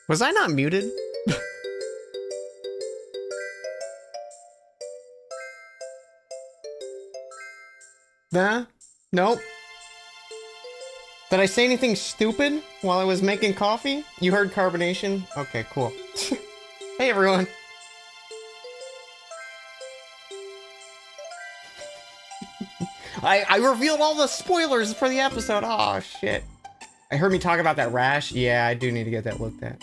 Was I not muted? Nah? Nope. Did I say anything stupid while I was making coffee? You heard carbonation? Okay, cool. Hey everyone. I revealed all the spoilers for the episode. Oh shit. I heard me talk about that rash. Yeah, I do need to get that looked at.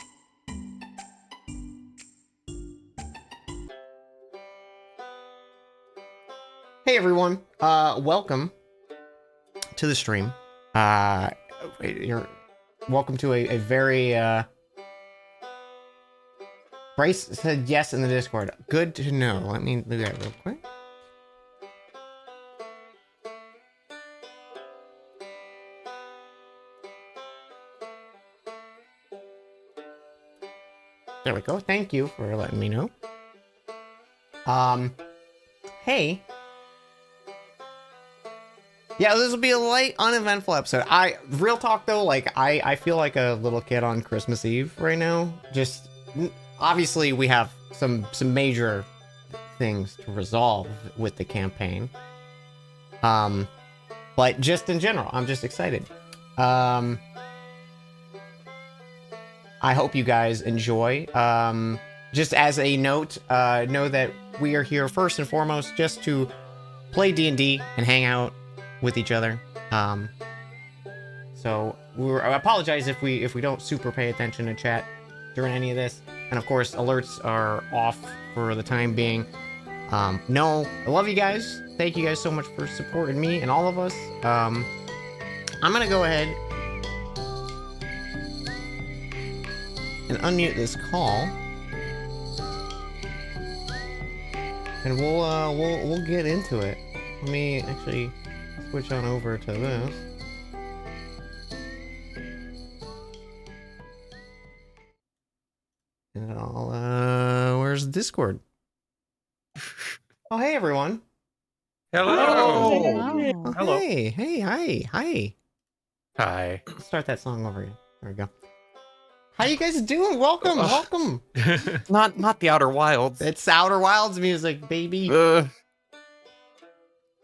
Hey everyone, welcome to the stream. You're welcome to a very, Bryce said yes in the Discord. Good to know. Let me do that real quick. There we go. Thank you for letting me know. Hey. Yeah, this will be a light, uneventful episode. Real talk though, like, I feel like a little kid on Christmas Eve right now. Just, obviously we have some major things to resolve with the campaign. But just in general, I'm just excited. I hope you guys enjoy. Just as a note, know that we are here first and foremost just to play D&D and hang out with each other. So I apologize if we don't super pay attention to chat during any of this. And of course, alerts are off for the time being. No, I love you guys. Thank you guys so much for supporting me and all of us. I'm gonna go ahead and unmute this call, and we'll get into it. Let me actually switch on over to this. And I'll, where's Discord? Oh, hey, everyone. Hello. Oh, Oh, Hello. hey, hi. Hi. Let's start that song over again. There we go. How you guys doing? Welcome. not the Outer Wilds. It's Outer Wilds music, baby. Ugh.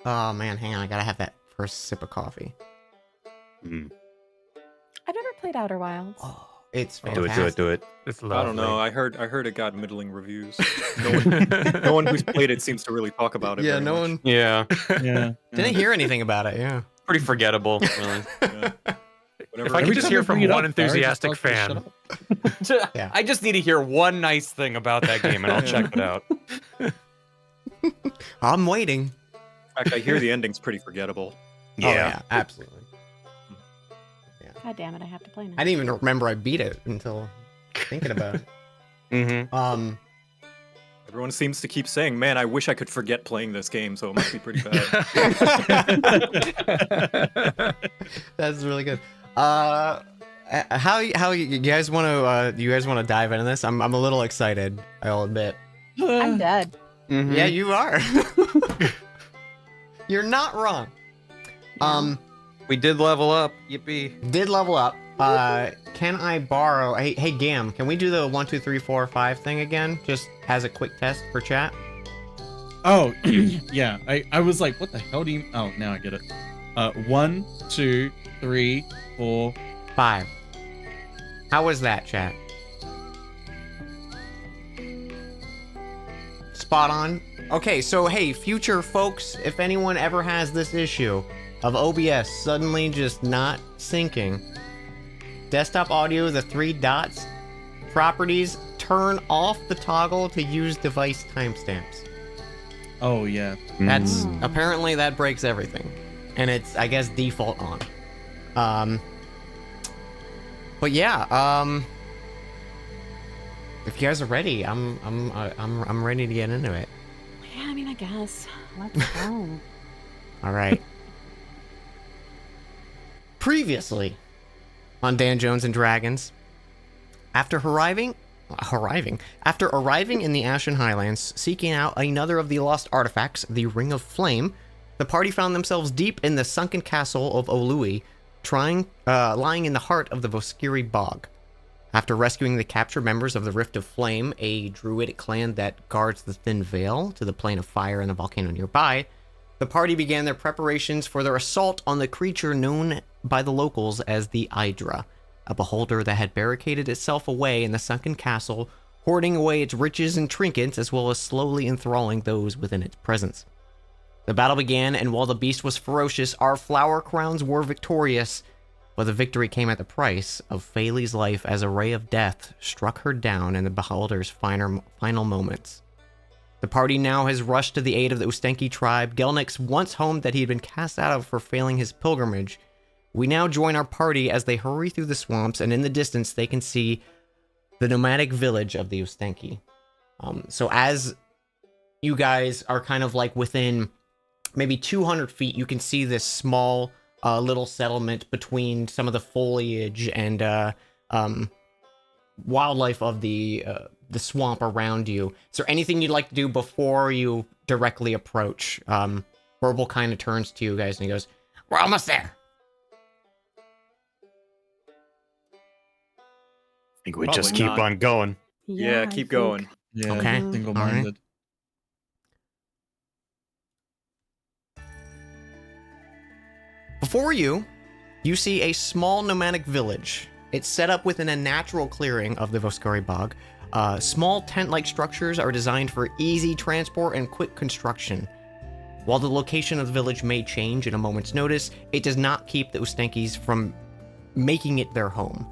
Oh, man, hang on. I gotta have that first sip of coffee. I've never played Outer Wilds. Oh, it's Do fantastic. it. It's lovely. I don't know. I heard it got middling reviews. No one who's played it seems to really talk about it. Yeah, very no much. one Yeah. Yeah. didn't hear anything about it. Yeah. Pretty forgettable, really. Yeah. Whatever. If I could Every just time hear I from bring it one up, Barry just enthusiastic tells me to fan. shut up. Yeah. I just need to hear one nice thing about that game and I'll check it out. I'm waiting. In fact, I hear the ending's pretty forgettable. Oh, yeah, absolutely. God damn it, I have to play now. I didn't even remember I beat it until thinking about it. Mm-hmm. Everyone seems to keep saying, "Man, I wish I could forget playing this game." So it must be pretty bad. That's really good. How you guys want to dive into this? I'm a little excited. I'll admit. I'm dead. Mm-hmm. Yeah, you are. You're not wrong. We did level up. Yippee. Did level up. Can I borrow? Hey, Gam, can we do the 1, 2, 3, 4, 5 thing again? Just as a quick test for chat. Oh, yeah. I was like, what the hell do you... Oh, now I get it. 1, 2, 3, 4... 5. How was that, chat? Spot on. Okay, so hey, future folks, if anyone ever has this issue of OBS suddenly just not syncing, desktop audio, the 3 dots, properties, turn off the toggle to use device timestamps. Oh, yeah. That's Mm. apparently that breaks everything, and it's, I guess, default on. But yeah, if you guys are ready, I'm ready to get into it. Yeah, I mean, I guess. Let's go. All right. Previously on Dan Jones and Dragons, after arriving in the Ashen Highlands, seeking out another of the lost artifacts, the Ring of Flame, the party found themselves deep in the sunken castle of Olui, lying in the heart of the Voskiri Bog. After rescuing the captured members of the Rift of Flame, a druidic clan that guards the Thin Veil to the Plane of Fire and the volcano nearby, the party began their preparations for their assault on the creature known by the locals as the Hydra, a beholder that had barricaded itself away in the sunken castle, hoarding away its riches and trinkets as well as slowly enthralling those within its presence. The battle began, and while the beast was ferocious, our flower crowns were victorious, but the victory came at the price of Phaley's life as a ray of death struck her down in the beholder's final moments. The party now has rushed to the aid of the Ustenki tribe, Gelnick's once home that he had been cast out of for failing his pilgrimage. We now join our party as they hurry through the swamps, and in the distance they can see the nomadic village of the Ustenki. So as you guys are kind of like within maybe 200 feet, you can see this small little settlement between some of the foliage and wildlife of the swamp around you. Is there anything you'd like to do before you directly approach? Verbal kind of turns to you guys and he goes, "We're almost there." I think we Probably just keep not. on going. Yeah, I keep think- going. Yeah, Okay. single-minded. Before you see a small nomadic village. It's set up within a natural clearing of the Voskari Bog. Small tent-like structures are designed for easy transport and quick construction. While the location of the village may change at a moment's notice, it does not keep the Ustenkis from making it their home.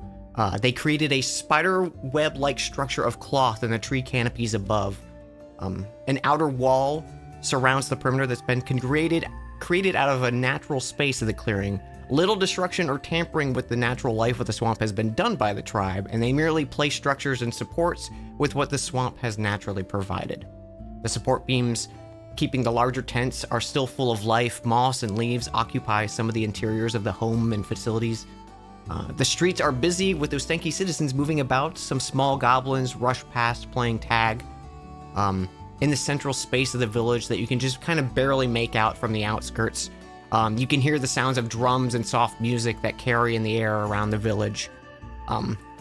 They created a spider web-like structure of cloth in the tree canopies above. An outer wall surrounds the perimeter that's been created out of a natural space of the clearing. Little destruction or tampering with the natural life of the swamp has been done by the tribe, and they merely place structures and supports with what the swamp has naturally provided. The support beams keeping the larger tents are still full of life. Moss and leaves occupy some of the interiors of the home and facilities. The streets are busy with Ostenki citizens moving about. Some small goblins rush past playing tag. In the central space of the village that you can just kind of barely make out from the outskirts, you can hear the sounds of drums and soft music that carry in the air around the village.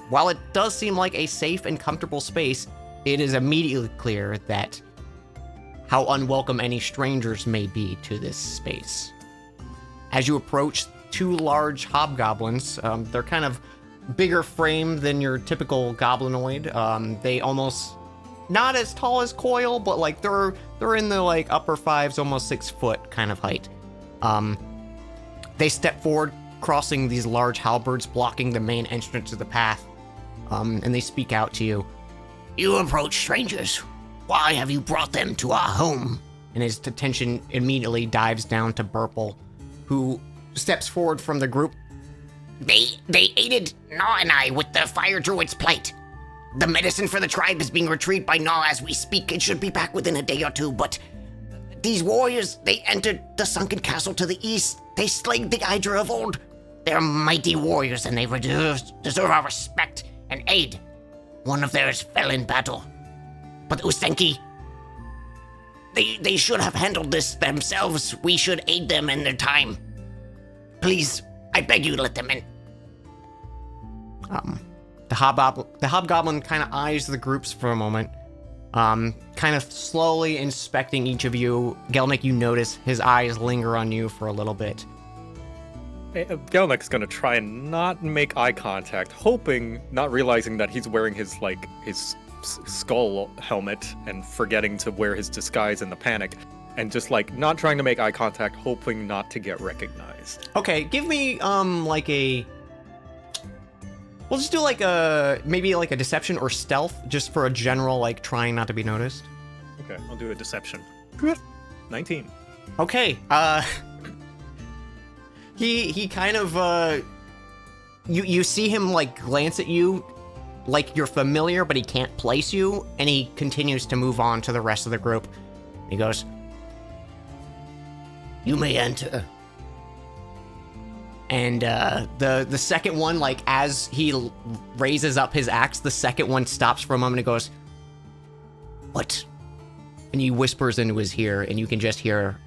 While it does seem like a safe and comfortable space, it is immediately clear that how unwelcome any strangers may be to this space. As you approach, two large hobgoblins, they're kind of bigger frame than your typical goblinoid. They almost not as tall as Coil, but like they're in the like upper 5s, almost 6 foot kind of height. They step forward, crossing these large halberds, blocking the main entrance to the path, and they speak out to you. You approach strangers. Why have you brought them to our home? And his attention immediately dives down to Burple, who steps forward from the group. They aided Gnaw and I with the fire druid's plight. The medicine for the tribe is being retrieved by Gnaw as we speak. It should be back within a day or two, but these warriors, they entered the sunken castle to the east. They slayed the Hydra of old. They're mighty warriors, and they deserve our respect and aid. One of theirs fell in battle. But Ostenki, they should have handled this themselves. We should aid them in their time. Please, I beg you, let them in. The hobgoblin kind of eyes the groups for a moment, kind of slowly inspecting each of you. Gelnick, you notice his eyes linger on you for a little bit. Gelnick's gonna try and not make eye contact, not realizing that he's wearing his skull helmet and forgetting to wear his disguise in the panic, and just like not trying to make eye contact, hoping not to get recognized. Okay, give me we'll just do maybe like a deception or stealth, just for a general like trying not to be noticed. Okay, I'll do a deception. 19. Okay, he kind of you see him like glance at you like you're familiar, but he can't place you, and he continues to move on to the rest of the group. He goes, you may enter. And the second one, like as he raises up his axe, the second one stops for a moment and goes, what? And he whispers into his ear, and you can just hear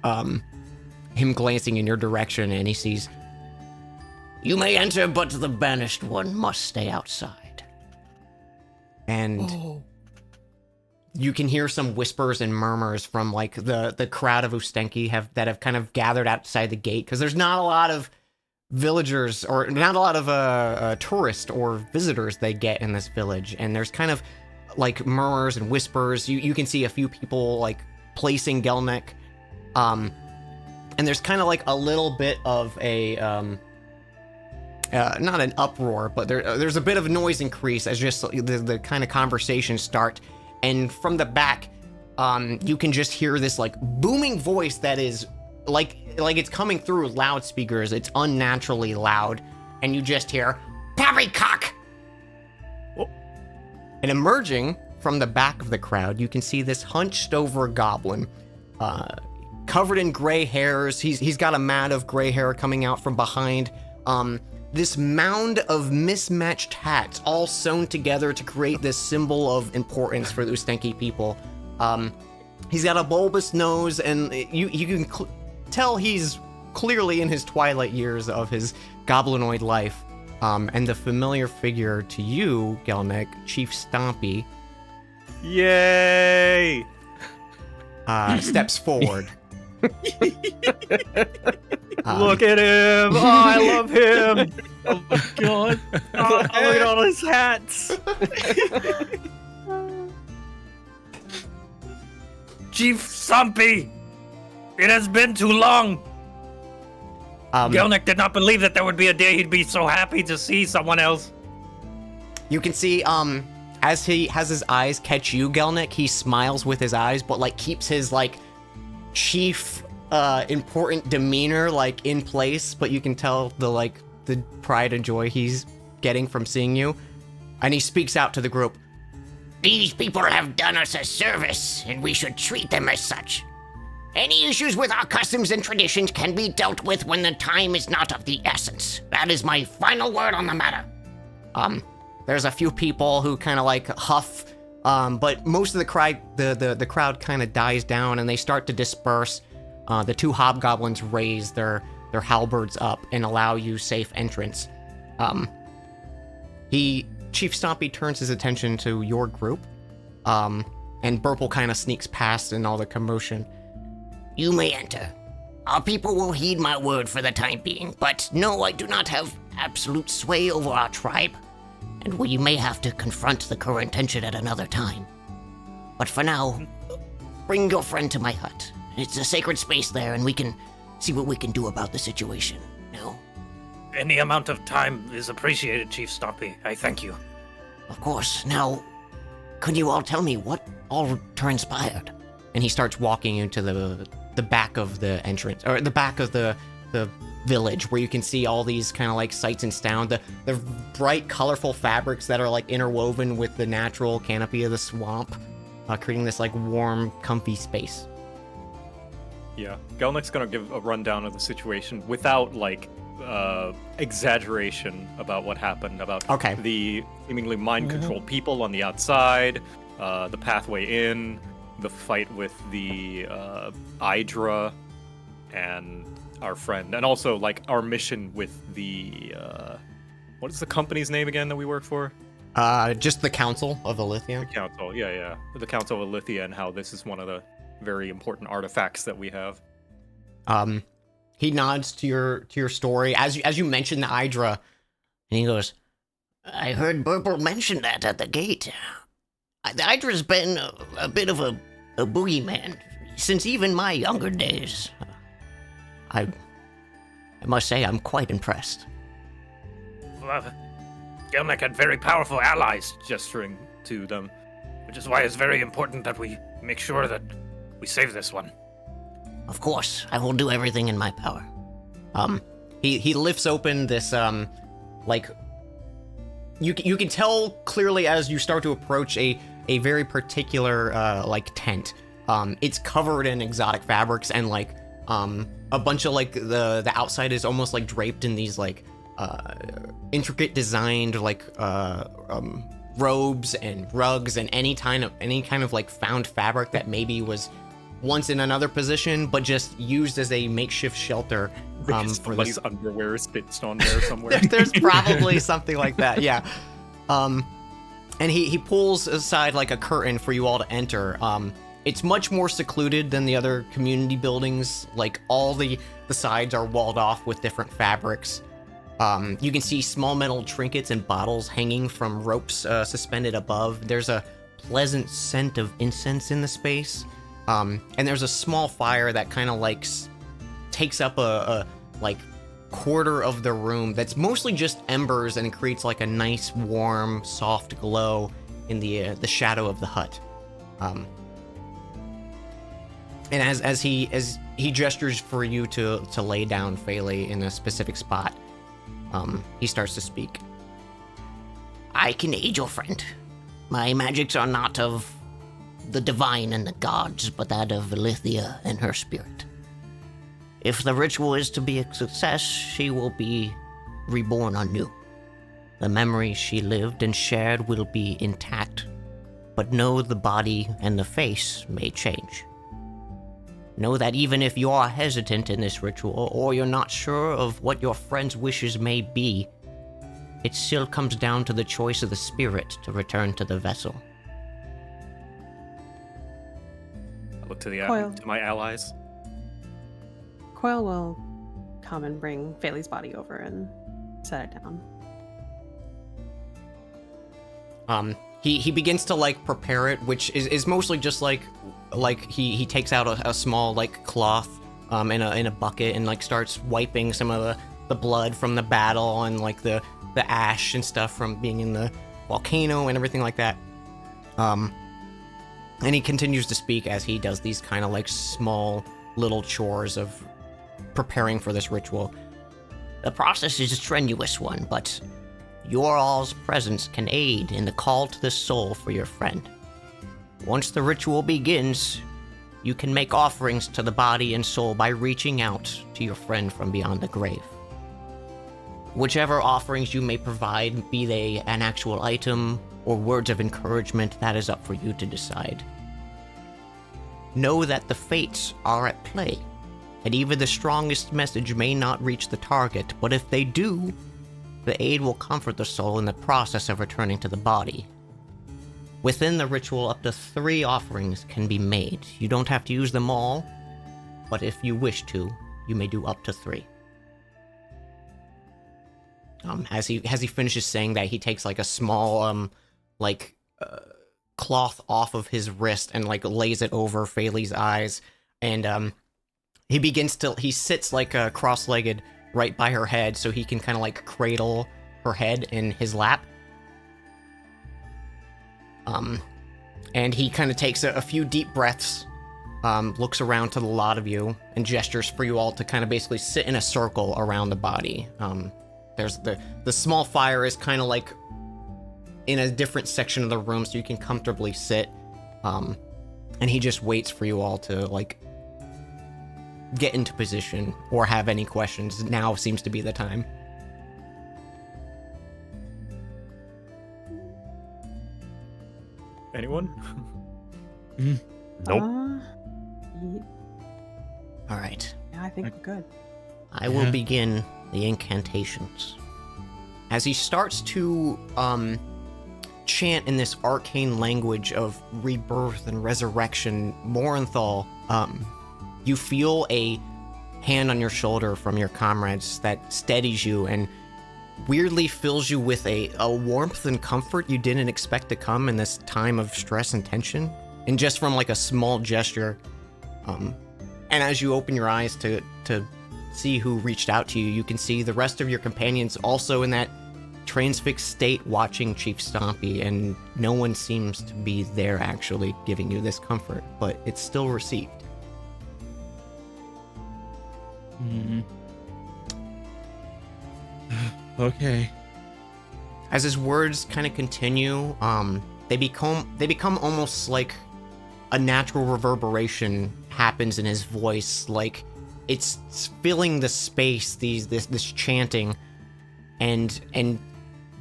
him glancing in your direction, and he sees, you may enter, but the banished one must stay outside. And you can hear some whispers and murmurs from like the crowd of Ostenki that have kind of gathered outside the gate, because there's not a lot of villagers or not a lot of tourists or visitors they get in this village, and there's kind of like murmurs and whispers. You can see a few people like placing Gelnick, and there's kind of like a little bit of a not an uproar, but there's a bit of noise increase as just the kind of conversations start. And from the back, you can just hear this like booming voice that is like it's coming through loudspeakers. It's unnaturally loud, and you just hear poppycock. Oh. And emerging from the back of the crowd, you can see this hunched over goblin, covered in gray hairs. He's got a mat of gray hair coming out from behind. This mound of mismatched hats all sewn together to create this symbol of importance for the Ostenki people. He's got a bulbous nose, and you can tell he's clearly in his twilight years of his goblinoid life. And the familiar figure to you, Gelnick, Chief Stompy, yay! Steps forward. Look at him! Oh, I love him! Oh my god! Oh, look at all his hats! Chief Stumpy! It has been too long! Gelnick did not believe that there would be a day he'd be so happy to see someone else. You can see, as he has his eyes catch you, Gelnick, he smiles with his eyes, but like keeps his like chief important demeanor like in place, but you can tell the pride and joy he's getting from seeing you. And he speaks out to the group. These people have done us a service, and we should treat them as such. Any issues with our customs and traditions can be dealt with when the time is not of the essence. That is my final word on the matter. There's a few people who kind of like huff, but most of the crowd kind of dies down and they start to disperse. The two hobgoblins raise their halberds up and allow you safe entrance. Chief Stompy turns his attention to your group, and Burple kind of sneaks past in all the commotion. You may enter. Our people will heed my word for the time being, but no, I do not have absolute sway over our tribe, and we may have to confront the current tension at another time. But for now, bring your friend to my hut. It's a sacred space there, and we can see what we can do about the situation. No? Any amount of time is appreciated, Chief Stompy. I thank you. Of course. Now, could you all tell me what all transpired? And he starts walking into the back of the entrance, or the back of the village, where you can see all these kind of like sights and sound, the bright, colorful fabrics that are like interwoven with the natural canopy of the swamp, creating this like warm, comfy space. Yeah, Gelnick's gonna give a rundown of the situation without like exaggeration about what happened, about the seemingly mind-controlled people on the outside, the pathway in, the fight with the Hydra, and our friend, and also like our mission with the what is the company's name again that we work for? Just the Council of Ilithia. The Council, yeah, the Council of Ilithia, and how this is one of the very important artifacts that we have. He nods to your story as you mention the Hydra, and he goes, I heard Burple mention that at the gate. The Hydra's been a bit of a boogeyman since even my younger days. I must say I'm quite impressed. Gelnick had very powerful allies, gesturing to them, which is why it's very important that we make sure that we save this one. Of course, I will do everything in my power. He lifts open this like you can tell clearly as you start to approach a very particular like tent. It's covered in exotic fabrics and like a bunch of like the outside is almost like draped in these like intricate designed like robes and rugs and any kind of like found fabric that maybe was once in another position but just used as a makeshift shelter for this underwear stitched on there somewhere. There's probably something like that, yeah. And he pulls aside like a curtain for you all to enter. It's much more secluded than the other community buildings. Like all the sides are walled off with different fabrics. You can see small metal trinkets and bottles hanging from ropes suspended above. There's a pleasant scent of incense in the space. And there's a small fire that kind of like takes up a like quarter of the room that's mostly just embers and creates like a nice warm soft glow in the shadow of the hut. And as he gestures for you to lay down Phaley in a specific spot, he starts to speak. I can aid your friend. My magics are not of the divine and the gods, but that of Ilithia and her spirit. If the ritual is to be a success, she will be reborn anew. The memories she lived and shared will be intact, but know the body and the face may change. Know that even if you are hesitant in this ritual, or you're not sure of what your friend's wishes may be, it still comes down to the choice of the spirit to return to the vessel. I look to to my allies. Coil will come and bring Phaley's body over and set it down. He begins to like prepare it, which is mostly just like he takes out a small like cloth in a bucket and like starts wiping some of the blood from the battle and like the ash and stuff from being in the volcano and everything like that. And he continues to speak as he does these kind of like small little chores of preparing for this ritual. The process is a strenuous one, but your all's presence can aid in the call to the soul for your friend. Once the ritual begins, you can make offerings to the body and soul by reaching out to your friend from beyond the grave. Whichever offerings you may provide, be they an actual item or words of encouragement, that is up for you to decide. Know that the fates are at play, and even the strongest message may not reach the target, but if they do, the aid will comfort the soul in the process of returning to the body. Within the ritual, up to 3 offerings can be made. You don't have to use them all, but if you wish to, you may do up to 3. As he finishes saying that, he takes like a small cloth off of his wrist and like lays it over Phaley's eyes, and he sits like cross-legged right by her head so he can kind of like cradle her head in his lap. And he kind of takes a few deep breaths, looks around to the lot of you, and gestures for you all to kind of basically sit in a circle around the body. There's the small fire is kind of like in a different section of the room so you can comfortably sit. And he just waits for you all to like get into position or have any questions. Now seems to be the time. Anyone? Nope. All right. Yeah, I think we're good. I will begin the incantations. As he starts to chant in this arcane language of rebirth and resurrection, Morinthal, you feel a hand on your shoulder from your comrades that steadies you and weirdly fills you with a warmth and comfort you didn't expect to come in this time of stress and tension. And just from like a small gesture, and as you open your eyes to see who reached out to you, you can see the rest of your companions also in that transfixed state watching Chief Stompy, and no one seems to be there actually giving you this comfort, but it's still received. Okay. As his words kind of continue, they become almost like a natural reverberation happens in his voice, like it's filling the space, this chanting, and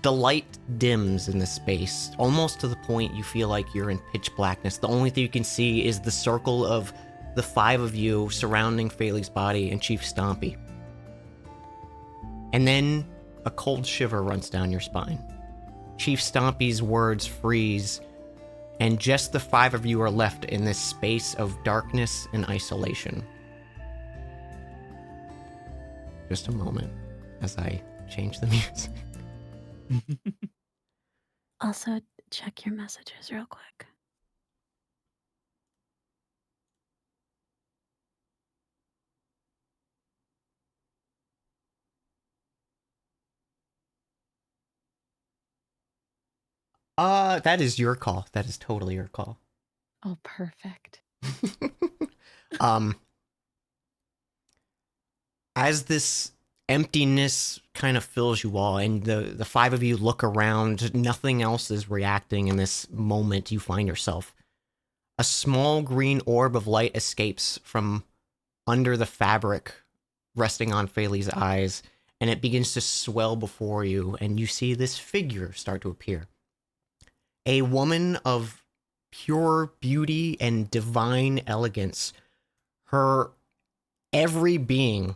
the light dims in the space, almost to the point you feel like you're in pitch blackness. The only thing you can see is the circle of the 5 of you surrounding Phaley's body and Chief Stompy. And then a cold shiver runs down your spine. Chief Stompy's words freeze, and just the 5 of you are left in this space of darkness and isolation. Just a moment as I change the music. Also, check your messages real quick. That is your call. That is totally your call. Oh, perfect. As this emptiness kind of fills you all, and the 5 of you look around, nothing else is reacting in this moment you find yourself. A small green orb of light escapes from under the fabric resting on Phaley's eyes, and it begins to swell before you, and you see this figure start to appear. A woman of pure beauty and divine elegance. Her every being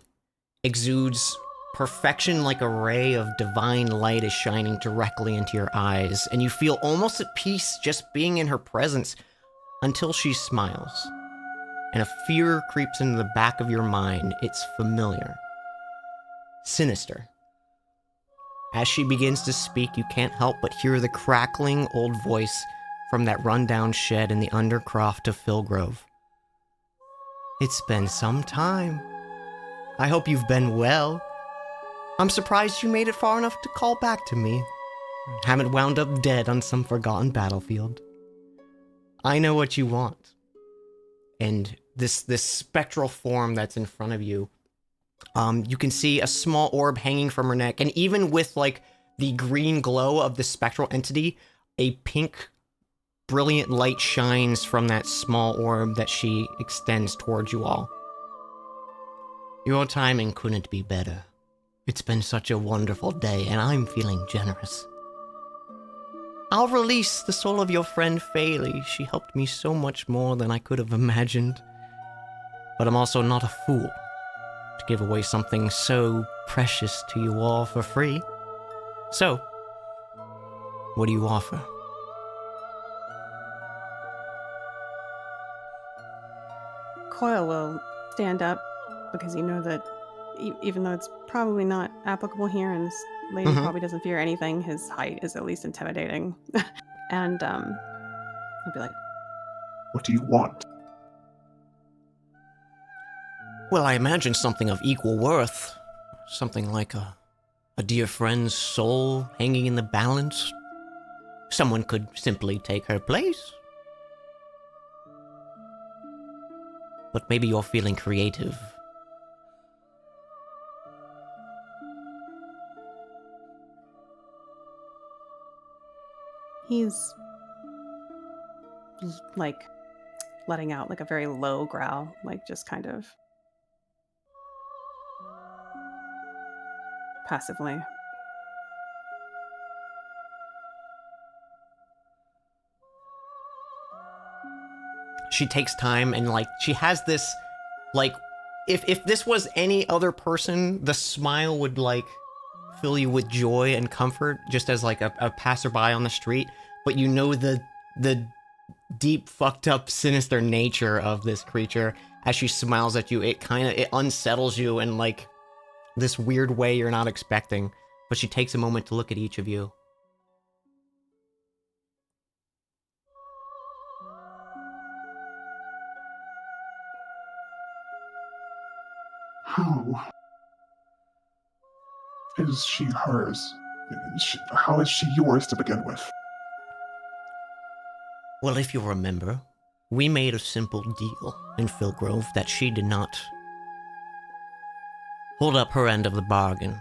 exudes perfection, like a ray of divine light is shining directly into your eyes, and you feel almost at peace just being in her presence until she smiles. And a fear creeps into the back of your mind. It's familiar. Sinister. As she begins to speak, you can't help but hear the crackling old voice from that rundown shed in the Undercroft of Philgrove. It's been some time. I hope you've been well. I'm surprised you made it far enough to call back to me. Haven't wound up dead on some forgotten battlefield. I know what you want. And this spectral form that's in front of you, you can see a small orb hanging from her neck, and even with like the green glow of the spectral entity, a pink brilliant light shines from that small orb that she extends towards you all. Your timing couldn't be better. It's been such a wonderful day, and I'm feeling generous. I'll release the soul of your friend Phaley. She helped me so much more than I could have imagined. But I'm also not a fool to give away something so precious to you all for free. So, what do you offer? Coil will stand up because you know that even though it's probably not applicable here and this lady Mhm. probably doesn't fear anything, his height is at least intimidating. And he'll be like, What do you want? Well, I imagine something of equal worth. Something like a dear friend's soul hanging in the balance. Someone could simply take her place. But maybe you're feeling creative. he's like letting out like a very low growl, like just kind of passively. She takes time and like she has this like if this was any other person, the smile would like fill you with joy and comfort just as like a passerby on the street, but you know the deep fucked up sinister nature of this creature. As she smiles at you, it unsettles you in like this weird way you're not expecting. But she takes a moment to look at each of you. How is she hers? How is she yours to begin with? Well, if you remember, we made a simple deal in Philgrove that she did not hold up her end of the bargain.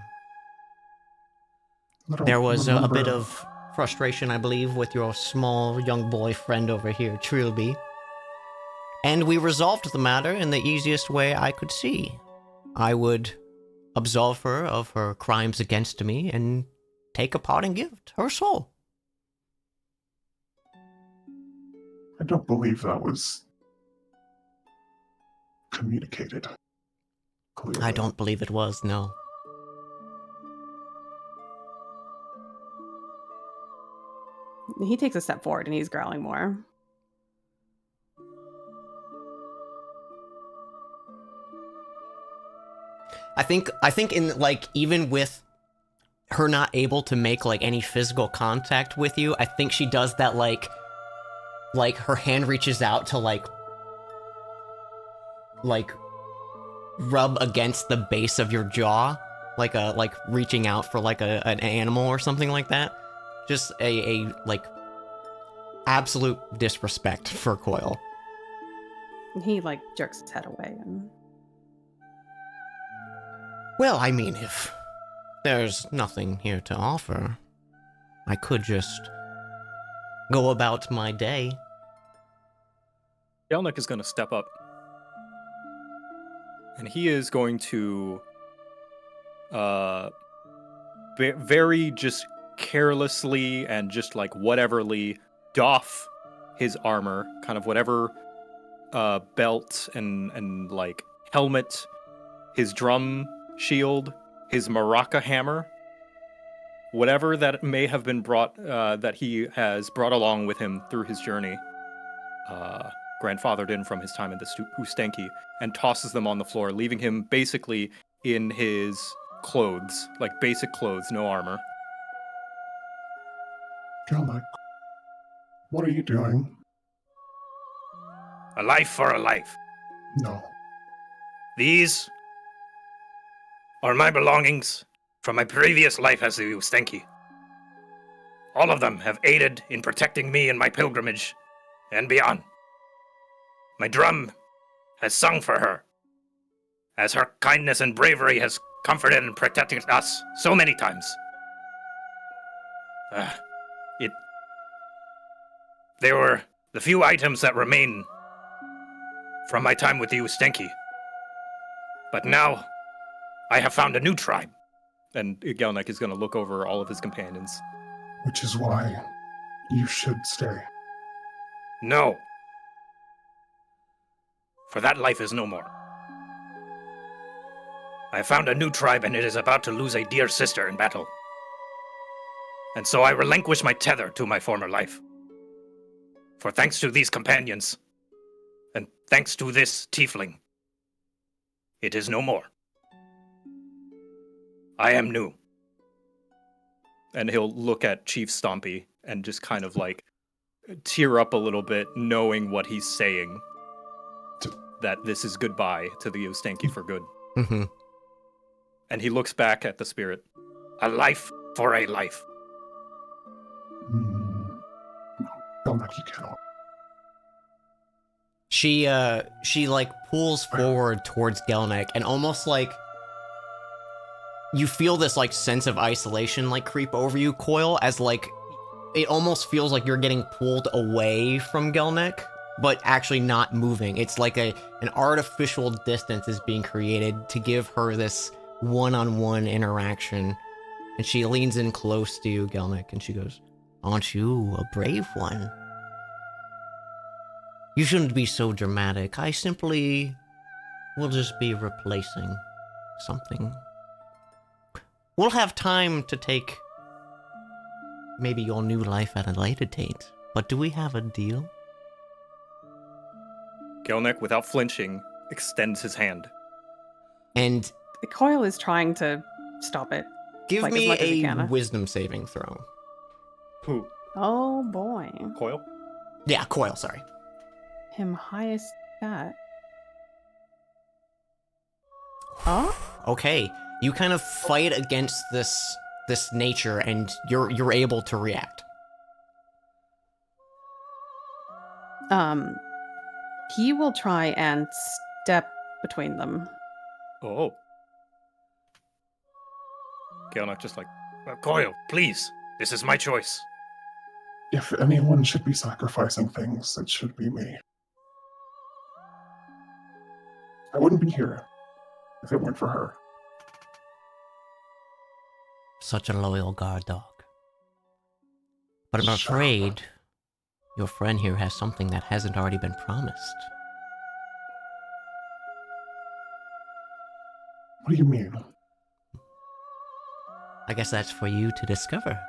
I don't There was a remember. bit of frustration, I believe, with your small young boy friend over here, Trilby. And we resolved the matter in the easiest way I could see. I would absolve her of her crimes against me and take a parting gift, her soul. I don't believe that was communicated clearly. I don't believe it was, no. He takes a step forward and he's growling more. I think in like even with her not able to make like any physical contact with you, I think she does that like her hand reaches out to like rub against the base of your jaw, like reaching out for like an animal or something like that. Just a like absolute disrespect for Coil. And he like jerks his head away and Well, I mean, if there's nothing here to offer, I could just go about my day. Gelnick is going to step up. And he is going to very just carelessly and just like whateverly doff his armor, kind of whatever belt and like helmet, his drum shield, his maraca hammer, whatever that may have been brought, that he has brought along with him through his journey, grandfathered in from his time in the Ustenki, and tosses them on the floor, leaving him basically in his clothes, like basic clothes, no armor. Gelnick, what are you doing? A life for a life. No. These are my belongings from my previous life as the Ustenki. All of them have aided in protecting me in my pilgrimage and beyond. My drum has sung for her, as her kindness and bravery has comforted and protected us so many times. They were the few items that remain from my time with the Ustenki. But now, I have found a new tribe. And Gelnek is going to look over all of his companions. Which is why you should stay. No. For that life is no more. I found a new tribe and it is about to lose a dear sister in battle. And so I relinquish my tether to my former life. For thanks to these companions, and thanks to this tiefling, it is no more. I am new. And he'll look at Chief Stompy and just kind of like tear up a little bit, knowing what he's saying. That this is goodbye to the Ustenki for good. Mm-hmm. And he looks back at the spirit. A life for a life. No, Gelnek, you cannot. She like pulls forward towards Gelnek, and almost like you feel this like sense of isolation like creep over you, Coil, as like it almost feels like you're getting pulled away from Gelnek, but actually not moving. It's like an artificial distance is being created to give her this one-on-one interaction. And she leans in close to you, Gelnek, and she goes, "Aren't you a brave one? You shouldn't be so dramatic. I simply will just be replacing something. We'll have time to take maybe your new life at a later date, but do we have a deal?" Gelnek, without flinching, extends his hand. And Coil is trying to stop it. give Like, as me much as he a can. wisdom saving throw. Who? Oh boy. Coil? Yeah, Coil, sorry. Him highest stat. Huh? Okay, you kind of fight against this nature, and you're able to react. He will try and step between them. Oh. Gelnek just like, Coil, please. This is my choice. If anyone should be sacrificing things, it should be me. I wouldn't be here if it weren't for her. Such a loyal guard dog. But I'm Shut up. afraid your friend here has something that hasn't already been promised. What do you mean? I guess that's for you to discover.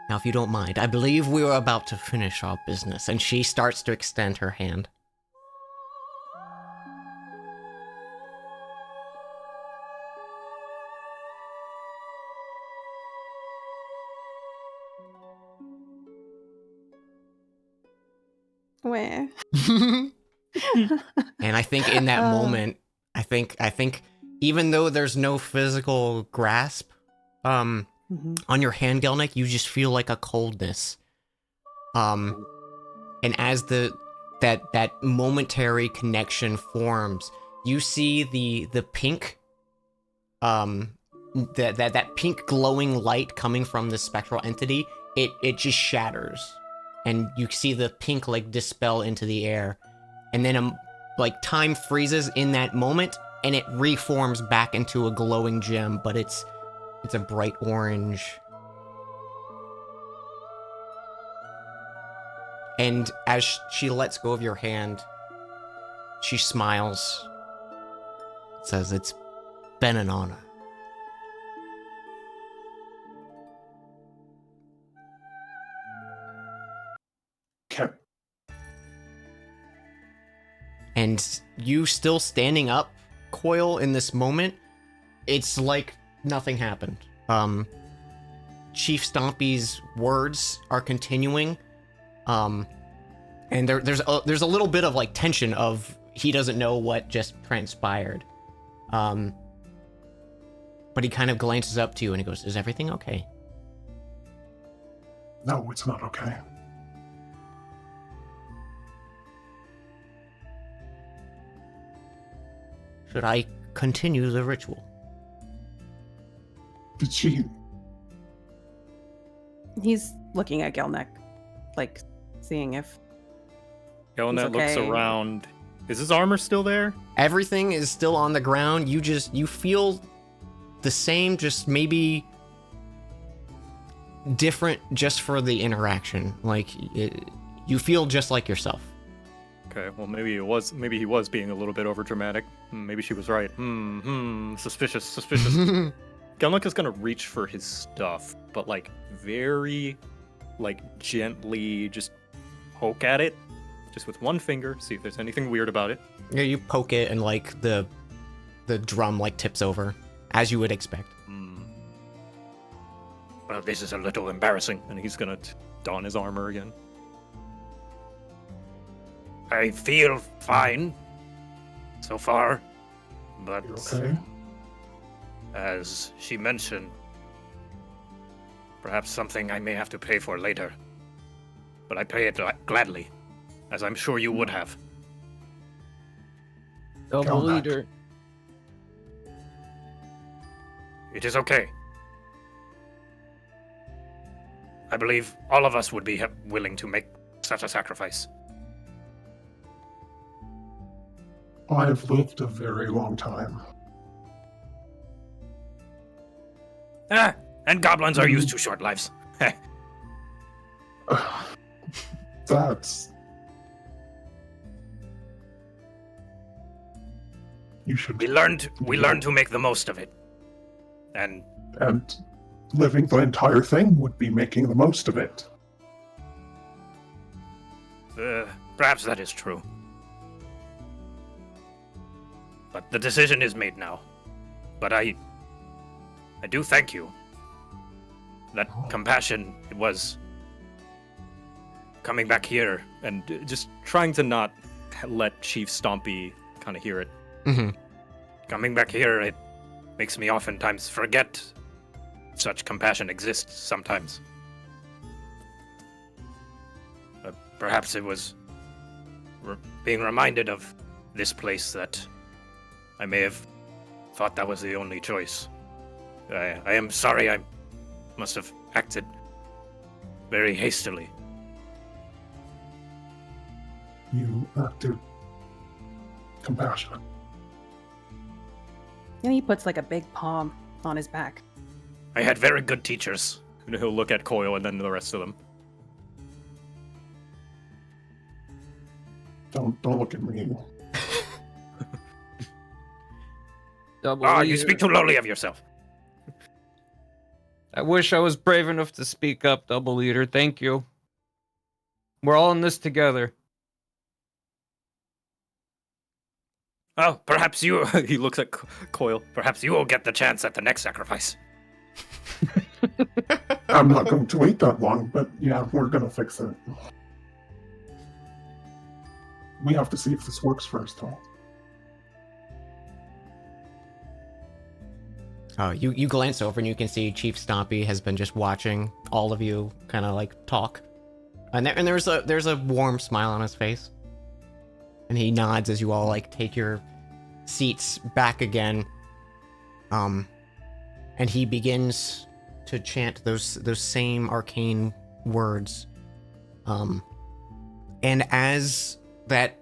Now, if you don't mind, I believe we were about to finish our business, and she starts to extend her hand. Where? And I think in that moment, I think even though there's no physical grasp, on your hand, Gelnek, you just feel like a coldness. And as that momentary connection forms, you see the pink, that pink glowing light coming from the spectral entity. It just shatters, and you see the pink like dispel into the air, and then like time freezes in that moment, and it reforms back into a glowing gem, but it's a bright orange. And as she lets go of your hand, she smiles. Says, "It's been an honor." Can't. And you still standing up, Coil, in this moment, it's like nothing happened. Chief Stompy's words are continuing, and there's a little bit of like tension of he doesn't know what just transpired. but he kind of glances up to you and he goes, "Is everything okay?" No, it's not okay. Should I continue the ritual? Did she? He's looking at Gelnek, like seeing if Gelnet okay. looks around. Is his armor still there? Everything is still on the ground. You feel the same, just maybe different just for the interaction. Like you feel just like yourself. Okay, well maybe he was being a little bit overdramatic. Maybe she was right. Suspicious. Gelnek is gonna reach for his stuff, but like very gently just poke at it. Just with one finger, see if there's anything weird about it. Yeah, you poke it and like the drum like tips over, as you would expect. Well, this is a little embarrassing. And he's gonna don his armor again. I feel fine so far, but You okay? as she mentioned, perhaps something I may have to pay for later. But I pay it gladly, as I'm sure you would have. Double Gelnek. leader. It is okay. I believe all of us would be willing to make such a sacrifice. I have lived a very long time. And goblins are used to short lives. That's... You should... We learned to make the most of it. And living the entire thing would be making the most of it. perhaps that is true. But the decision is made now. But I do thank you. That compassion, it was coming back here. And just trying to not let Chief Stompy kind of hear it. Mm-hmm. Coming back here, it makes me oftentimes forget such compassion exists sometimes. Perhaps it was being reminded of this place that I may have thought that was the only choice. I am sorry, I must have acted very hastily. You acted compassionate. And he puts like a big palm on his back. I had very good teachers. And he'll look at Coil and then the rest of them. Don't look at me. Double You leader. speak too lowly of yourself. I wish I was brave enough to speak up, Double Leader. Thank you. We're all in this together. Oh, perhaps you... He looks at Coil. Perhaps you will get the chance at the next sacrifice. I'm not going to wait that long, but yeah, we're gonna fix it. We have to see if this works first, though. You glance over and you can see Chief Stompy has been just watching all of you kind of like talk, and there's a warm smile on his face, and he nods as you all like take your seats back again. And he begins to chant those same arcane words. And as that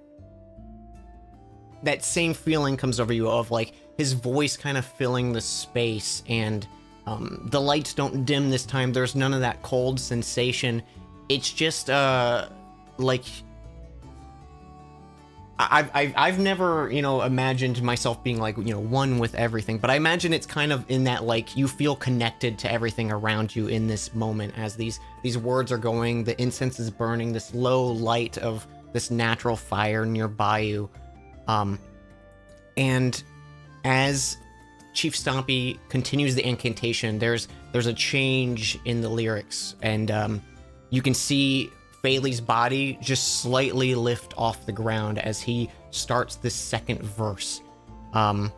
same feeling comes over you of like his voice kind of filling the space, and the lights don't dim this time. There's none of that cold sensation. It's just like I've never, imagined myself being like, one with everything, but I imagine it's kind of in that, like, you feel connected to everything around you in this moment as these words are going, the incense is burning, this low light of this natural fire nearby you. And as Chief Stompy continues the incantation, there's a change in the lyrics, and you can see Bailey's body just slightly lift off the ground as he starts this second verse. And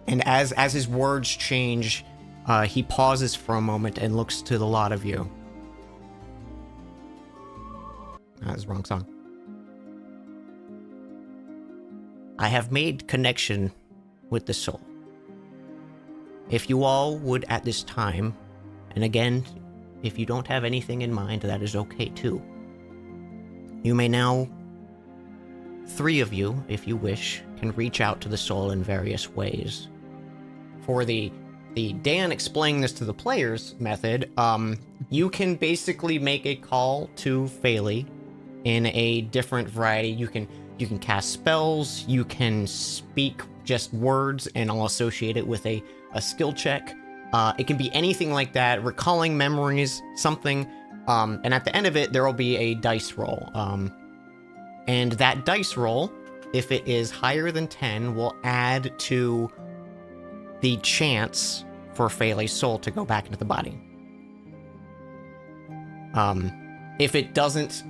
And as his words change, he pauses for a moment and looks to the lot of you. That was the wrong song. I have made connection with the soul. If you all would at this time, and again, if you don't have anything in mind, that is okay too. You may now, 3 of you, if you wish, can reach out to the soul in various ways. For the Dan explaining this to the players method, you can basically make a call to Phaley in a different variety. You can cast spells, you can speak just words, and I'll associate it with a skill check. It can be anything like that, recalling memories, something, and at the end of it, there will be a dice roll. And that dice roll, if it is higher than 10, will add to the chance for Phaley's soul to go back into the body. If it doesn't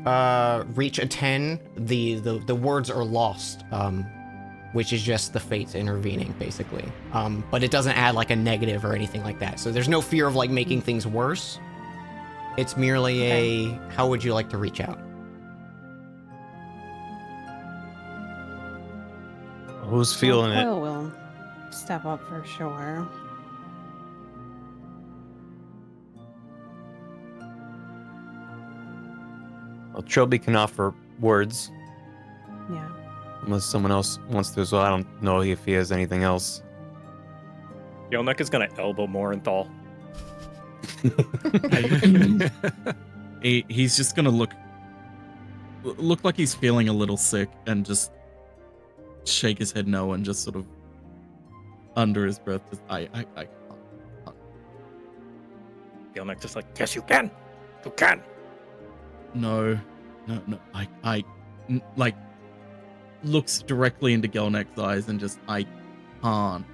reach a 10, the words are lost, which is just the fates intervening, basically. But it doesn't add like a negative or anything like that. So there's no fear of like making things worse. It's merely a, how would you like to reach out? Who's feeling it? Coil will step up for sure. Well, Trilby can offer words. Yeah. Unless someone else wants to as well. I don't know if he has anything else. Yelnek is gonna elbow Morenthal. He's just gonna look like he's feeling a little sick and just shake his head no and just sort of under his breath just I can't. Yelnek just like, yes, you can. You can. No, I like looks directly into Gelnek's eyes and just I can't.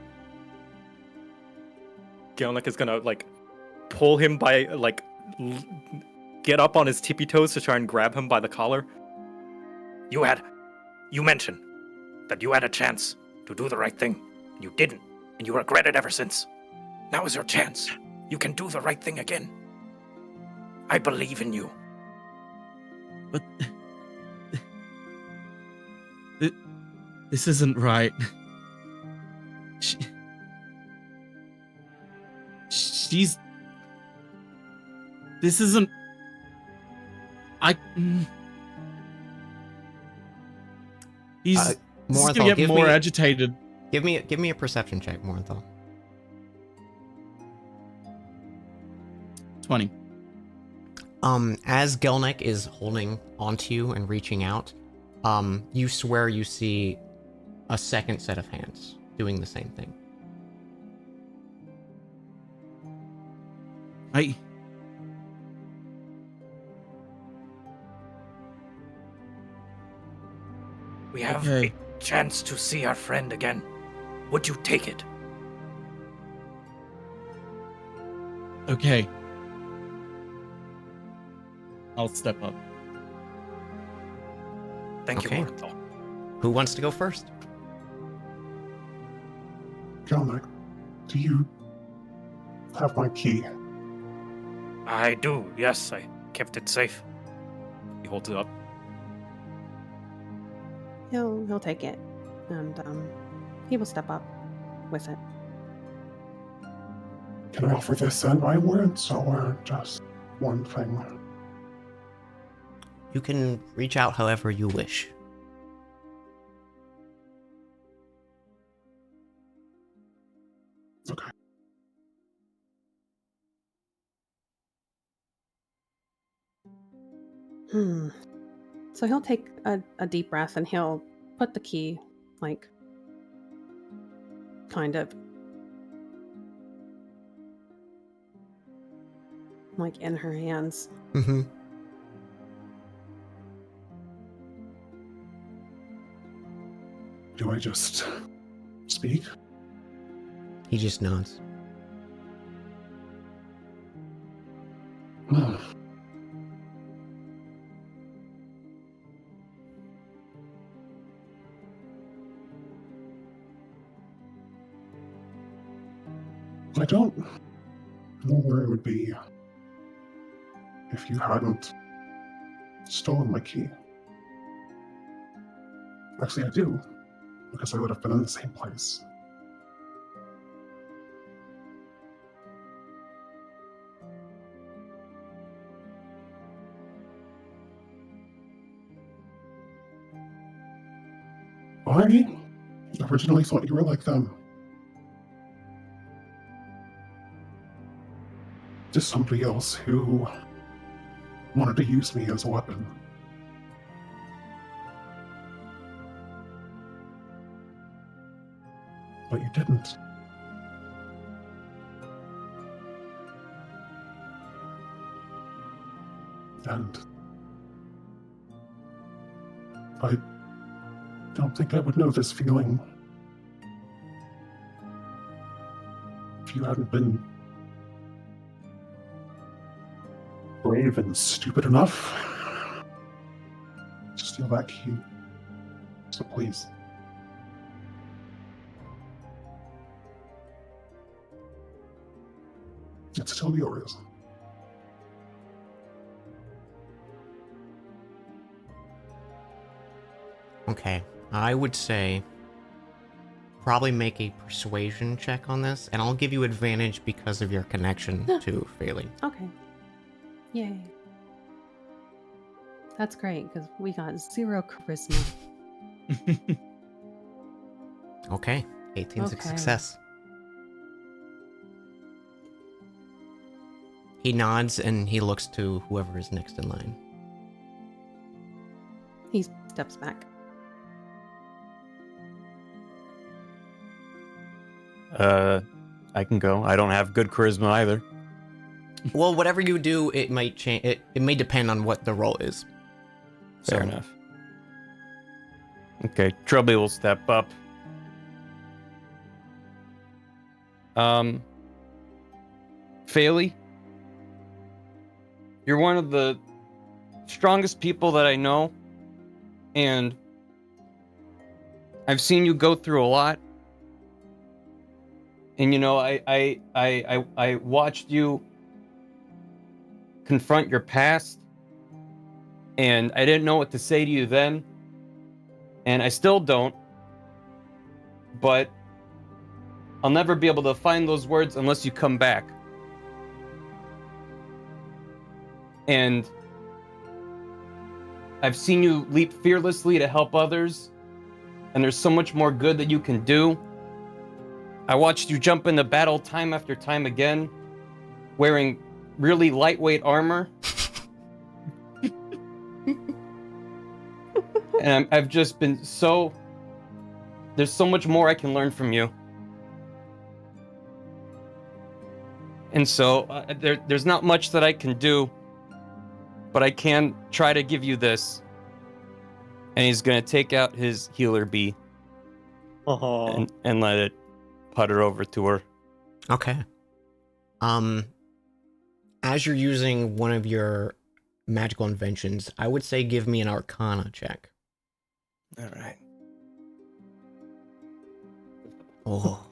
Gelnek is gonna like pull him by like get up on his tippy toes to try and grab him by the collar. You mentioned that you had a chance to do the right thing. You didn't, and you regret it ever since. Now is your chance. You can do the right thing again. I believe in you. But this isn't right. She's. This isn't. He's Morenthal, gonna get more agitated. Give me a perception check, Morenthal. 20. As Gelnek is holding onto you and reaching out, you swear you see a second set of hands doing the same thing. We have a chance to see our friend again. Would you take it? Okay. I'll step up. Thank Okay. you, Morenthal. Who wants to go first? Gelnek, do you have my key? I do, yes. I kept it safe. He holds it up. He'll take it, and he will step up with it. Can I offer this and my words, or just one thing? You can reach out however you wish. Okay. So he'll take a deep breath and he'll put the key, like, kind of, like, in her hands. Mm-hmm. Do I just speak? He just nods. I don't know where I would be if you hadn't stolen my key. Actually, I do, because I would have been in the same place. I originally thought you were like them. Just somebody else who wanted to use me as a weapon. But you didn't. And I don't think I would know this feeling if you hadn't been brave and stupid enough to steal that key. So please. It's still yours. Okay, I would say probably make a persuasion check on this, and I'll give you advantage because of your connection to Failing. Okay. Yay. That's great, because we got 0 charisma. Okay, 18's a Okay. success. He nods and he looks to whoever is next in line. He steps back. I can go. I don't have good charisma either. Well, whatever you do, it might change. It may depend on what the role is. Fair enough. Okay, Trubby will step up. Failey, you're one of the strongest people that I know, and I've seen you go through a lot. And you know, I watched you confront your past, and I didn't know what to say to you then, and I still don't. But I'll never be able to find those words unless you come back. And I've seen you leap fearlessly to help others, and there's so much more good that you can do. I watched you jump into battle time after time again, wearing really lightweight armor. And I've just been so... There's so much more I can learn from you. And so, there's not much that I can do, but I can try to give you this. And he's going to take out his healer bee and let it putter over to her. Okay. As you're using one of your magical inventions, I would say give me an Arcana check. All right. Oh.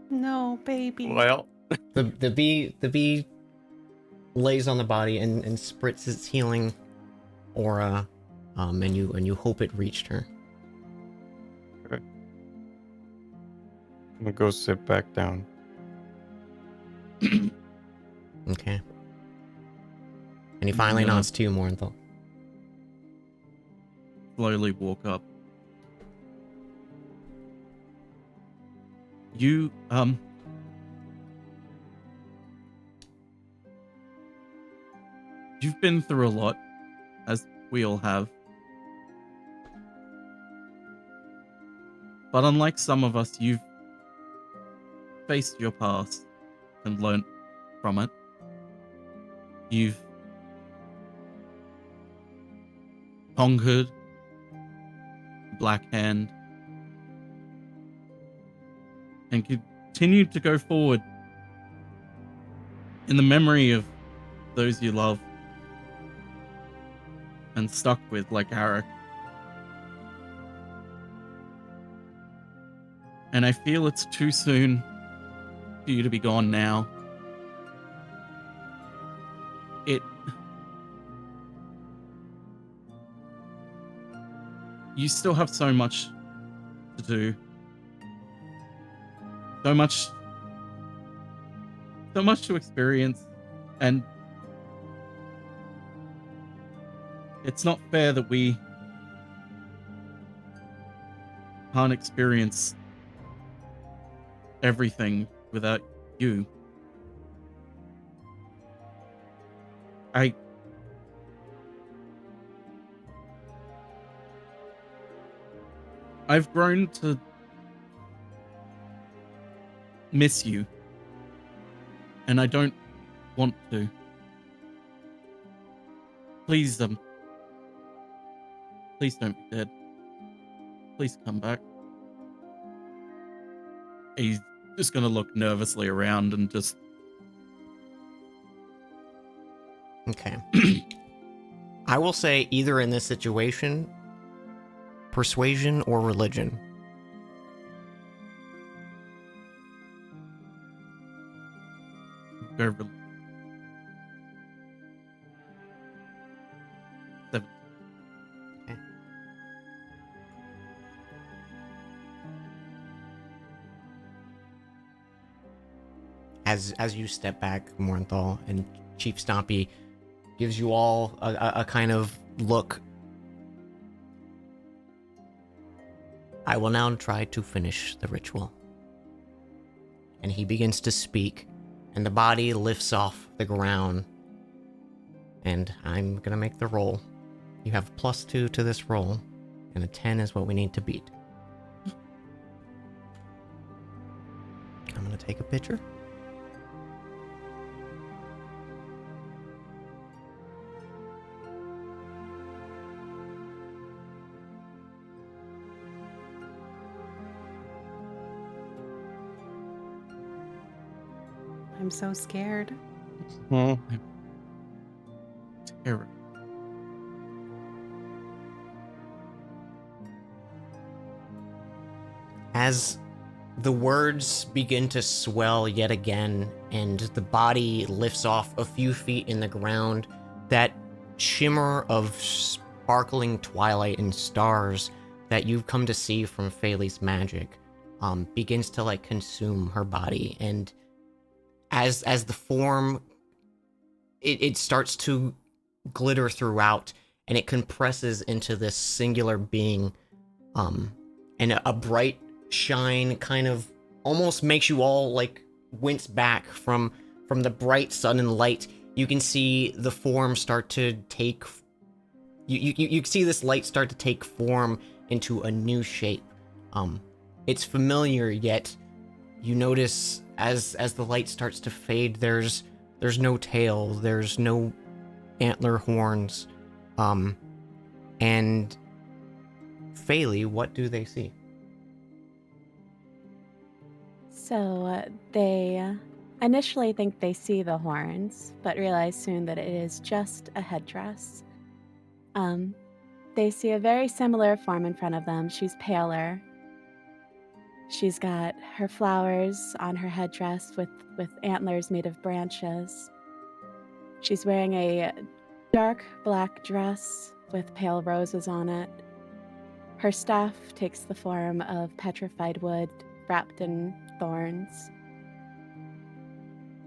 No, baby. Well, The bee lays on the body and spritz its healing aura, and you hope it reached her. I'm gonna go sit back down. Okay. And he finally Yeah. nods to you, Mournthal. Slowly walk up. You, you've been through a lot, as we all have. But unlike some of us, you've faced your past and learnt from it. You've conquered Black Hand and continued to go forward in the memory of those you love and stuck with, like Arik. And I feel it's too soon for you to be gone now. You still have so much to do. So much to experience. And it's not fair that we can't experience everything without you. I've grown to miss you, and I don't want to. Please don't be dead. Please come back. He's just gonna look nervously around and just... Okay. I will say either in this situation, persuasion or religion. Go re- 7. Okay. As you step back, Mornthal, and Chief Stompy gives you all a kind of look. I will now try to finish the ritual. And he begins to speak, and the body lifts off the ground. And I'm gonna make the roll. You have +2 to this roll, and a 10 is what we need to beat. I'm gonna take a picture. I'm so scared. Terror. As the words begin to swell yet again, and the body lifts off a few feet in the ground, that shimmer of sparkling twilight and stars that you've come to see from Phaley's magic begins to like consume her body, and as the form it starts to glitter throughout, and it compresses into this singular being, and a bright shine kind of almost makes you all like wince back from the bright sun and light. You can see the form start to take you see this light start to take form into a new shape. It's familiar, yet you notice as the light starts to fade, there's no tail, there's no antler horns, and Phaley, what do they see? So they initially think they see the horns, but realize soon that it is just a headdress. They see a very similar form in front of them. She's paler. She's got her flowers on her headdress with antlers made of branches. She's wearing a dark black dress with pale roses on it. Her staff takes the form of petrified wood wrapped in thorns.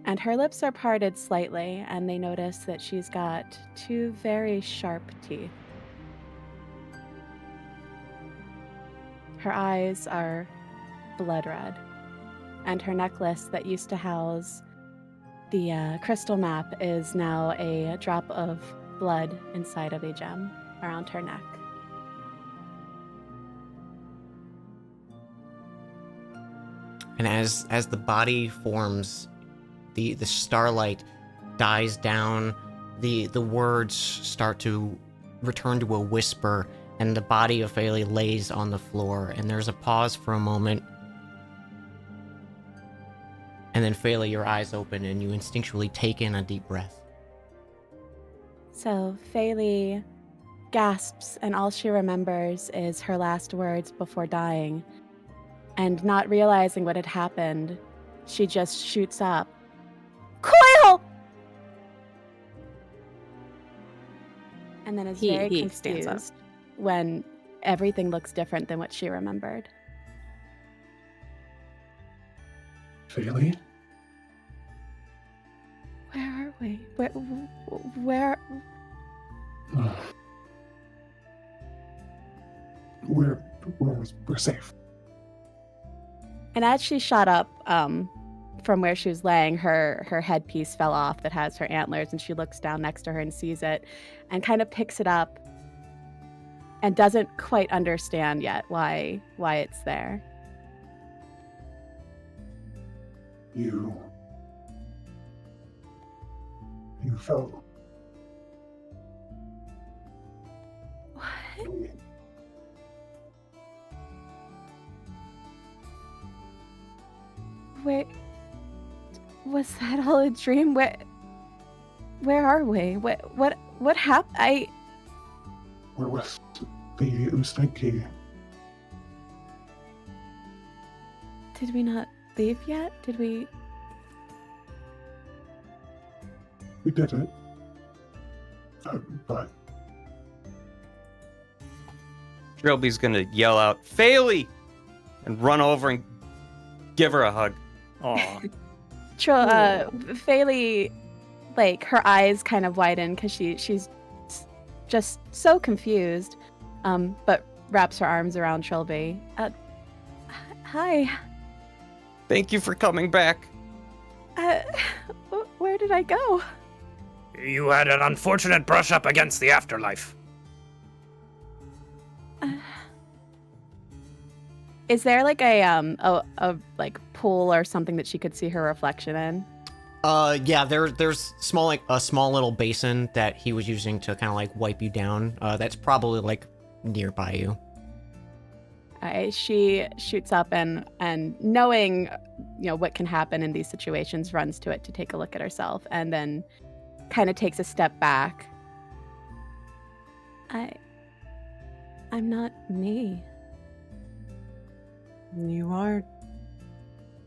And her lips are parted slightly, and they notice that she's got 2 very sharp teeth. Her eyes are blood red, and her necklace that used to house the crystal map is now a drop of blood inside of a gem around her neck. And as the body forms, the starlight dies down, the words start to return to a whisper, and the body of Phaley lays on the floor, and there's a pause for a moment. And then Phaley, your eyes open, and you instinctually take in a deep breath. So Phaley gasps, and all she remembers is her last words before dying. And not realizing what had happened, she just shoots up. Coil! And then is very He stands up. confused when everything looks different than what she remembered. Faylee? Where are we? Where? We're safe. And as she shot up from where she was laying, her headpiece fell off that has her antlers, and she looks down next to her and sees it and kind of picks it up and doesn't quite understand yet why it's there. You fell. What? Wait, was that all a dream? Where are we? What happened? We're with the Ustenki. Did we not leave yet? Did we? We did it. But Trilby's gonna yell out, Faylee! And run over and give her a hug. Aw. Faylee, like, her eyes kind of widen because she's just so confused, but wraps her arms around Trilby. Hi. Thank you for coming back. Where did I go? You had an unfortunate brush up against the afterlife. Is there like a like pool or something that she could see her reflection in? Yeah, there's a small little basin that he was using to kind of like wipe you down. That's probably like nearby you. She shoots up and knowing, what can happen in these situations, runs to it to take a look at herself, and then kind of takes a step back. I'm not me. You are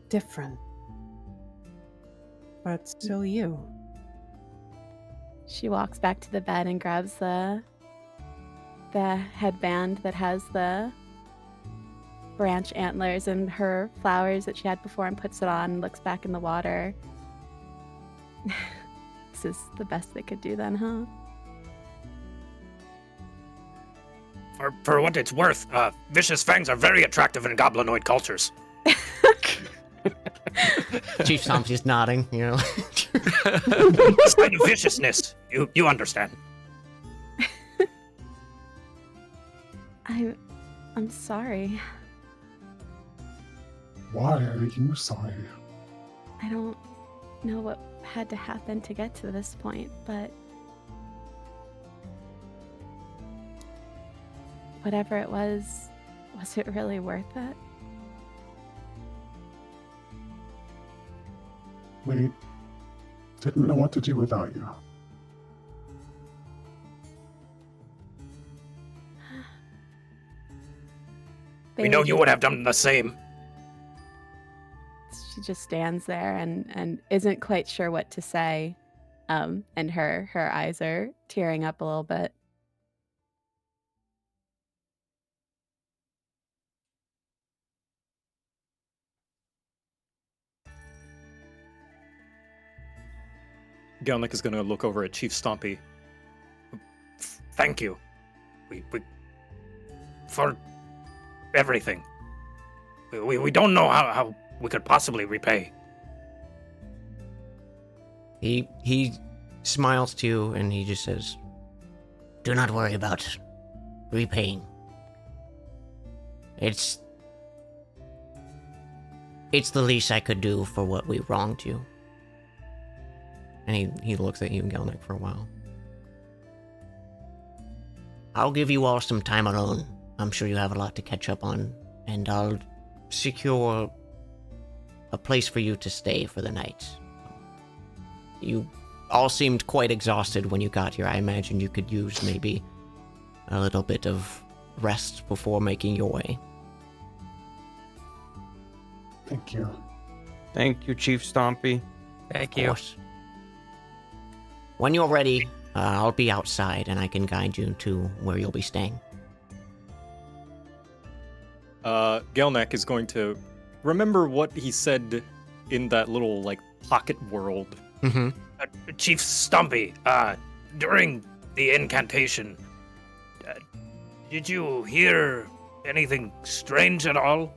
different, but still you. She walks back to the bed and grabs the headband that has the branch antlers and her flowers that she had before and puts it on and looks back in the water. This is the best they could do then, huh? For what it's worth, vicious fangs are very attractive in goblinoid cultures. Chief Stomp's just nodding, This kind of viciousness, you understand. I'm sorry. why are you sorry? I don't know what had to happen to get to this point, but whatever it was it really worth it? We didn't know what to do without you. We know you would have done the same. She just stands there and isn't quite sure what to say, and her eyes are tearing up a little bit. Gelnick is gonna look over at Chief Stompy. Thank you. We for everything. We don't know how we could possibly repay. He smiles to you and he just says, "Do not worry about repaying. It's the least I could do for what we wronged you." And he looks at you, Gelnick, for a while. I'll give you all some time alone. I'm sure you have a lot to catch up on, and I'll secure a place for you to stay for the night. You all seemed quite exhausted when you got here. I imagine you could use maybe a little bit of rest before making your way. Thank you. Thank you, Chief Stompy. Thank Of course. When you're ready, I'll be outside and I can guide you to where you'll be staying. Gelnek is going to remember what he said in that little, like, pocket world. Mm-hmm. Chief Stumpy, during the incantation, did you hear anything strange at all?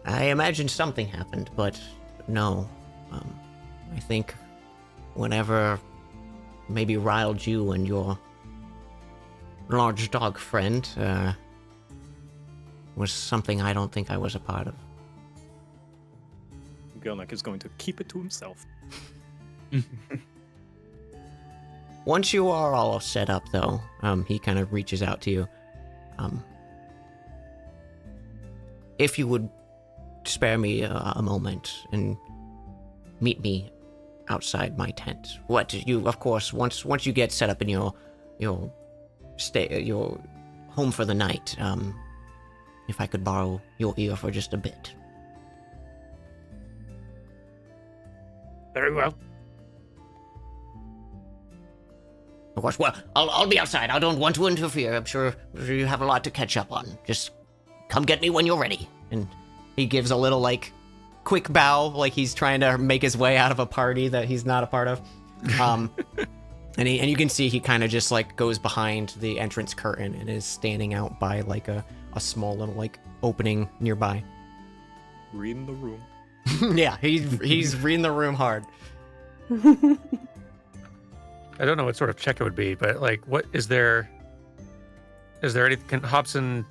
I imagine something happened, but no. I think whatever maybe riled you and your large dog friend was something I don't think I was a part of. Gelnek is going to keep it to himself. Once you are all set up, though, he kind of reaches out to you. If you would spare me a moment and meet me outside my tent. What you, of course, once you get set up in your home for the night, if I could borrow your ear for just a bit. Very well. Of course, well, I'll be outside. I don't want to interfere. I'm sure you have a lot to catch up on. Just come get me when you're ready. And he gives a little, like, quick bow, like he's trying to make his way out of a party that he's not a part of. And you can see he kind of just, like, goes behind the entrance curtain and is standing out by, like, a small little, like, opening nearby. Reading the room. Yeah, he's reading the room hard. I don't know what sort of check it would be, but like, what is there? Is there anything? Can Hobson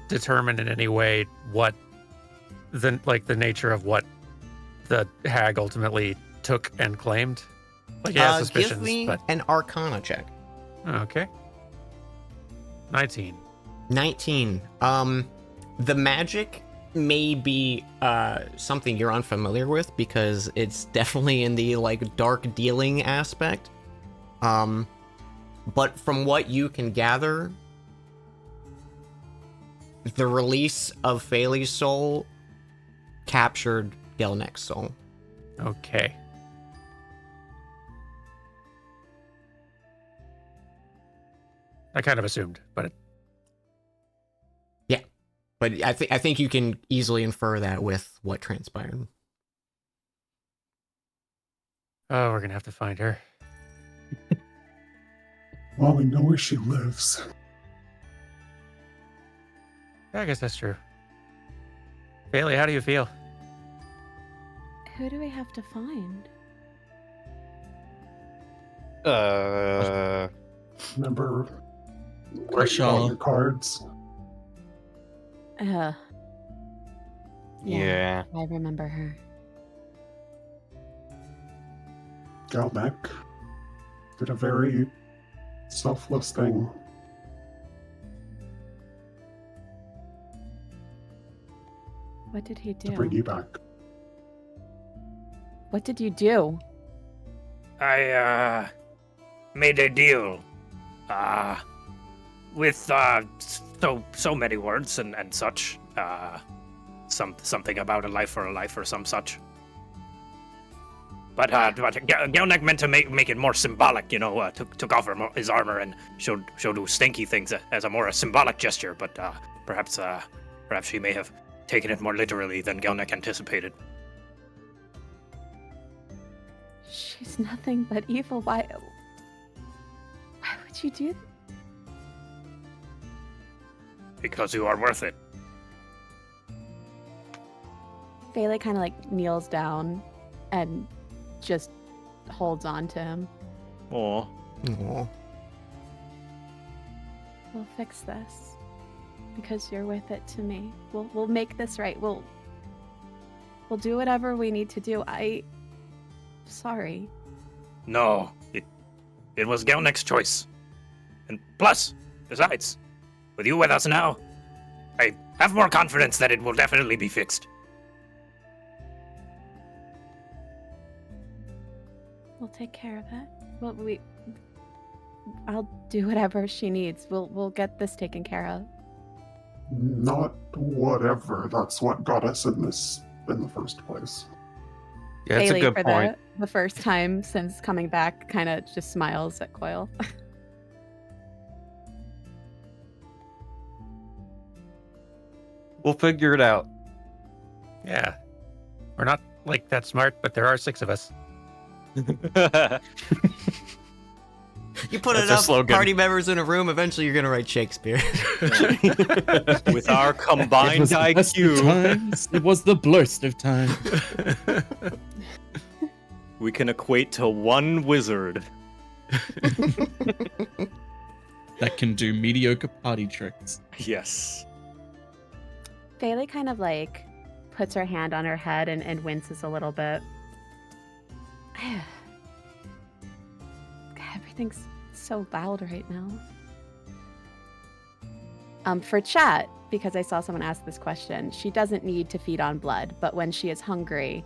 determine in any way what the nature of what the hag ultimately took and claimed? Like, he has suspicions, give me but an Arcana check. okay. 19. 19. The magic may be something you're unfamiliar with because it's definitely in the, like, dark dealing aspect. But from what you can gather, the release of Phaley's soul captured Gelnek's soul. Okay. I kind of assumed, but Yeah. But I think you can easily infer that with what transpired. oh, we're gonna have to find her. Well, we know where she lives. I guess that's true. Bailey, how do you feel? Who do we have to find? Remember Rashala. your cards? Yeah. I remember her. Galbeck did a very selfless thing. What did he To bring do? you back. What did you do? I made a deal with so many words and such. Something about a life for a life or some such. But Gelnek meant to make it more symbolic, you know. Took off his armor and showed stinky things as a more symbolic gesture. But perhaps she may have taken it more literally than Gelnek anticipated. She's nothing but evil. Why would you do? Because you are worth it. Bailey kind of like kneels down and just holds on to him. Aw. Aw. We'll fix this because you're worth it to me. We'll make this right. We'll do whatever we need to do. Sorry. No, it was Gelnek's choice. And plus, besides, with you with us now, I have more confidence that it will definitely be fixed. We'll take care of it. I'll do whatever she needs. We'll get this taken care of. Not whatever. That's what got us in this in the first place. Yeah, that's a Bailey, good for point. the first time since coming back, kind of just smiles at Coil. We'll figure it out. Yeah. We're not like that smart, but there are 6 of us. You put That's our enough slogan. party members in a room, eventually you're gonna write Shakespeare. With our combined It was the best of IQ, times, it was the blurst of time. we can equate to one wizard. That can do mediocre party tricks. Yes. Bailey kind of like puts her hand on her head and winces a little bit. Everything's so loud right now. For chat, because I saw someone ask this question, she doesn't need to feed on blood, but when she is hungry,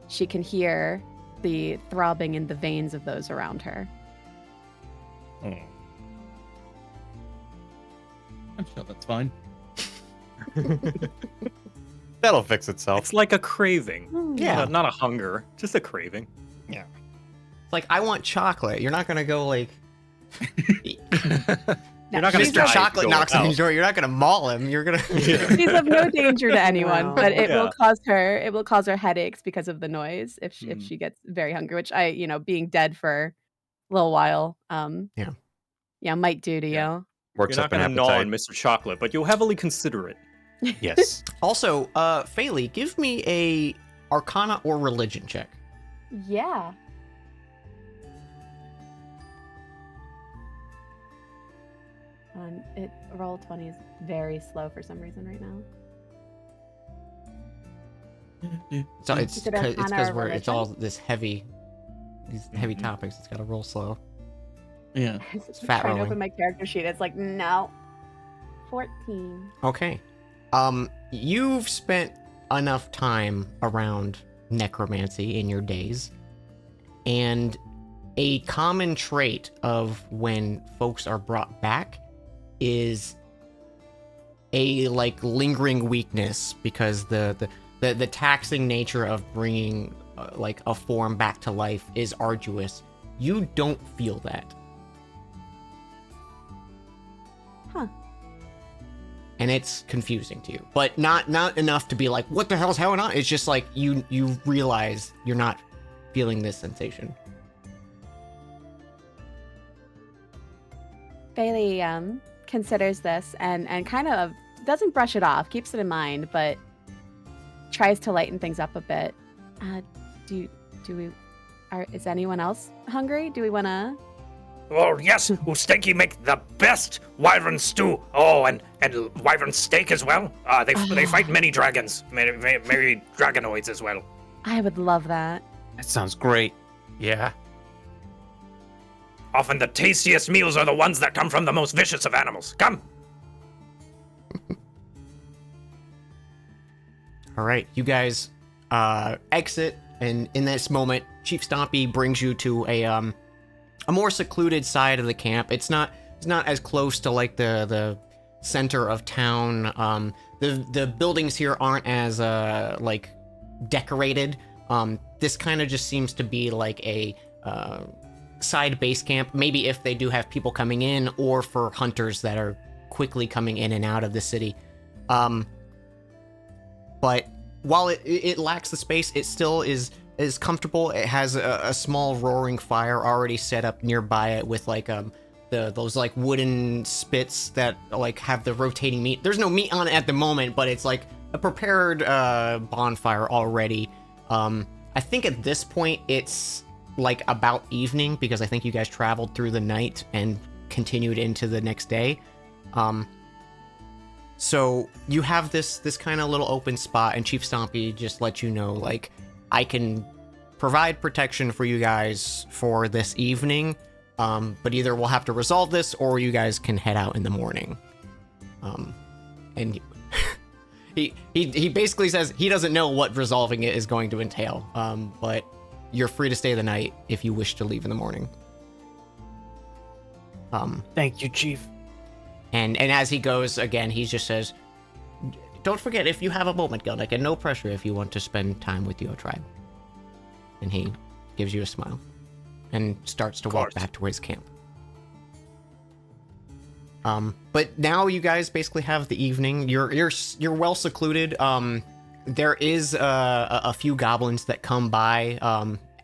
she can hear the throbbing in the veins of those around her. I'm sure that's fine. That'll fix itself. It's like a craving. Yeah. Not a hunger, just a craving. Like, I want chocolate. You're not gonna go like. You're not gonna Mr. die Chocolate going knocks on out. your door. You're not gonna maul him. You're gonna. She's of no danger to anyone, Wow. but it Yeah. will cause her headaches because of the noise if she gets very hungry, which being dead for a little while, might do to you. Works You're not up an gonna gnaw appetite. on Mr. Chocolate, but you'll heavily consider it. Yes. Also, Faylee, give me a Arcana or Religion check. Yeah. Roll 20 is very slow for some reason right now. So it's Is it because Arcana or it's all Religion? this heavy, these heavy topics. It's got to roll slow. Yeah. fat Trying to rolling. open my character sheet. It's like, no. 14. Okay. You've spent enough time around necromancy in your days, and a common trait of when folks are brought back is a like lingering weakness because the taxing nature of bringing like a form back to life is arduous. You don't feel that. Huh. And it's confusing to you, but not enough to be like, what the hell's going on? It's just like you realize you're not feeling this sensation. Bailey considers this and kind of doesn't brush it off, keeps it in mind, but tries to lighten things up a bit. Is anyone else hungry? Do we want to? Oh, yes, Ustenki make the best wyvern stew. Oh, and wyvern steak as well. They fight many dragons, many dragonoids as well. I would love that. That sounds great. Yeah. Often the tastiest meals are the ones that come from the most vicious of animals. Come. All right, you guys exit, and in this moment, Chief Stompy brings you to a more secluded side of the camp. It's not as close to like the center of town. The buildings here aren't as like decorated. This kind of just seems to be like a side base camp. Maybe if they do have people coming in, or for hunters that are quickly coming in and out of the city. But while it lacks the space, it still is comfortable. It has a small roaring fire already set up nearby it with like those like wooden spits that like have the rotating meat. There's no meat on it at the moment, but it's like a prepared bonfire already. I think at this point it's like about evening, because I think you guys traveled through the night and continued into the next day. So you have this kind of little open spot, and Chief Stompy just lets you know, like, I can provide protection for you guys for this evening, but either we'll have to resolve this, or you guys can head out in the morning. And he basically says he doesn't know what resolving it is going to entail, but you're free to stay the night if you wish to leave in the morning. Thank you, Chief. And as he goes, again, he just says, don't forget, if you have a moment, Gelnick, and no pressure if you want to spend time with your tribe. And he gives you a smile and starts to walk back towards camp. But now you guys basically have the evening. You're well secluded. There is a few goblins that come by,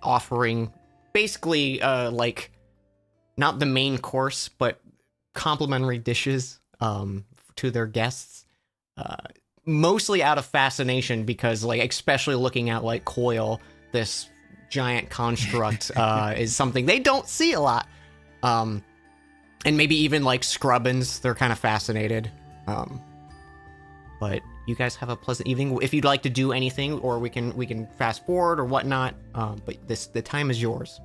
offering basically like not the main course, but complimentary dishes to their guests. Mostly out of fascination because, like, especially looking at like Coil, this giant construct is something they don't see a lot. And maybe even like Scrubbins, they're kind of fascinated. But you guys have a pleasant evening. If you'd like to do anything, or we can fast forward or whatnot. But the time is yours.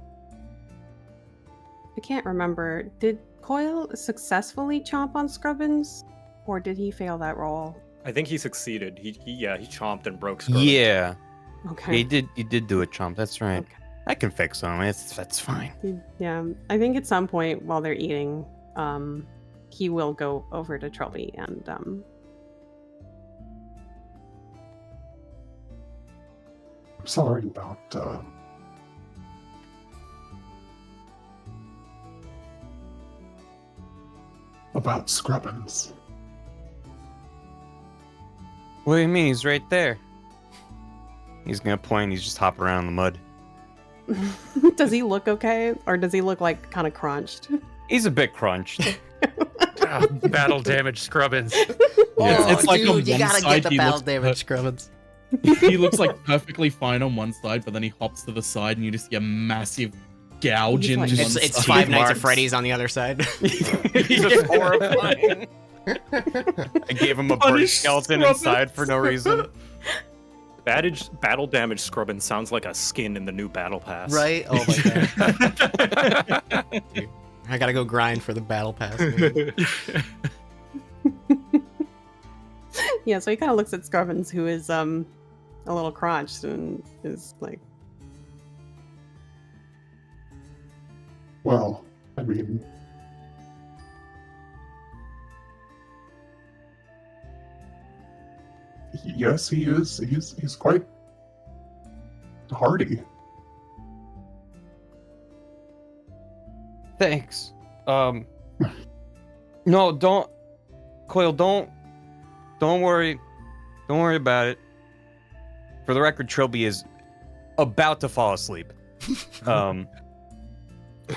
I can't remember. Did Coil successfully chomp on Scrubbins, or did he fail that roll? I think he succeeded. He chomped and broke Scrubbins. Yeah. Okay. He did do a chomp. That's right. Okay. I can fix him. That's fine. Yeah, I think at some point while they're eating, he will go over to Trilby and I'm sorry about Scrubbins. What do you mean? He's right there. He's gonna point. He's just hopping around in the mud. does he look okay, or does he look like kind of crunched? He's a bit crunched. Battle damage Scrubbins. It's like dude, on you one gotta side get the he battle looks damage, Scrubbins. he looks like perfectly fine on one side, but then he hops to the side and you just see a massive gouge He's in like- one It's side. Five Nights at marks. Freddy's on the other side. He's just horrifying. I gave him a bird Punish skeleton Scrubbins. inside for no reason. Battle damage Scrubbins sounds like a skin in the new battle pass. Right? Oh my god. I gotta go grind for the battle pass. Yeah, so he kind of looks at Scrubbins, who is a little crunched, and is like, Well, I mean, yes, he is. He's quite hardy. Thanks. No, Coil, don't worry. Don't worry about it. For the record, Trilby is about to fall asleep.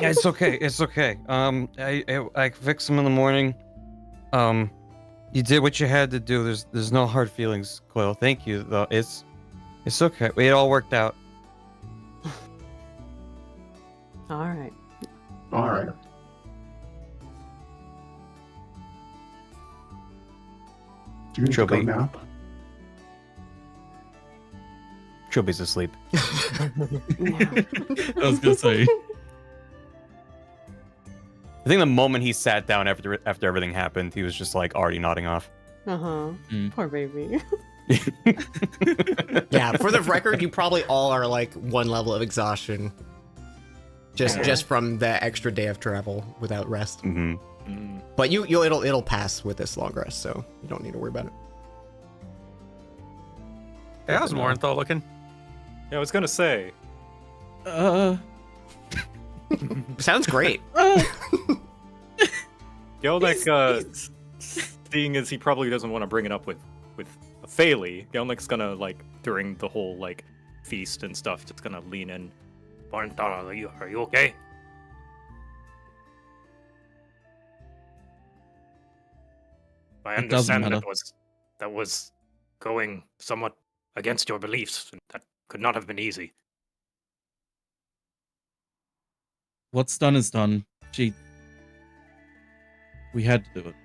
Yeah, it's okay. It's okay. I fixed him in the morning. You did what you had to do. There's no hard feelings, Coil. Thank you, though. It's okay. It all worked out. all right. All right. Do you need to go Trilby. nap? Trilby's asleep. I was gonna say. I think the moment he sat down after everything happened, he was just like already nodding off. Uh-huh. Poor baby. Yeah, for the record, you probably all are like one level of exhaustion. Just from the extra day of travel without rest. Mm-hmm. But it'll pass with this long rest, so you don't need to worry about it. Hey, how's Morinthal looking? Yeah, I was gonna say. Sounds great. Gelnick, seeing as he probably doesn't want to bring it up with Phaley, Gelnick's gonna, like, during the whole, like, feast and stuff, just gonna lean in. Morinthal, are you okay? I It doesn't understand matter. that was going somewhat against your beliefs, and that could not have been easy. What's done is done. We had to do it.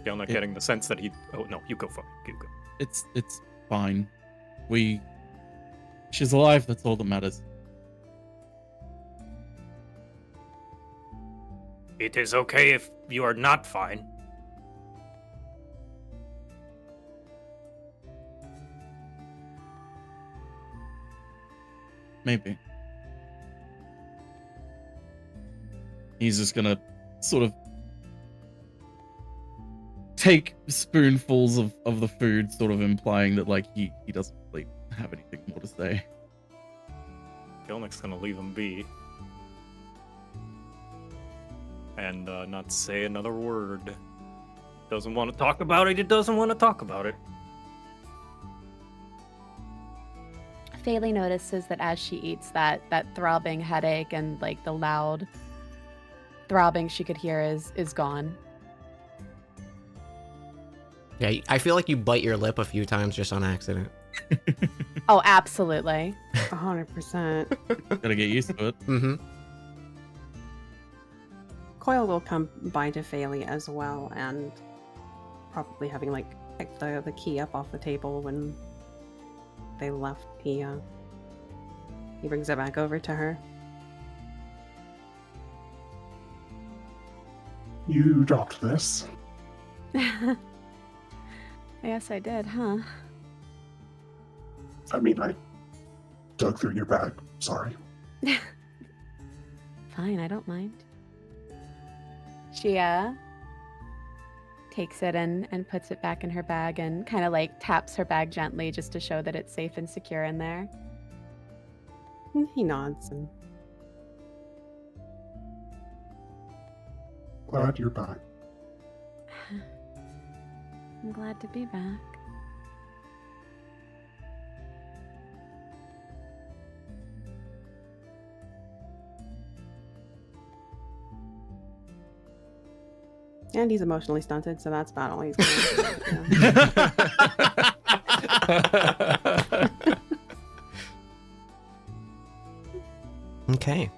Gelnick getting the sense that he. Oh no, you go for it. You go. It's fine. She's alive, that's all that matters. It is okay if you are not fine. Maybe. He's just gonna sort of take spoonfuls of the food, sort of implying that like he doesn't really have anything more to say. Gelnick's gonna leave him be. And not say another word. Doesn't want to talk about it, he doesn't want to talk about it. Faylee notices that as she eats, that throbbing headache and like the loud throbbing she could hear is gone. Yeah, I feel like you bite your lip a few times just on accident. Oh, absolutely. 100%. Gotta get used to it. Mm-hmm. Coil will come by to Faylee as well, and probably having like picked the key up off the table when they left, he brings it back over to her. You dropped this. Yes, I did, huh? I mean, I dug through your bag. Sorry. Fine, I don't mind. She takes it and puts it back in her bag and kind of like taps her bag gently just to show that it's safe and secure in there. He nods and Glad you're back. I'm glad to be back. and he's emotionally stunted, so that's about all he's going to do. Okay.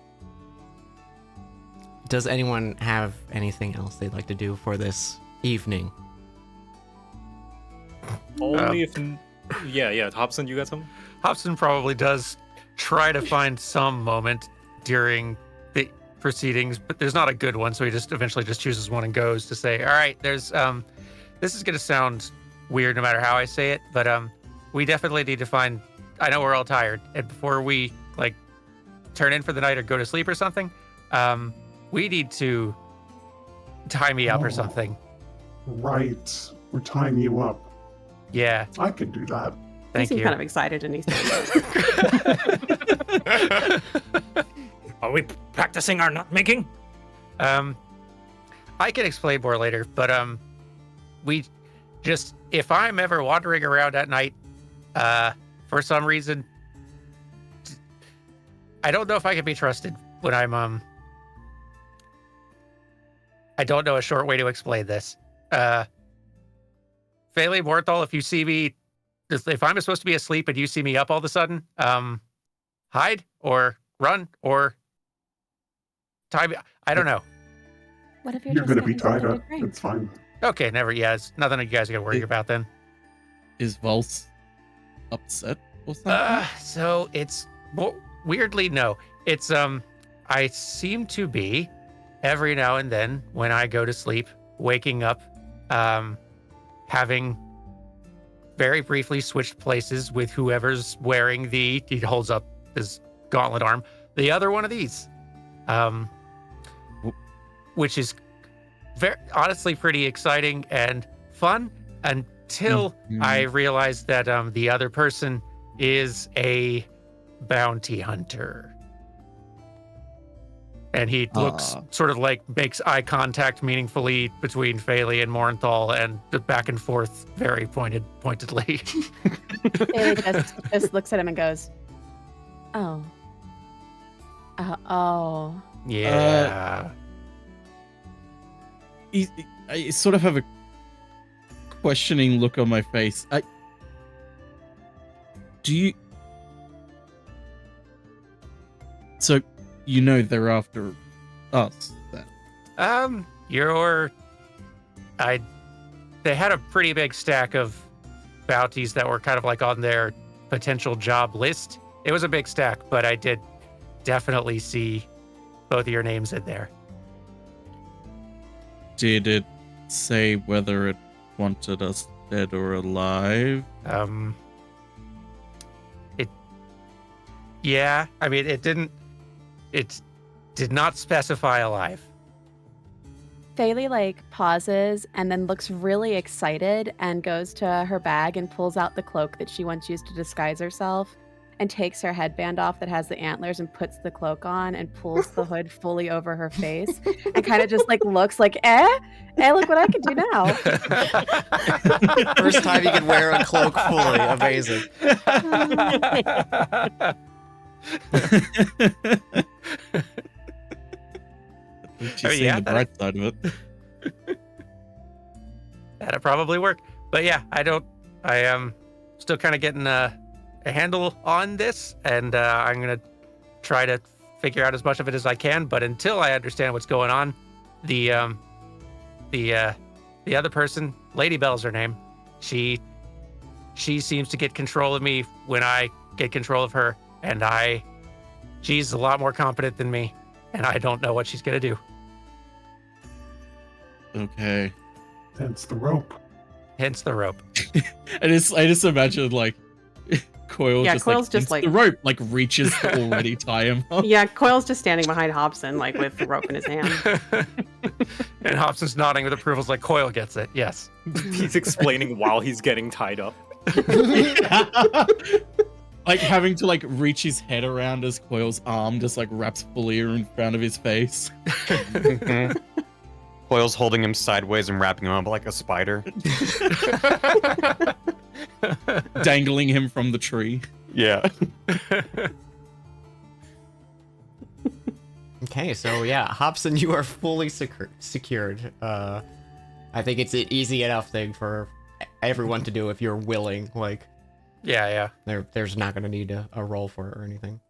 Does anyone have anything else they'd like to do for this evening? Only if... Yeah, Hobson, you got something? Hobson probably does try to find some moment during the proceedings, but there's not a good one, so he just eventually just chooses one and goes to say, all right, there's this is gonna sound weird no matter how I say it, but we definitely need to find, I know we're all tired, and before we like turn in for the night or go to sleep or something, we need to tie me up or something. Right. We're tying you up. Yeah. I can do that. Thank he seems you. kind of excited and he's Are we practicing our nut making? I can explain more later, but we just, if I'm ever wandering around at night, for some reason, I don't know if I can be trusted when I'm I don't know a short way to explain this. Faylee Morthal, if you see me, if I'm supposed to be asleep and you see me up all of a sudden, hide or run or tie me. I don't know. What if You're just going to be getting tied up. started drink? It's fine. Okay, never. Yeah, it's nothing you guys are gonna worry about then. Is Vals upset or something? So it's weirdly no. It's I seem to be every now and then when I go to sleep, waking up, having very briefly switched places with whoever's wearing he holds up his gauntlet arm, the other one of these, which is very honestly pretty exciting and fun until I realized that the other person is a bounty hunter. And he looks sort of like makes eye contact meaningfully between Faylee and Morenthal and back and forth very pointedly. Faylee just looks at him and goes, oh. Oh. Yeah. I sort of have a questioning look on my face. So you know they're after us then? They had a pretty big stack of bounties that were kind of like on their potential job list. It was a big stack, but I did definitely see both of your names in there. Did it say whether it wanted us dead or alive? Yeah, I mean, it did not specify alive. Thalie like pauses and then looks really excited and goes to her bag and pulls out the cloak that she once used to disguise herself and takes her headband off that has the antlers and puts the cloak on and pulls the hood fully over her face and kind of just like looks like, look what I can do now. First time you can wear a cloak fully. Amazing. She's seeing the bright side of it. That'd probably work. But yeah, I am still kind of getting a handle on this, and I'm going to try to figure out as much of it as I can. But until I understand what's going on, the other person, Lady Bell's her name, she seems to get control of me when I get control of her, and she's a lot more competent than me, and I don't know what she's going to do. Okay. Hence the rope. Hence the rope. I just imagine like Coil Yeah, just Coil's like, just, "It's the rope like reaches to already tie him up. Yeah, Coil's just standing behind Hobson, like with the rope in his hand. And Hobson's nodding with approval, like Coil gets it. Yes. He's explaining while he's getting tied up. Like having to like reach his head around as Coil's arm just like wraps fully in front of his face. Coil's holding him sideways and wrapping him up like a spider. Dangling him from the tree. Yeah. Okay, so yeah, Hobson, you are fully secured. I think it's an easy enough thing for everyone to do if you're willing. Like, Yeah. there's not going to need a roll for it or anything.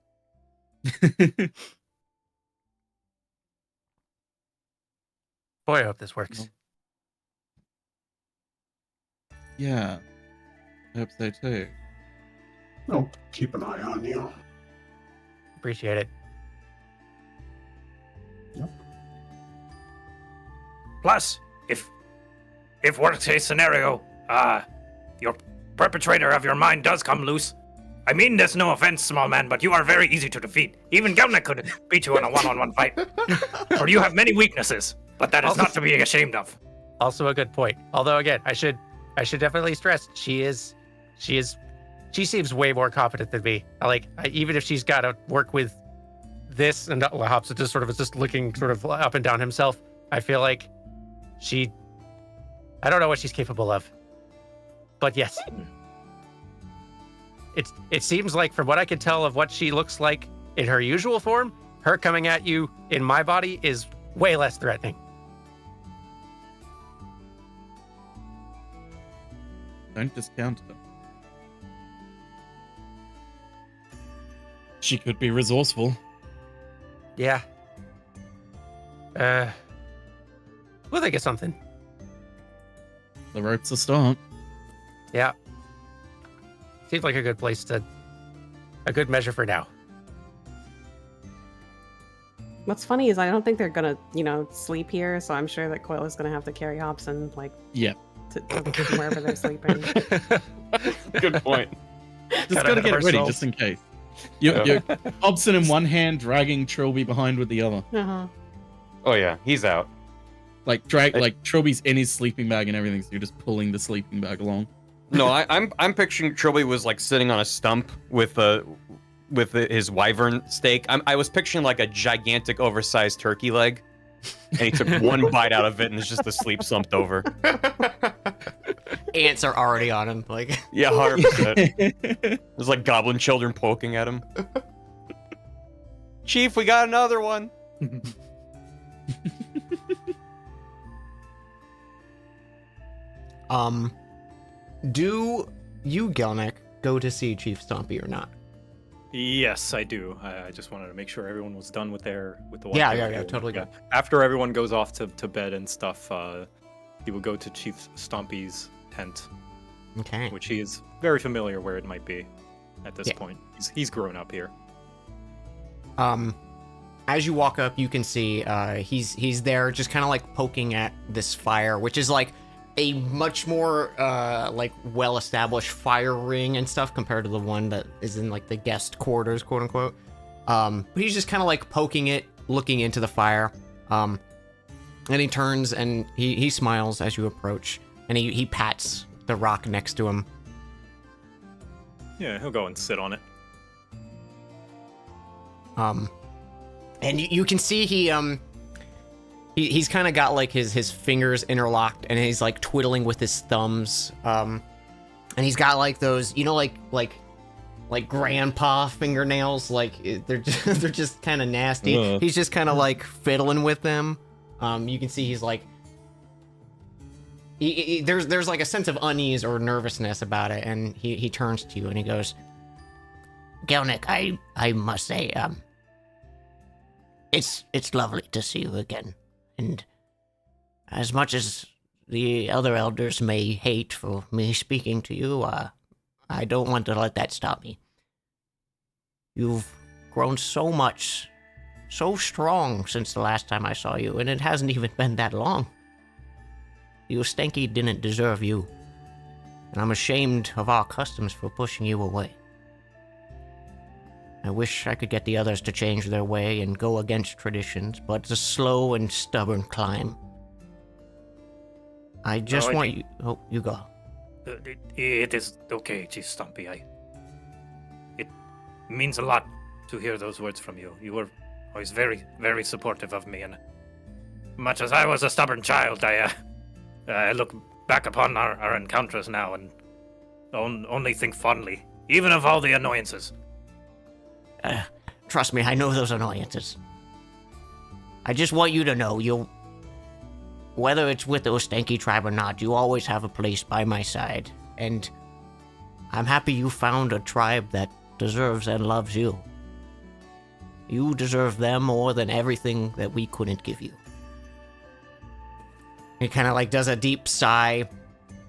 Boy, I hope this works. Yeah. I hope so too. I'll keep an eye on you. Appreciate it. Yep. Plus, if worst case scenario, your perpetrator of your mind does come loose, I mean there's no offense, small man, but you are very easy to defeat. Even Gelnick could beat you in a one-on-one fight. For you have many weaknesses, but that is not to be ashamed of. Also a good point. Although again, I should definitely stress she seems way more competent than me. Even if she's got to work with this, and Hobson just sort of is just looking sort of up and down himself. I feel like I don't know what she's capable of. But yes. It seems like from what I can tell of what she looks like in her usual form, her coming at you in my body is way less threatening. Don't discount her. She could be resourceful. Yeah. We'll think of something. The rope's a start. Yeah. Seems like a good good measure for now. What's funny is I don't think they're gonna, sleep here, so I'm sure that Coil is gonna have to carry Hobson, Yeah. to wherever they're sleeping. Good point. Just gotta get it ready just in case. You're Hobson in one hand, dragging Trilby behind with the other. Uh-huh. Oh yeah, he's out. Like Trilby's in his sleeping bag and everything, so you're just pulling the sleeping bag along. No, I'm picturing Trilby was like sitting on a stump with his wyvern steak. I was picturing like a gigantic oversized turkey leg, and he took one bite out of it and is just asleep slumped over. Ants are already on him. Like, Yeah, 100%. There's like goblin children poking at him. Chief, we got another one. Do you, Gelnick, go to see Chief Stompy or not? Yes, I do. I just wanted to make sure everyone was done with the one. Yeah, they were yeah, doing. totally good. After everyone goes off to bed and stuff, he will go to Chief Stompy's tent, Okay. which he is very familiar where it might be at this Yeah. point. He's grown up here. As you walk up, you can see he's there, just kind of like poking at this fire, which is like a much more like well-established fire ring and stuff compared to the one that is in like the guest quarters, quote unquote. But he's just kind of like poking it, looking into the fire. And he turns and he smiles as you approach, and he pats the rock next to him. Yeah, he'll go and sit on it. And you can see he's kind of got like his fingers interlocked, and he's like twiddling with his thumbs. And he's got like those, you know, like grandpa fingernails, like they're just kind of nasty. He's just kind of like fiddling with them. You can see he's like there's like a sense of unease or nervousness about it, and he turns to you and he goes, Gelnick, I must say, it's lovely to see you again. And as much as the other elders may hate for me speaking to you, I don't want to let that stop me. You've grown so much, so strong since the last time I saw you, and it hasn't even been that long. The Ustenki didn't deserve you, and I'm ashamed of our customs for pushing you away. I wish I could get the others to change their way and go against traditions, but it's a slow and stubborn climb. I just want you... Oh, you go. It is okay, Chief Stumpy. It means a lot to hear those words from you. You were always very, very supportive of me, and much as I was a stubborn child, I look back upon our encounters now and only think fondly, even of all the annoyances. Trust me, I know those annoyances. I just want you to know, whether it's with the Ustenki tribe or not, you always have a place by my side. And I'm happy you found a tribe that deserves and loves you. You deserve them more than everything that we couldn't give you. He kind of like does a deep sigh,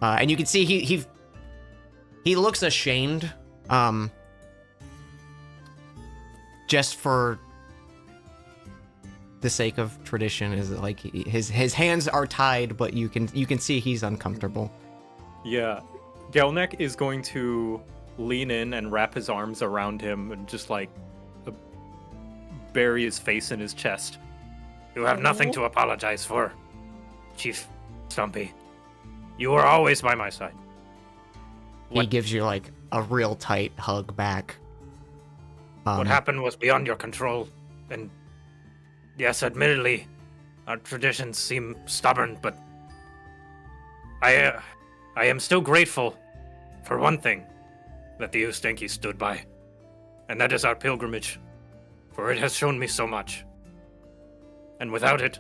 and you can see he looks ashamed. Just for the sake of tradition, is like his hands are tied, but you can see he's uncomfortable. Yeah, Gelnick is going to lean in and wrap his arms around him and just like bury his face in his chest. You have nothing to apologize for, Chief Stumpy. You were always by my side. He gives you like a real tight hug back. What happened was beyond your control, and yes, admittedly, our traditions seem stubborn, but I am still grateful for one thing that the Ustenki stood by, and that is our pilgrimage, for it has shown me so much. And without it,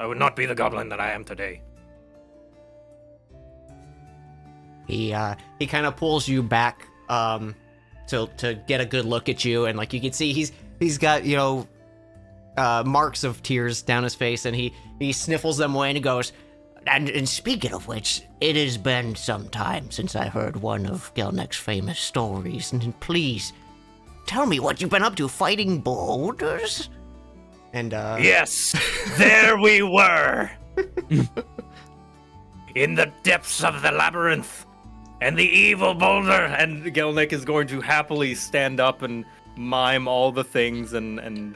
I would not be the goblin that I am today. He kind of pulls you back to get a good look at you, and like you can see he's got, you know, marks of tears down his face, and he sniffles them away and he goes, and speaking of which, it has been some time since I heard one of Gelnick's famous stories, and please, tell me what you've been up to, fighting boulders? And Yes, there we were! In the depths of the labyrinth, and the evil boulder, and Gelnick is going to happily stand up and mime all the things and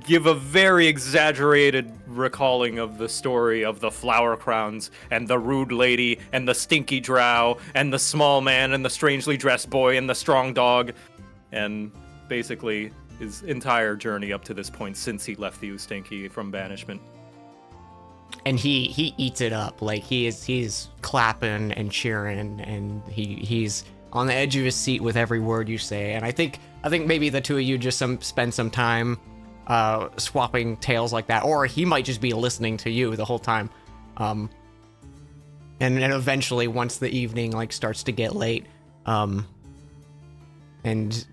give a very exaggerated recalling of the story of the flower crowns and the rude lady and the stinky drow and the small man and the strangely dressed boy and the strong dog, and basically his entire journey up to this point since he left the Ustenki from banishment. And he eats it up. Like he's clapping and cheering, and he's on the edge of his seat with every word you say. And I think maybe the two of you just spend some time swapping tales like that, or he might just be listening to you the whole time. And eventually, once the evening like starts to get late, and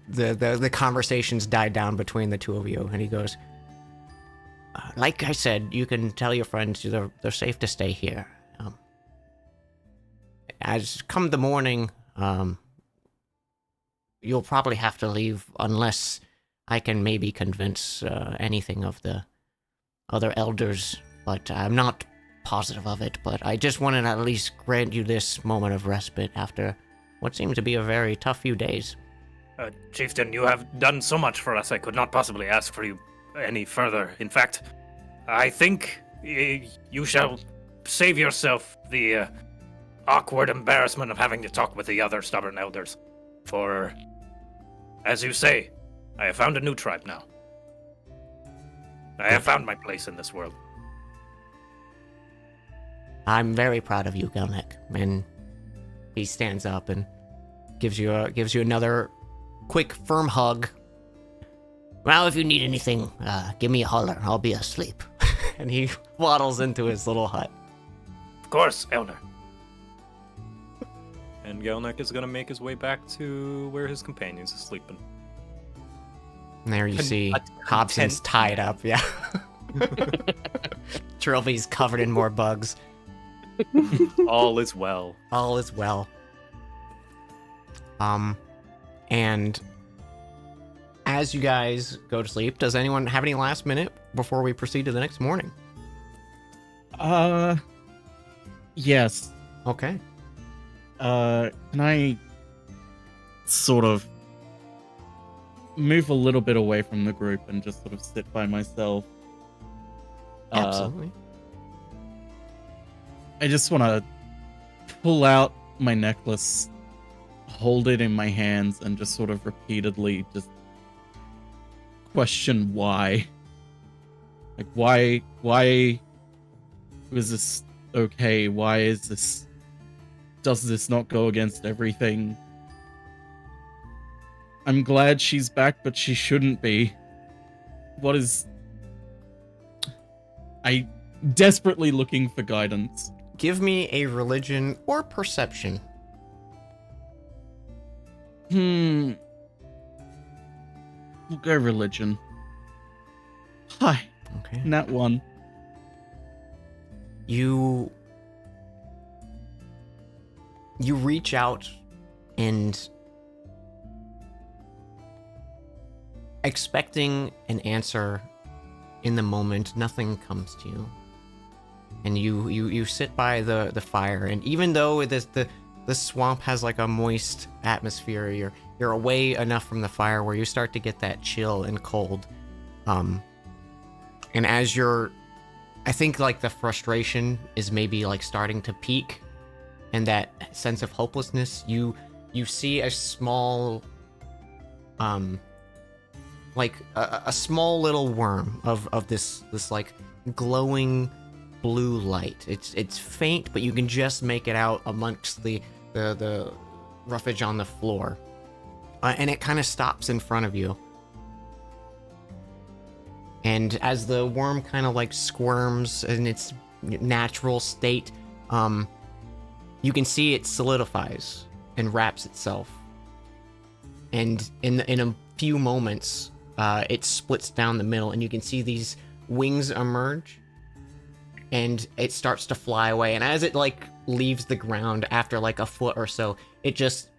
the conversations die down between the two of you, and he goes, like I said, you can tell your friends they're safe to stay here. As come the morning, you'll probably have to leave unless I can maybe convince anything of the other elders, but I'm not positive of it. But I just wanted to at least grant you this moment of respite after what seemed to be a very tough few days. Chieftain, you have done so much for us, I could not possibly ask for you any further. In fact, I think You shall save yourself the awkward embarrassment of having to talk with the other stubborn elders. For, as you say, I have found a new tribe now. I have found my place in this world. I'm very proud of you, Gelnick. And he stands up and gives you another quick, firm hug. Well, if you need anything, give me a holler. I'll be asleep. And he waddles into his little hut. Of course, Elder. And Gelnick is gonna make his way back to where his companions are sleeping. And there you see Hobson's tied up, yeah. Trilby's covered in more bugs. All is well. All is well. And as you guys go to sleep, does anyone have any last minute before we proceed to the next morning? Yes. Okay. Can I sort of move a little bit away from the group and just sort of sit by myself? Absolutely. I just want to pull out my necklace, hold it in my hands, and just sort of repeatedly just question why. Like, why was this okay? Why is this... Does this not go against everything? I'm glad she's back, but she shouldn't be. What is... I desperately looking for guidance. Give me a religion or perception. We'll go religion. Hi. Okay. Nat 1. You reach out and expecting an answer in the moment, nothing comes to you. And you sit by the fire, and even though the swamp has like a moist atmosphere, you're away enough from the fire where you start to get that chill and cold. And as I think like the frustration is maybe like starting to peak, and that sense of hopelessness, you see a small, like a small little worm of this like glowing blue light. It's faint, but you can just make it out amongst the roughage on the floor, and it kind of stops in front of you. And as the worm kind of like squirms in its natural state, you can see it solidifies and wraps itself. And in a few moments, it splits down the middle, and you can see these wings emerge, and it starts to fly away. And as it like leaves the ground after like a foot or so, it just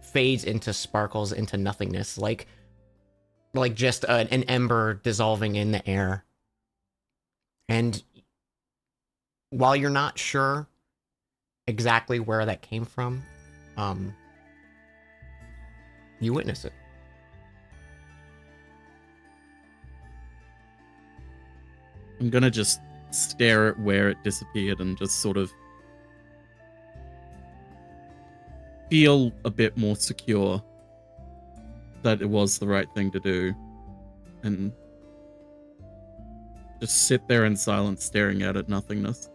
fades into sparkles, into nothingness, like just an ember dissolving in the air. And while you're not sure exactly where that came from, you witness it. I'm gonna just stare at where it disappeared and just sort of feel a bit more secure that it was the right thing to do, and just sit there in silence staring at nothingness.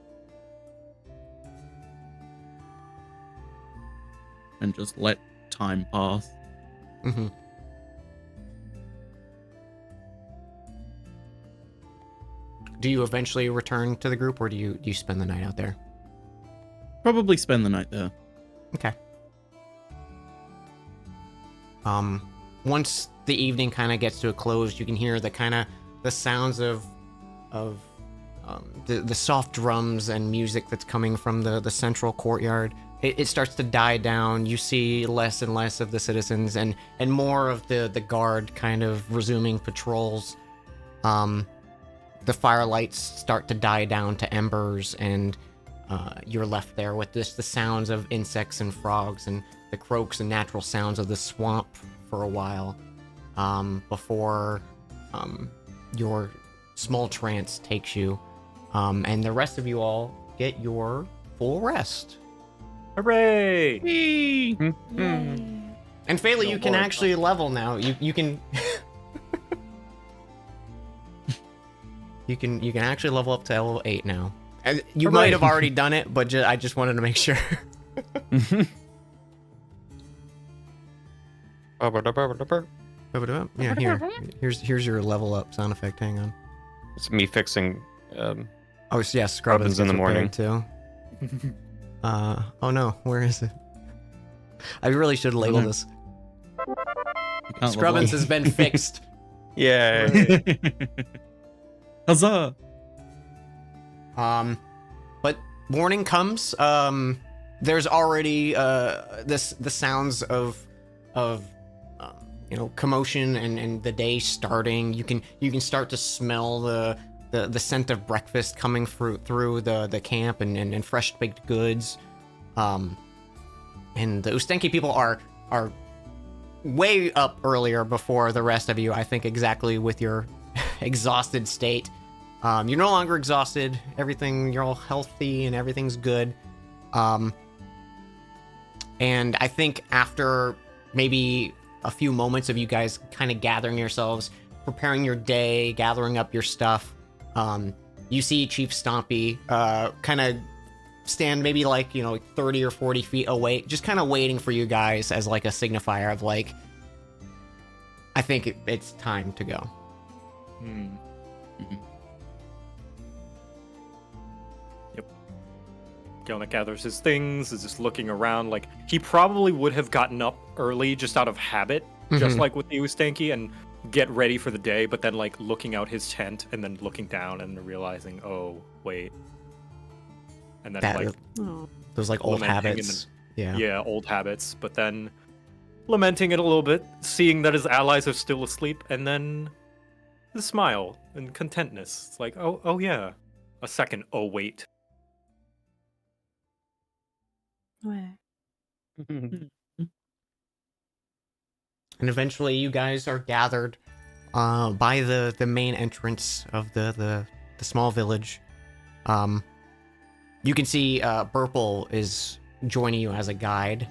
And just let time pass. Mm-hmm. Do you eventually return to the group, or do you spend the night out there? Probably spend the night there. Okay. Once the evening kind of gets to a close, you can hear the sounds of the soft drums and music that's coming from the central courtyard. It starts to die down. You see less and less of the citizens, and more of the guard kind of resuming patrols. The firelights start to die down to embers, and you're left there with the sounds of insects and frogs and the croaks and natural sounds of the swamp for a while, before your small trance takes you And the rest of you all get your full rest. Hooray! Yay. And Phelan, No you can more. actually level now. You can you can actually level up to level 8 now. And you Hooray. might have already done it, but I just wanted to make sure. Yeah, here's your level up sound effect. Hang on. It's me fixing. Oh yes, Scrubbins Scrubbins in the gets morning. repaired too. Oh no, where is it? I really should label know. this. You can't Scrubbins level has been fixed. Yeah. up. Huzzah! But morning comes. There's already the sounds of commotion and the day starting. You can start to smell the scent of breakfast coming through the camp and fresh baked goods. And the Ustenki people are way up earlier before the rest of you. I think exactly with your exhausted state. You're no longer exhausted. You're all healthy and everything's good. And I think after maybe a few moments of you guys kind of gathering yourselves, preparing your day, gathering up your stuff, you see Chief Stompy kind of stand maybe 30 or 40 feet away, just kind of waiting for you guys as like a signifier of like, I think it's time to go. Hmm. Yep. Gelnick gathers his things, is just looking around. Like, he probably would have gotten up early just out of habit, just Mhm. like with the Ustanki, and get ready for the day, but then, like, looking out his tent and then looking down and realizing, oh, wait. And then, That- like, Oh. Those like old lamenting and habits. Yeah. yeah, old habits, but then lamenting it a little bit, seeing that his allies are still asleep, and then the smile and contentness. It's like, oh yeah. A second, oh wait. Where? And eventually you guys are gathered by the main entrance of the small village. You can see Burple is joining you as a guide,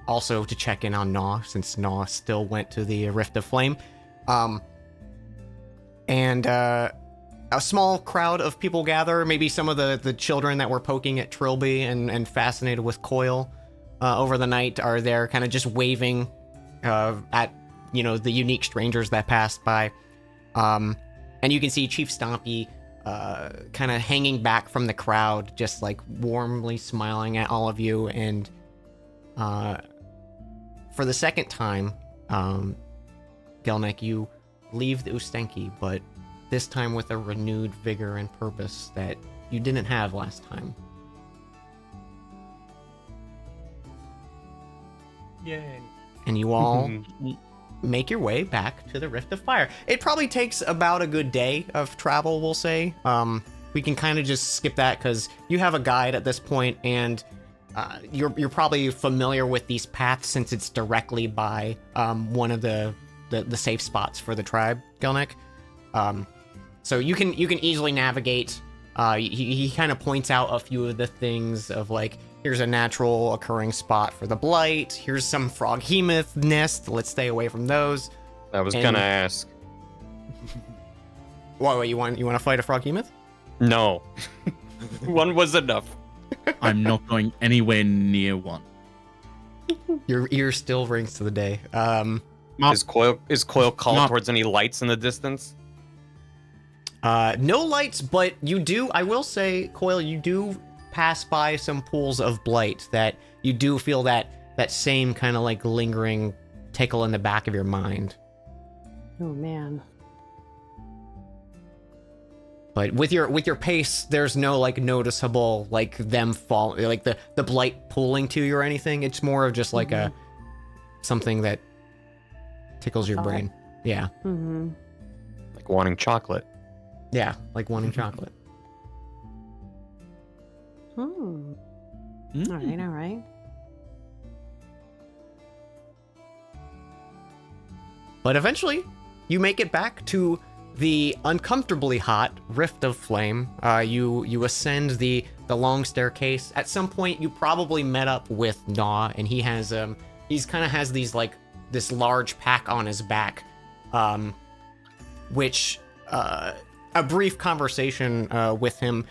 also to check in on Gnaw, since Gnaw still went to the Rift of Flame. And a small crowd of people gather, maybe some of the children that were poking at Trilby and fascinated with Coil over the night are there kind of just waving at the unique strangers that passed by. And you can see Chief Stompy kind of hanging back from the crowd, just like warmly smiling at all of you. And for the second time, Gelnick, you leave the Ustenki, but this time with a renewed vigor and purpose that you didn't have last time. Yay. And you all make your way back to the Rift of Fire. It probably takes about a good day of travel, we'll say. We can kind of just skip that because you have a guide at this point, and you're probably familiar with these paths since it's directly by one of the safe spots for the tribe, Gelnick. So you can easily navigate. He kind of points out a few of the things of like, here's a natural occurring spot for the blight. Here's some froghemoth nest. Let's stay away from those. I was And- gonna ask. What, you want to fight a froghemoth? No. One was enough. I'm not going anywhere near one. Your ear still rings to the day. Is Coil called Mop. towards any lights in the distance? No lights, but you do. I will say, Coil, you do pass by some pools of blight that you do feel that same kind of like lingering tickle in the back of your mind. Oh man. But with your pace, there's no like noticeable like them fall, like the blight pulling to you or anything. It's more of just like a something that tickles your Oh. brain. Yeah, Mm-hmm. Like wanting chocolate. yeah, like wanting chocolate. Hmm. Mm. All right. All right. But eventually, you make it back to the uncomfortably hot Rift of Flame. You ascend the long staircase. At some point, you probably met up with Gnaw, and he's kind of has these like this large pack on his back, which a brief conversation with him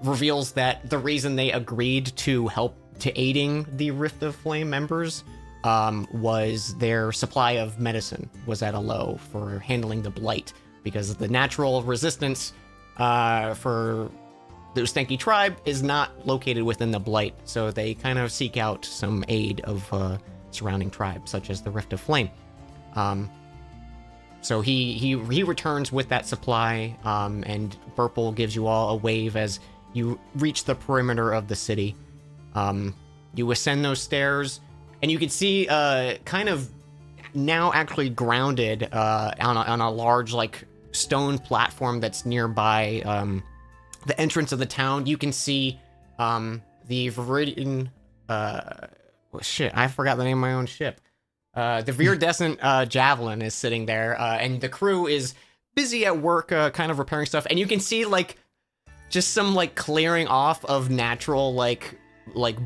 reveals that the reason they agreed to help to aiding the Rift of Flame members was their supply of medicine was at a low for handling the blight, because the natural resistance for the Ustenki tribe is not located within the blight, so they kind of seek out some aid of surrounding tribes, such as the Rift of Flame. So he returns with that supply, and Burple gives you all a wave as you reach the perimeter of the city. You ascend those stairs, and you can see kind of now actually grounded on a large like stone platform that's nearby the entrance of the town. You can see the Viridian shit, I forgot the name of my own ship. The Viridescent Javelin is sitting there, and the crew is busy at work kind of repairing stuff, and you can see like just some like clearing off of natural like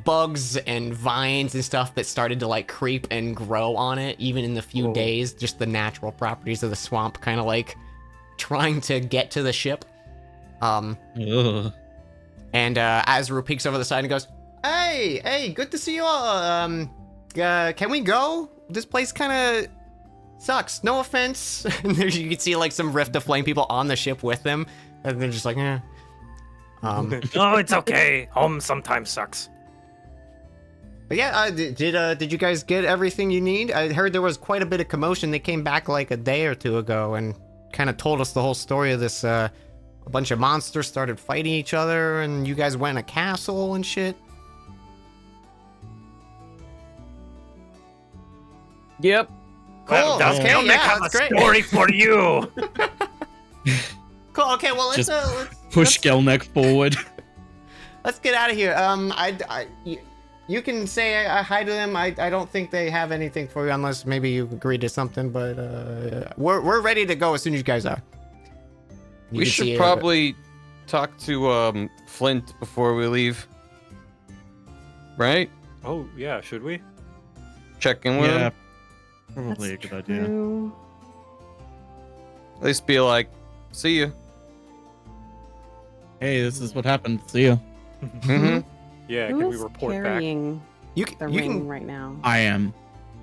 bugs and vines and stuff that started to like creep and grow on it even in the few days. Just the natural properties of the swamp kind of like trying to get to the ship. And Azru peeks over the side and goes, hey, good to see you all. Can we go? This place kind of sucks. No offense. And there you can see like some Rift of Flame people on the ship with them, and they're just like, eh. Oh, it's okay. Home sometimes sucks. But yeah, did you guys get everything you need? I heard there was quite a bit of commotion. They came back like a day or two ago and kind of told us the whole story of this. A bunch of monsters started fighting each other, and you guys went in a castle and shit. Yep. Well, Cool. Okay, Kelnick have that's a great. story for you. Cool. Okay, well let's Push Gelneck forward. let's get out of here. You can say hi to them. I don't think they have anything for you unless maybe you agree to something. But we're ready to go as soon as you guys are. You We can see should it. probably talk to Flint before we leave. Right? Oh yeah, should we? Check in with Yeah, him. probably That's a good idea. true. At least be like, see you. Hey, this is what happened. See ya. Mm-hmm. Yeah, Who can we is report back? carrying You the can, you ring can right now? I am.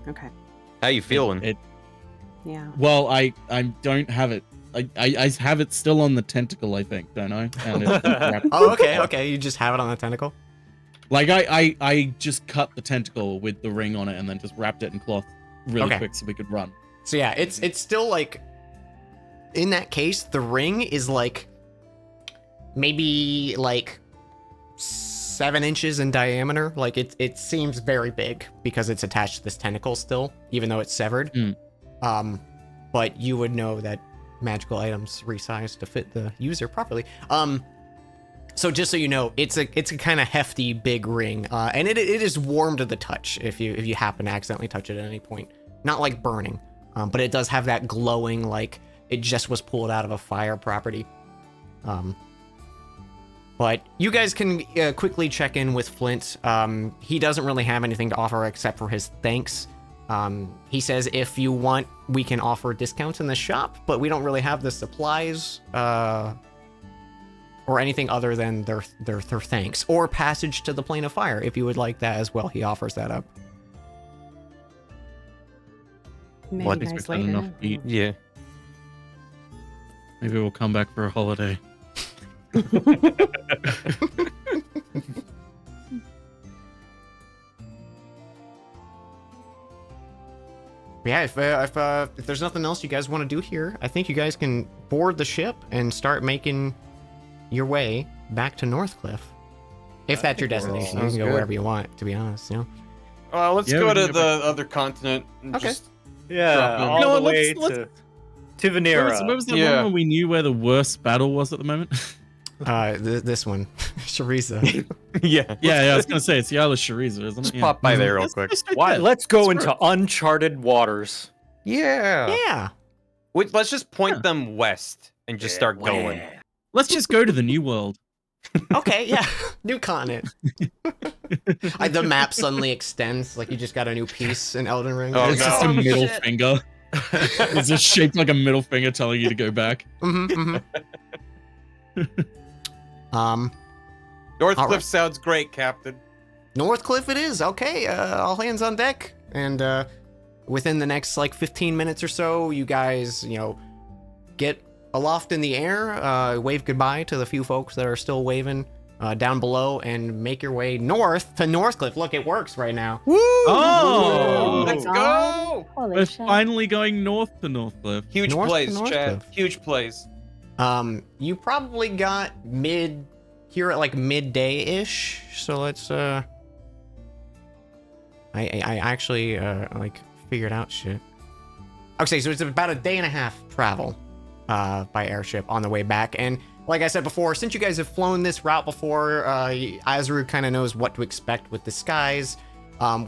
Okay. How you feeling? Yeah. Well, I don't have it. I have it still on the tentacle, I think, don't I? And it's wrapped- Oh, okay. You just have it on the tentacle. Like I just cut the tentacle with the ring on it and then just wrapped it in cloth really Okay. quick so we could run. So yeah, it's still like, in that case, the ring is like maybe like 7 inches in diameter. Like it seems very big because it's attached to this tentacle still, even though it's severed. But you would know that magical items resize to fit the user properly. So just so you know, it's a kind of hefty, big ring, and it is warm to the touch if you happen to accidentally touch it at any point. Not like burning, but it does have that glowing, like it just was pulled out of a fire property. But you guys can quickly check in with Flint. He doesn't really have anything to offer except for his thanks. He says if you want, we can offer discounts in the shop, but we don't really have the supplies or anything other than their thanks, or passage to the Plane of Fire if you would like that as well. He offers that up. Maybe What? guys We've had later. enough eat. Yeah. Maybe we'll come back for a holiday. Yeah, if there's nothing else you guys want to do here, I think you guys can board the ship and start making your way back to Northcliff. If that's your destination, you Sounds can go good. wherever you want, to be honest, you know? Let's Yeah, go we to can the go other continent. And Okay. Just Yeah, Drop in. all You know the what, way let's- to Vanera. Where was that Yeah. one where we knew where the worst battle was at the moment? This one, Shariza. yeah. yeah, I was gonna say it's the Isle of Shariza, isn't it? Just Yeah. pop by there real Let's- quick. let's do Why? that. Let's go Let's into uncharted waters. Yeah. Yeah. Wait, let's just point them west and just start going. Let's just go to the new world. Okay, yeah. New continent. The map suddenly extends, like you just got a new piece in Elden Ring. Oh, It's no. just a middle Shit. finger. It's just shaped like a middle finger telling you to go back. Northcliff All right. sounds great, Captain. Northcliff it is. Okay, all hands on deck. And within the next like 15 minutes or so, you guys, get aloft in the air, wave goodbye to the few folks that are still waving down below, and make your way north to Northcliff. Look, it works right now. Woo! Oh! Let's God. go! Holy We're shit. finally going north to Northcliff. Huge North to plays, Chad. Northcliff. Huge plays. You probably got here at like midday-ish. So let's I actually like figured out shit. Okay, so it's about a day and a half travel by airship on the way back. And like I said before, since you guys have flown this route before, Azru kind of knows what to expect with the skies.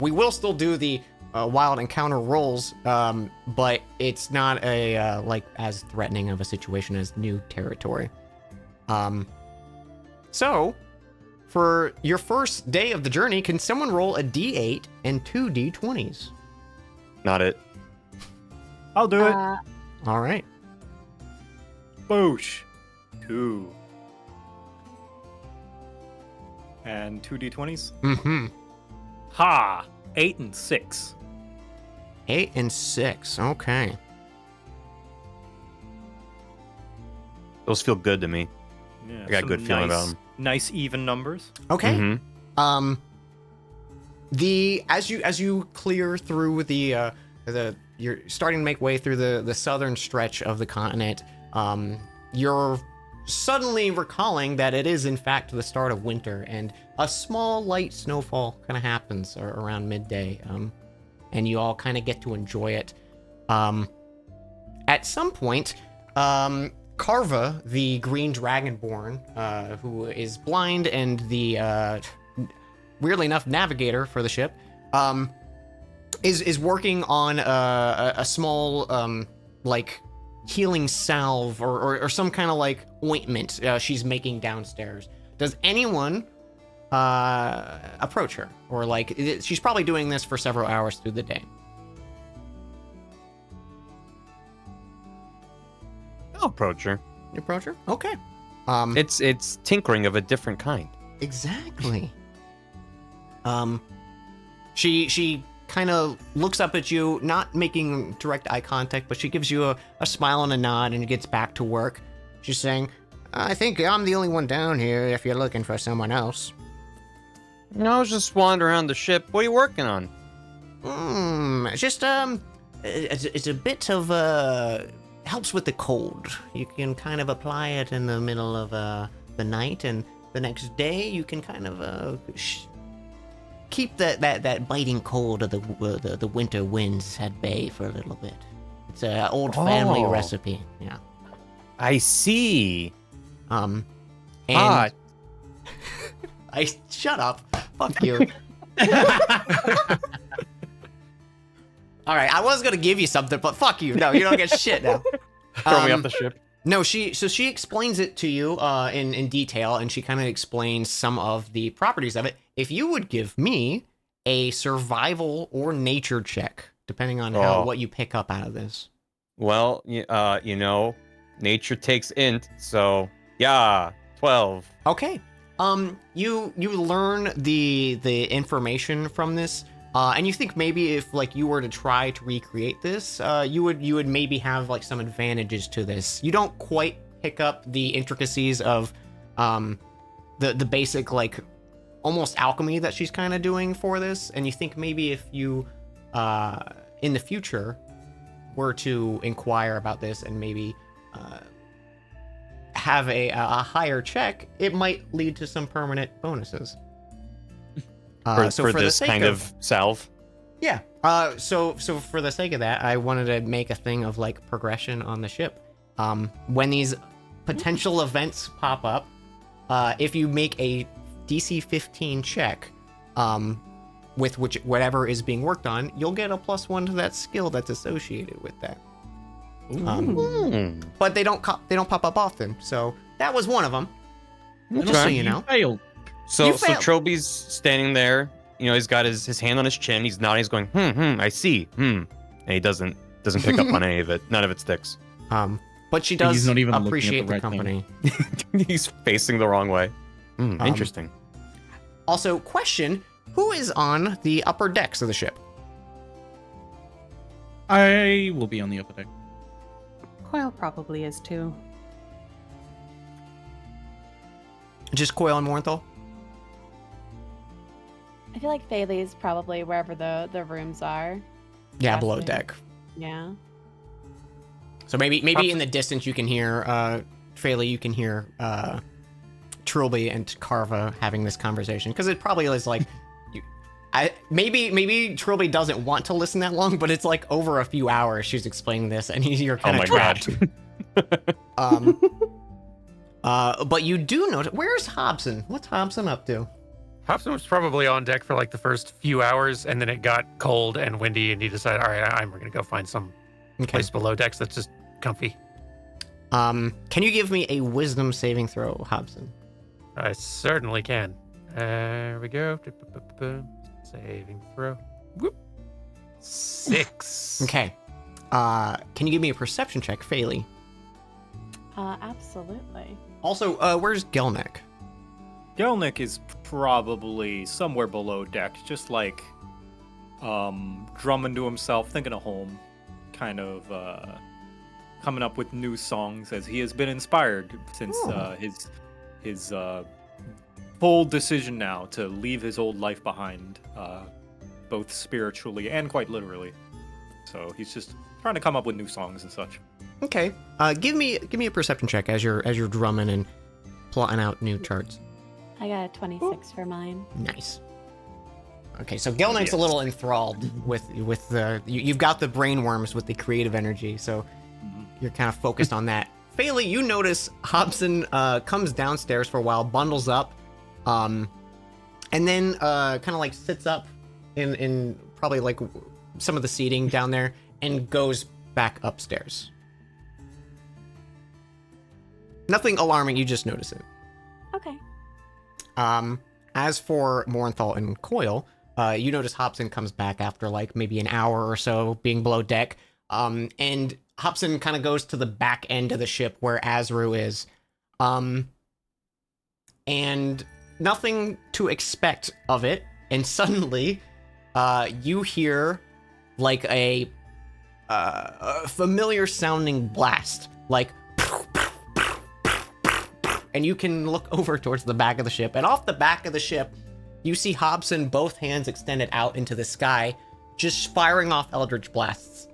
We will still do the wild encounter rolls, but it's not a like as threatening of a situation as new territory. So for your first day of the journey, can someone roll a D8 and 2 D20s? Not it. I'll do it. All right. Boosh. 2. And 2 D20s. Mm-hmm. Ha! 8 and 6. 8 and 6. Okay. Those feel good to me. Yeah, I got a some good feeling about nice- them. Nice even numbers. Okay. Mhm. As you clear through the you're starting to make way through the southern stretch of the continent, you're suddenly recalling that it is in fact the start of winter, and a small light snowfall kind of happens around midday, and you all kind of get to enjoy it. At some point, Carva, the green dragonborn, who is blind and the weirdly enough navigator for the ship, is working on a small like healing salve or some kind of like ointment she's making downstairs. Does anyone approach her, or like she's probably doing this for several hours through the day? I'll approach her. You approach her? Okay. It's tinkering of a different kind. Exactly. She kind of looks up at you, not making direct eye contact, but she gives you a smile and a nod and gets back to work. She's saying, I think I'm the only one down here if you're looking for someone else. No, I was just wandering around the ship. What are you working on? Just, it's a bit of, helps with the cold. You can kind of apply it in the middle of, the night, and the next day you can kind of, keep that biting cold of the winter winds at bay for a little bit. It's an old family recipe, yeah. I see. And Hot. I shut up. Fuck you. All right, I was gonna give you something, but fuck you. No, you don't get shit now. Throw me off the ship. No, she explains it to you in detail, and she kind of explains some of the properties of it. If you would give me a survival or nature check, depending on what you pick up out of this. Well, nature takes int, so yeah, 12. Okay. You learn the information from this, and you think maybe if like you were to try to recreate this, you would maybe have like some advantages to this. You don't quite pick up the intricacies of the basic like almost alchemy that she's kind of doing for this, and you think maybe if you in the future were to inquire about this and maybe have a higher check, it might lead to some permanent bonuses. For this kind of salve. Yeah. So for the sake of that, I wanted to make a thing of like progression on the ship. When these potential events pop up, if you make a DC 15 check, with whatever is being worked on, you'll get a +1 to that skill that's associated with that. But they don't pop up often. So that was one of them. And Just so also, you know. failed. So You so failed. Trilby's standing there. You know, he's got his hand on his chin. He's nodding. He's going, I see, and he doesn't pick up on any of it. None of it sticks. But she He's does not even looking at appreciate the the right thing. company. He's facing the wrong way. Interesting. Also, question: who is on the upper decks of the ship? I will be on the upper deck. Coil probably is too. Just Coil and Mornthal? I feel like Phaley's probably wherever the rooms are. Yeah, below Guessing. deck. Yeah. So maybe in the distance you can hear Fraley, you can hear Trilby and Carva having this conversation, because it probably is like maybe Trilby doesn't want to listen that long, but it's like over a few hours she's explaining this, and you're kind of trapped. But you do notice, where's Hobson? What's Hobson up to? Hobson was probably on deck for like the first few hours, and then it got cold and windy, and he decided, all right, I'm going to go find some place below decks that's just comfy. Can you give me a wisdom saving throw, Hobson? I certainly can. There we go. Saving throw. Whoop. 6. Okay. Can you give me a perception check, Phaley? Absolutely. Also, where's Gelnick? Gelnick is probably somewhere below deck, just like drumming to himself, thinking of home, kind of coming up with new songs as he has been inspired since his full decision now to leave his old life behind, both spiritually and quite literally. So he's just trying to come up with new songs and such. Okay. Give me a perception check as you're drumming and plotting out new charts. I got a 26 for mine. Nice. Okay, so Gelnick's a little enthralled with the you've got the brain worms with the creative energy, so you're kind of focused on that. Phaley, you notice Hobson comes downstairs for a while, bundles up, and then kind of like sits up in probably like some of the seating down there and goes back upstairs. Nothing alarming, you just notice it. Okay. As for Mornthal and Coil, you notice Hobson comes back after like maybe an hour or so being below deck. And Hobson kind of goes to the back end of the ship where Azru is. And nothing to expect of it. And suddenly, you hear like a familiar sounding blast, like, and you can look over towards the back of the ship, and off the back of the ship, you see Hobson, both hands extended out into the sky, just firing off eldritch blasts.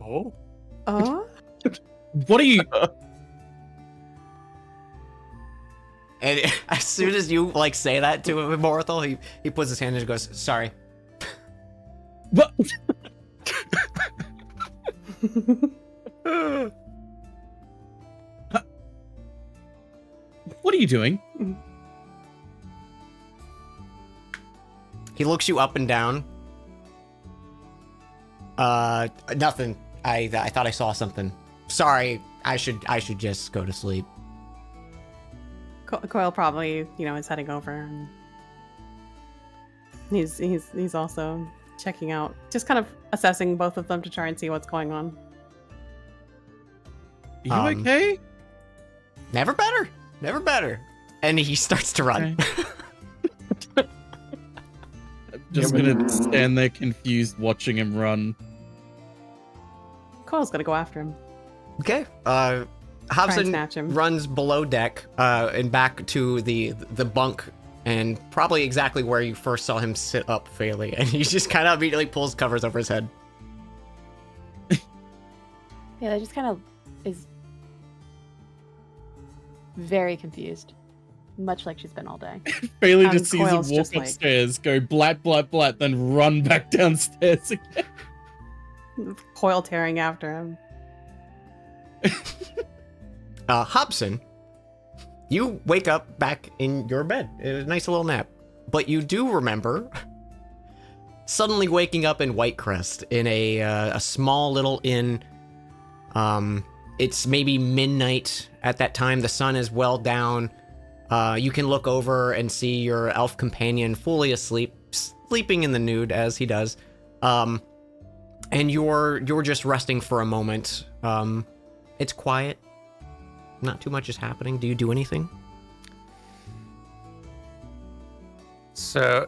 Oh? What are you? And as soon as you like say that to him, Morthal, he puts his hand in and goes, "Sorry." What? What are you doing? He looks you up and down. Nothing. I thought I saw something. Sorry. I should just go to sleep. Coil probably, is heading over. And he's also checking out, just kind of assessing both of them to try and see what's going on. Are you okay? Never better. Never better. And he starts to run. Okay. I'm just gonna stand there confused watching him run. Coil's gonna go after him. Okay. Try and Hobson snatch him. runs below deck and back to the bunk, and probably exactly where you first saw him sit up, Phaley. And he just kind of immediately pulls covers over his head. Yeah, that just kind of is very confused, much like she's been all day. Bailey And just sees him Coil's walk just like- upstairs, go blat, blat, blat, then run back downstairs again. Coil tearing after him. Hobson, you wake up back in your bed. It was a nice little nap. But you do remember suddenly waking up in Whitecrest in a small little inn. It's maybe midnight at that time. The sun is well down. You can look over and see your elf companion fully asleep, sleeping in the nude as he does. And you're just resting for a moment. It's quiet. Not too much is happening. Do you do anything? So,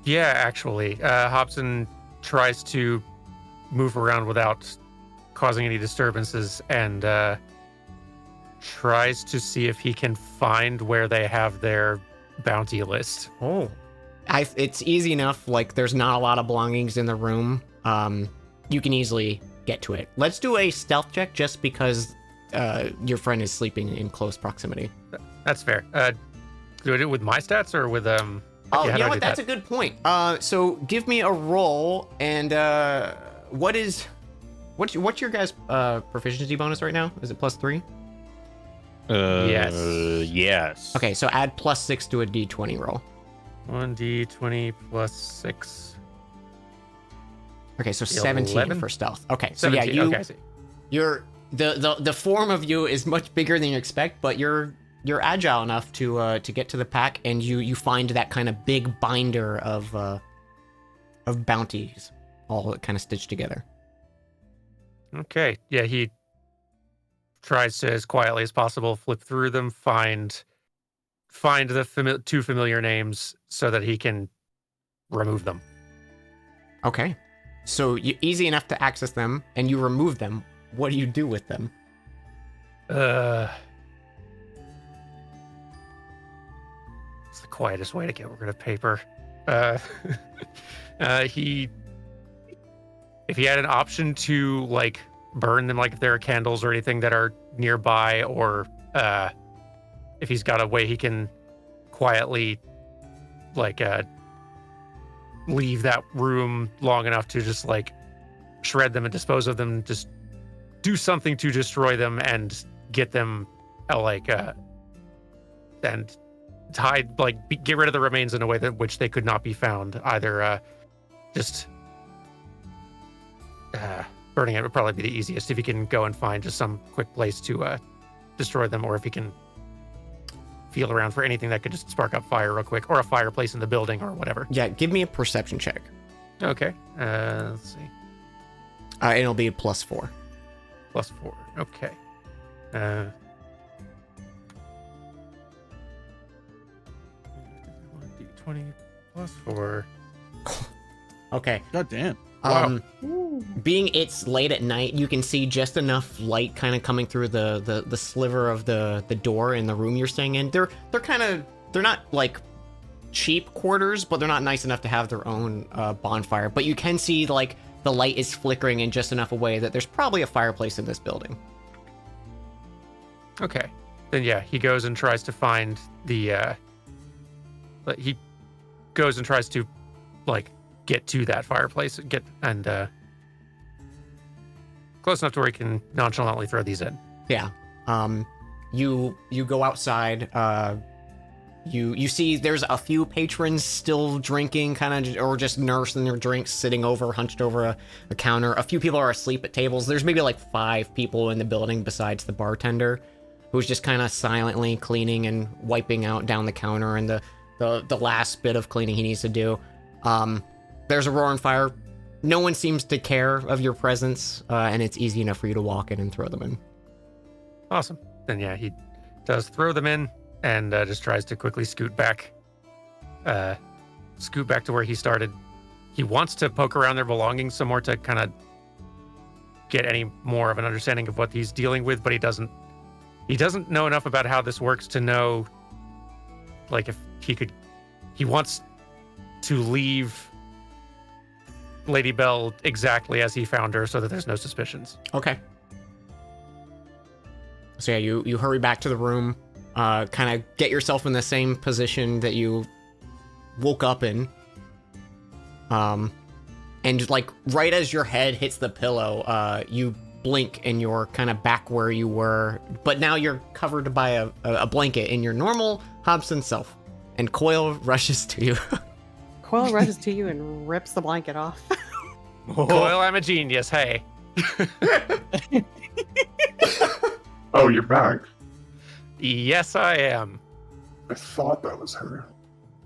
yeah, actually, Hobson tries to move around without causing any disturbances and tries to see if he can find where they have their bounty list. Oh. It's easy enough. Like, there's not a lot of belongings in the room. You can easily get to it. Let's do a stealth check just because your friend is sleeping in close proximity. That's fair. Do I do it with my stats or with Oh, yeah, you know what? That's a good point. So give me a roll, and what's your guys' proficiency bonus right now? Is it +3? Yes. Yes. Okay, so add +6 to a d20 roll. 1d20 plus 6. Okay, so 17 11? for stealth. Okay, so 17. yeah, Okay, I see. you're the form of you is much bigger than you expect, but you're agile enough to get to the pack, and you find that kind of big binder of bounties, all kind of stitched together. Okay. Yeah, he tries to, as quietly as possible, flip through them, find the two familiar names so that he can remove them. Okay. So easy enough to access them, and you remove them. What do you do with them? It's the quietest way to get rid of paper. If he had an option to like burn them, like if there are candles or anything that are nearby, or if he's got a way he can quietly like leave that room long enough to just like shred them and dispose of them, just do something to destroy them and get them and hide, like get rid of the remains in a way that which they could not be found. Either burning it would probably be the easiest if he can go and find just some quick place to destroy them, or if he can feel around for anything that could just spark up fire real quick, or a fireplace in the building or whatever. Yeah, give me a perception check. Okay. Let's see. It'll be a +4. +4. Okay. 20 +4. Okay. God damn. Being it's late at night, you can see just enough light kind of coming through the sliver of the door in the room you're staying in. They're not like cheap quarters, but they're not nice enough to have their own bonfire. But you can see like the light is flickering in just enough a way that there's probably a fireplace in this building. Okay. Then yeah, he goes and tries to find the he goes and tries to like get to that fireplace, close enough to where he can nonchalantly throw these in. Yeah. You go outside. You see there's a few patrons still drinking, kind of, or just nursing their drinks, sitting over, hunched over a counter. A few people are asleep at tables. There's maybe like 5 people in the building besides the bartender, who's just kind of silently cleaning and wiping out down the counter and the last bit of cleaning he needs to do. There's a roaring fire. No one seems to care of your presence, and it's easy enough for you to walk in and throw them in. Awesome. Then yeah, he does throw them in and just tries to quickly scoot back to where he started. He wants to poke around their belongings some more to kind of get any more of an understanding of what he's dealing with, but he doesn't know enough about how this works to know like if he wants to leave Lady Belle exactly as he found her so that there's no suspicions. Okay. So yeah, you hurry back to the room, kind of get yourself in the same position that you woke up in. And like right as your head hits the pillow, you blink and you're kind of back where you were, but now you're covered by a blanket in your normal Hobson self. And Coil rushes to you. Coil rushes to you and rips the blanket off. Coil, I'm a genius. Hey. Oh, you're back. Yes, I am. I thought that was her.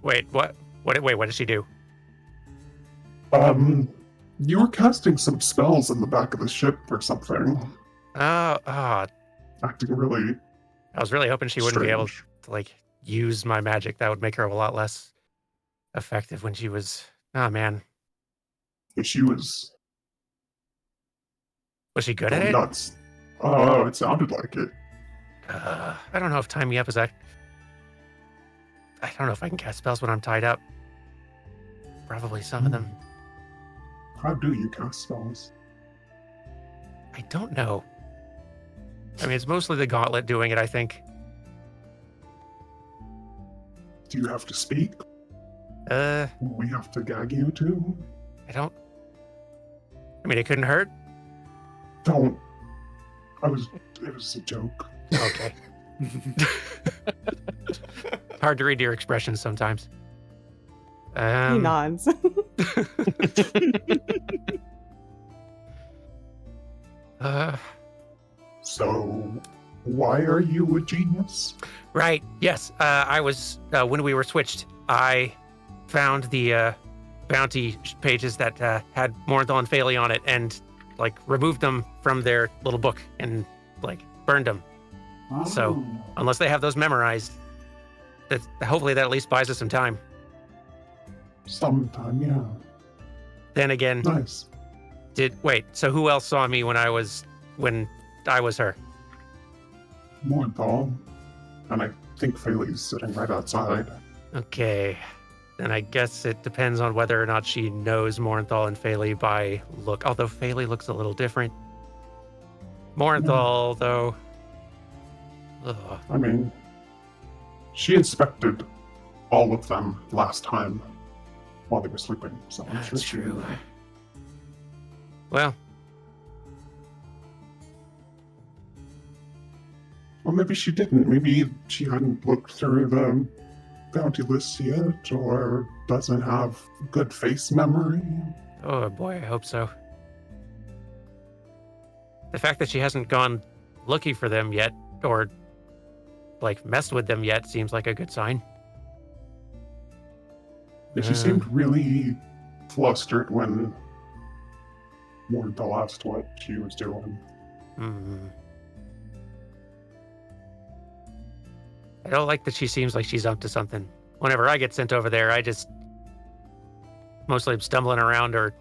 Wait, what? Wait, what did she do? You were casting some spells in the back of the ship or something. I Acting really was really hoping she wouldn't be able strange. to, like, use my magic. That would make her a lot less effective when she was... Oh, man. She was Was she good going at it? nuts. Oh, it sounded like it. I don't know if Time Me Up is that... I don't know if I can cast spells when I'm tied up. Probably some of them. How do you cast spells? I don't know. I mean, it's mostly the gauntlet doing it, I think. Do you have to speak? We have to gag you too? I don't... I mean, it couldn't hurt. Don't. It was a joke. Okay. Hard to read your expressions sometimes. He nods. So, why are you a genius? Right. Yes. I was when we were switched. I found the bounty pages that had Morinthal and Phaley on it, and like removed them from their little book and like burned them. So unless they have those memorized, that hopefully that at least buys us some time. Sometime, yeah. Then again, Nice. So who else saw me when I was her? Morinthal. And I think Phaley's sitting right outside. Okay. Then I guess it depends on whether or not she knows Morinthal and Phaley by look. Although Phaley looks a little different. Morinthal, though. Ugh. I mean, she inspected all of them last time while they were sleeping. So I'm sure That's she true. knew. Well, Or maybe she didn't. Maybe she hadn't looked through the bounty list yet, or doesn't have good face memory. oh boy, I hope so. The fact that she hasn't gone looking for them yet, or like messed with them yet, seems like a good sign. But she seemed really flustered when Morinthal asked what she was doing. Hmm. I don't like that she seems like she's up to something. Whenever I get sent over there, I just mostly am stumbling around or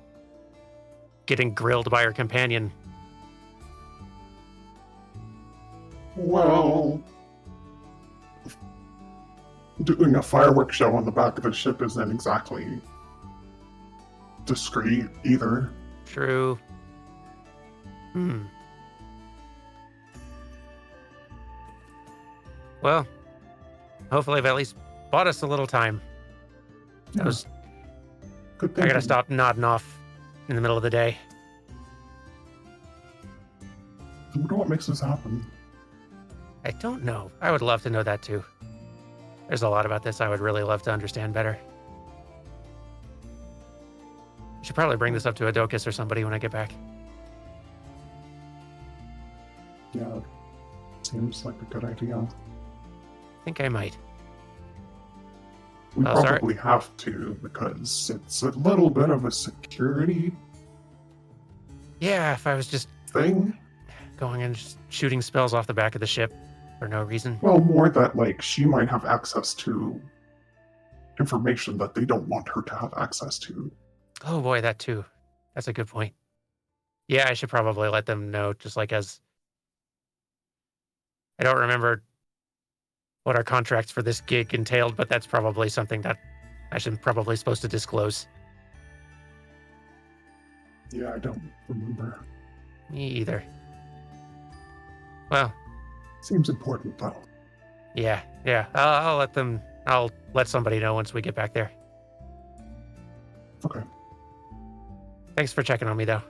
getting grilled by her companion. Well, doing a fireworks show on the back of the ship isn't exactly discreet either. True. Well, hopefully I've at least bought us a little time. Yeah. Good I thing. gotta stop nodding off in the middle of the day. I wonder what makes this happen. I don't know. I would love to know that too. There's a lot about this I would really love to understand better. I should probably bring this up to Adokus or somebody when I get back. Yeah, seems like a good idea. I think I might. We Oh, sorry. probably have to, because it's a little bit of a security Yeah, if I was just thing. going and just shooting spells off the back of the ship for no reason. Well, more that, like, she might have access to information that they don't want her to have access to. Oh boy, that too. That's a good point. Yeah, I should probably let them know, just like as... I don't remember what our contracts for this gig entailed, but that's probably something that I should probably supposed to disclose. Yeah, I don't remember. Me either. Well, Seems important, though. yeah. I'll let somebody know once we get back there. Okay. Thanks for checking on me, though.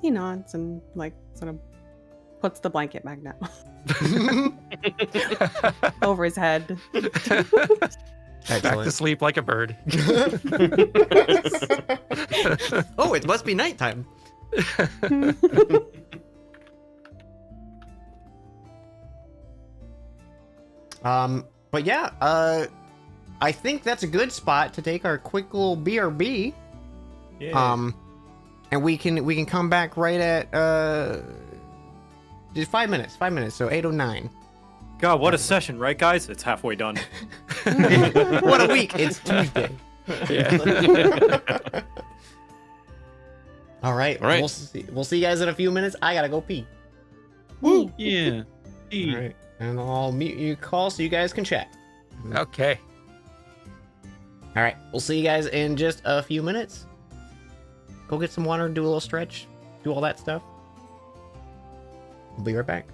He nods and like sort of puts the blanket back down over his head. Back to Excellent. sleep like a bird. Oh, it must be nighttime. But yeah, I think that's a good spot to take our quick little BRB. Yeah. And we can come back right at just 5 minutes. 5 minutes, so 8:09. God, what a session, right, guys? It's halfway done. What a week! It's Tuesday. Yeah. All right. All right. We'll see you guys in a few minutes. I gotta go pee. Woo! Yeah. All right. And I'll mute your call so you guys can chat. Okay. All right. We'll see you guys in just a few minutes. Go get some water, do a little stretch, do all that stuff. We'll be right back.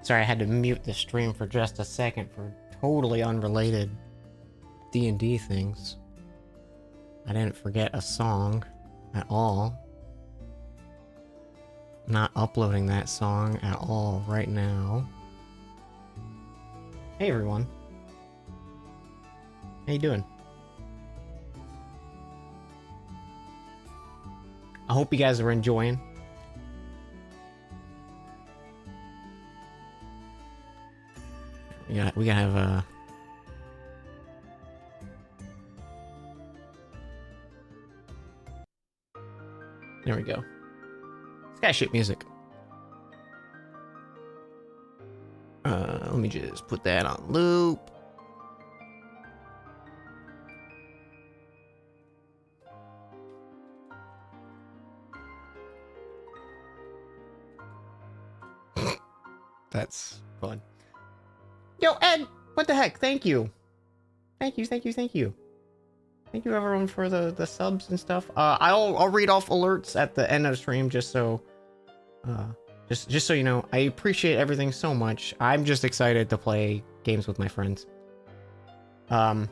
Sorry, I had to mute the stream for just a second for totally unrelated D&D things. I didn't forget a song at all. Not uploading that song at all right now. Hey everyone. How you doing? I hope you guys are enjoying. We gotta have a... There we go. Skyship music. Let me just put that on loop. That's fun. Yo, Ed! What the heck? Thank you. Thank you. Thank you everyone for the subs and stuff. I'll read off alerts at the end of the stream just so just so you know. I appreciate everything so much. I'm just excited to play games with my friends. That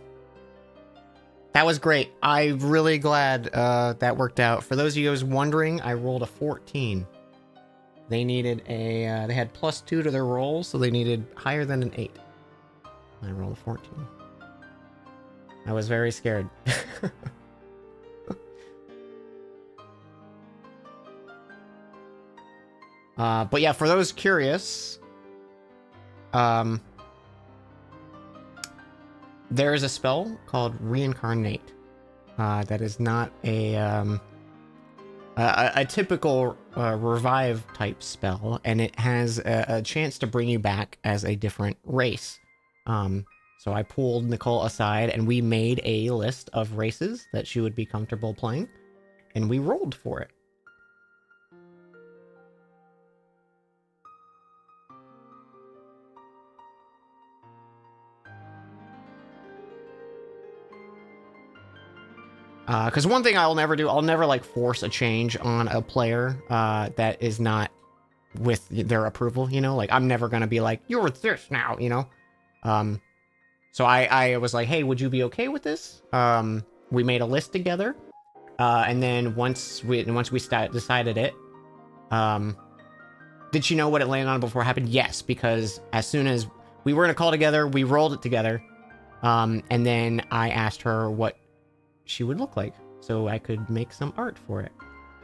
was great. I'm really glad that worked out. For those of you guys wondering, I rolled a 14. They needed a they had +2 to their roll, so they needed higher than an 8. I rolled a 14. I was very scared. But yeah, for those curious, there is a spell called Reincarnate. That is not a typical revive type spell, and it has a chance to bring you back as a different race. So I pulled Nicole aside, and we made a list of races that she would be comfortable playing, and we rolled for it. Because one thing I'll never do, I'll never like force a change on a player that is not with their approval, you know? Like I'm never gonna be like, you're this now, you know? So I was like, hey, would you be okay with this? We made a list together, and then once we decided it, did she know what it landed on before it happened? Yes, because as soon as we were in a call together, we rolled it together, and then I asked her what she would look like so I could make some art for it.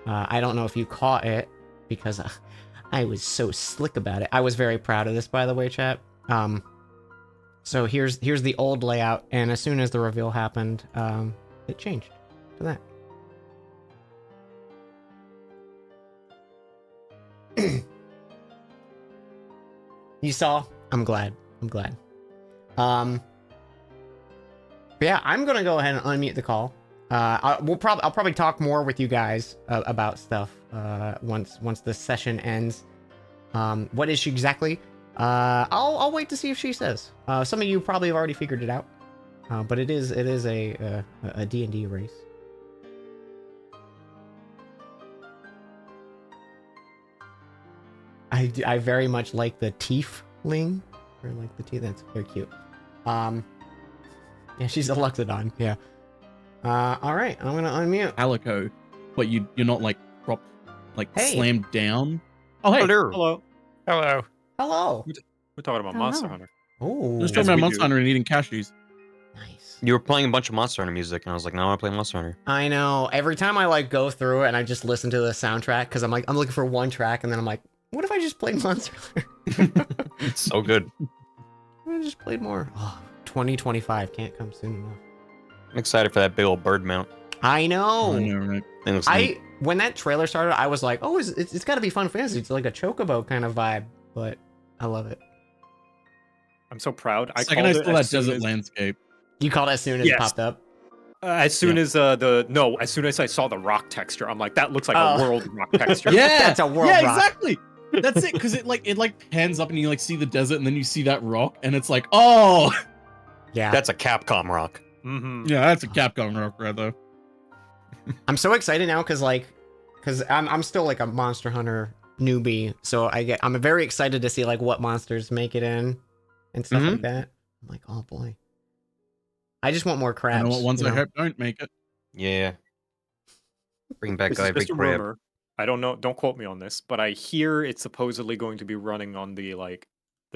I don't know if you caught it because I was so slick about it. I was very proud of this, by the way, chat. So here's the old layout, and as soon as the reveal happened, it changed to that. You saw? I'm glad. But yeah, I'm gonna go ahead and unmute the call. I'll probably talk more with you guys about stuff once the session ends. What is she exactly? I'll wait to see if she says. Some of you probably have already figured it out, but it is a D&D race. I very much like the tiefling, or like the teeth. That's very cute. Yeah, she's a Luxodon. Yeah. All right, I'm gonna unmute. Alico, but you're not like propped, like Hey. slammed down. Oh hey, Hello. Hello. Hello. We're talking about Monster Hunter. Oh, Let's talk As about we Monster do. Hunter and eating cashews. nice. You were playing a bunch of Monster Hunter music, and I was like, no, I want to play Monster Hunter. I know. Every time I like go through it and I just listen to the soundtrack because I'm looking for one track, and then I'm like, what if I just played Monster Hunter? It's so good. I just played more. Oh, 2025 can't come soon enough. I'm excited for that big old bird mount. I know. I know, right? Thing looks neat. When that trailer started, I was like, oh, it's got to be Fun Fantasy. It's like a Chocobo kind of vibe, but I love it. I'm so proud. I Second called I it saw that as soon desert as- landscape. You called it as soon as it Yes. popped up? as soon as as soon as I saw the rock texture, I'm like, that looks like Oh. a world rock texture. Yeah, That's a world yeah, rock. exactly. That's it, because it pans up and you like see the desert and then you see that rock and it's like, oh, Yeah. That's a Capcom rock. Mm-hmm. yeah, that's a Capcom rock right there. I'm so excited now because I'm still like a Monster Hunter newbie, so I'm very excited to see like what monsters make it in and stuff like that. I'm like, oh boy, I just want more I crabs. know what ones you I know? hope don't make it. Yeah. Bring back This Guy is Big just a Crab. rumor. I don't know. Don't quote me on this, but I hear it's supposedly going to be running on the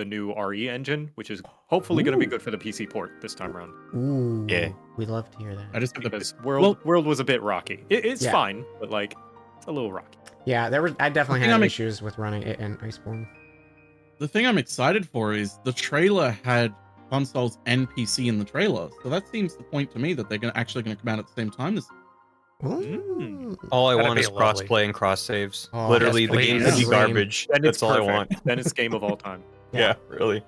new RE engine, which is hopefully going to be Ooh. good for the PC port this time around. Ooh, Yeah. we'd love to hear that. I just have Because the World was a bit rocky. It's Yeah. fine, but like it's a little rocky. Yeah, I definitely I think had I'm issues with running it in Iceborne. the thing I'm excited for is the trailer had consoles and PC in the trailer, so that seems to point to me that they're actually going to come out at the same time. Ooh. All I That'd want be is lovely. cross-play and cross-saves. Oh, Literally, yes, the game please. could be Dream. garbage. Then it's That's all I perfect. want. Then it's game of all time. Yeah, really.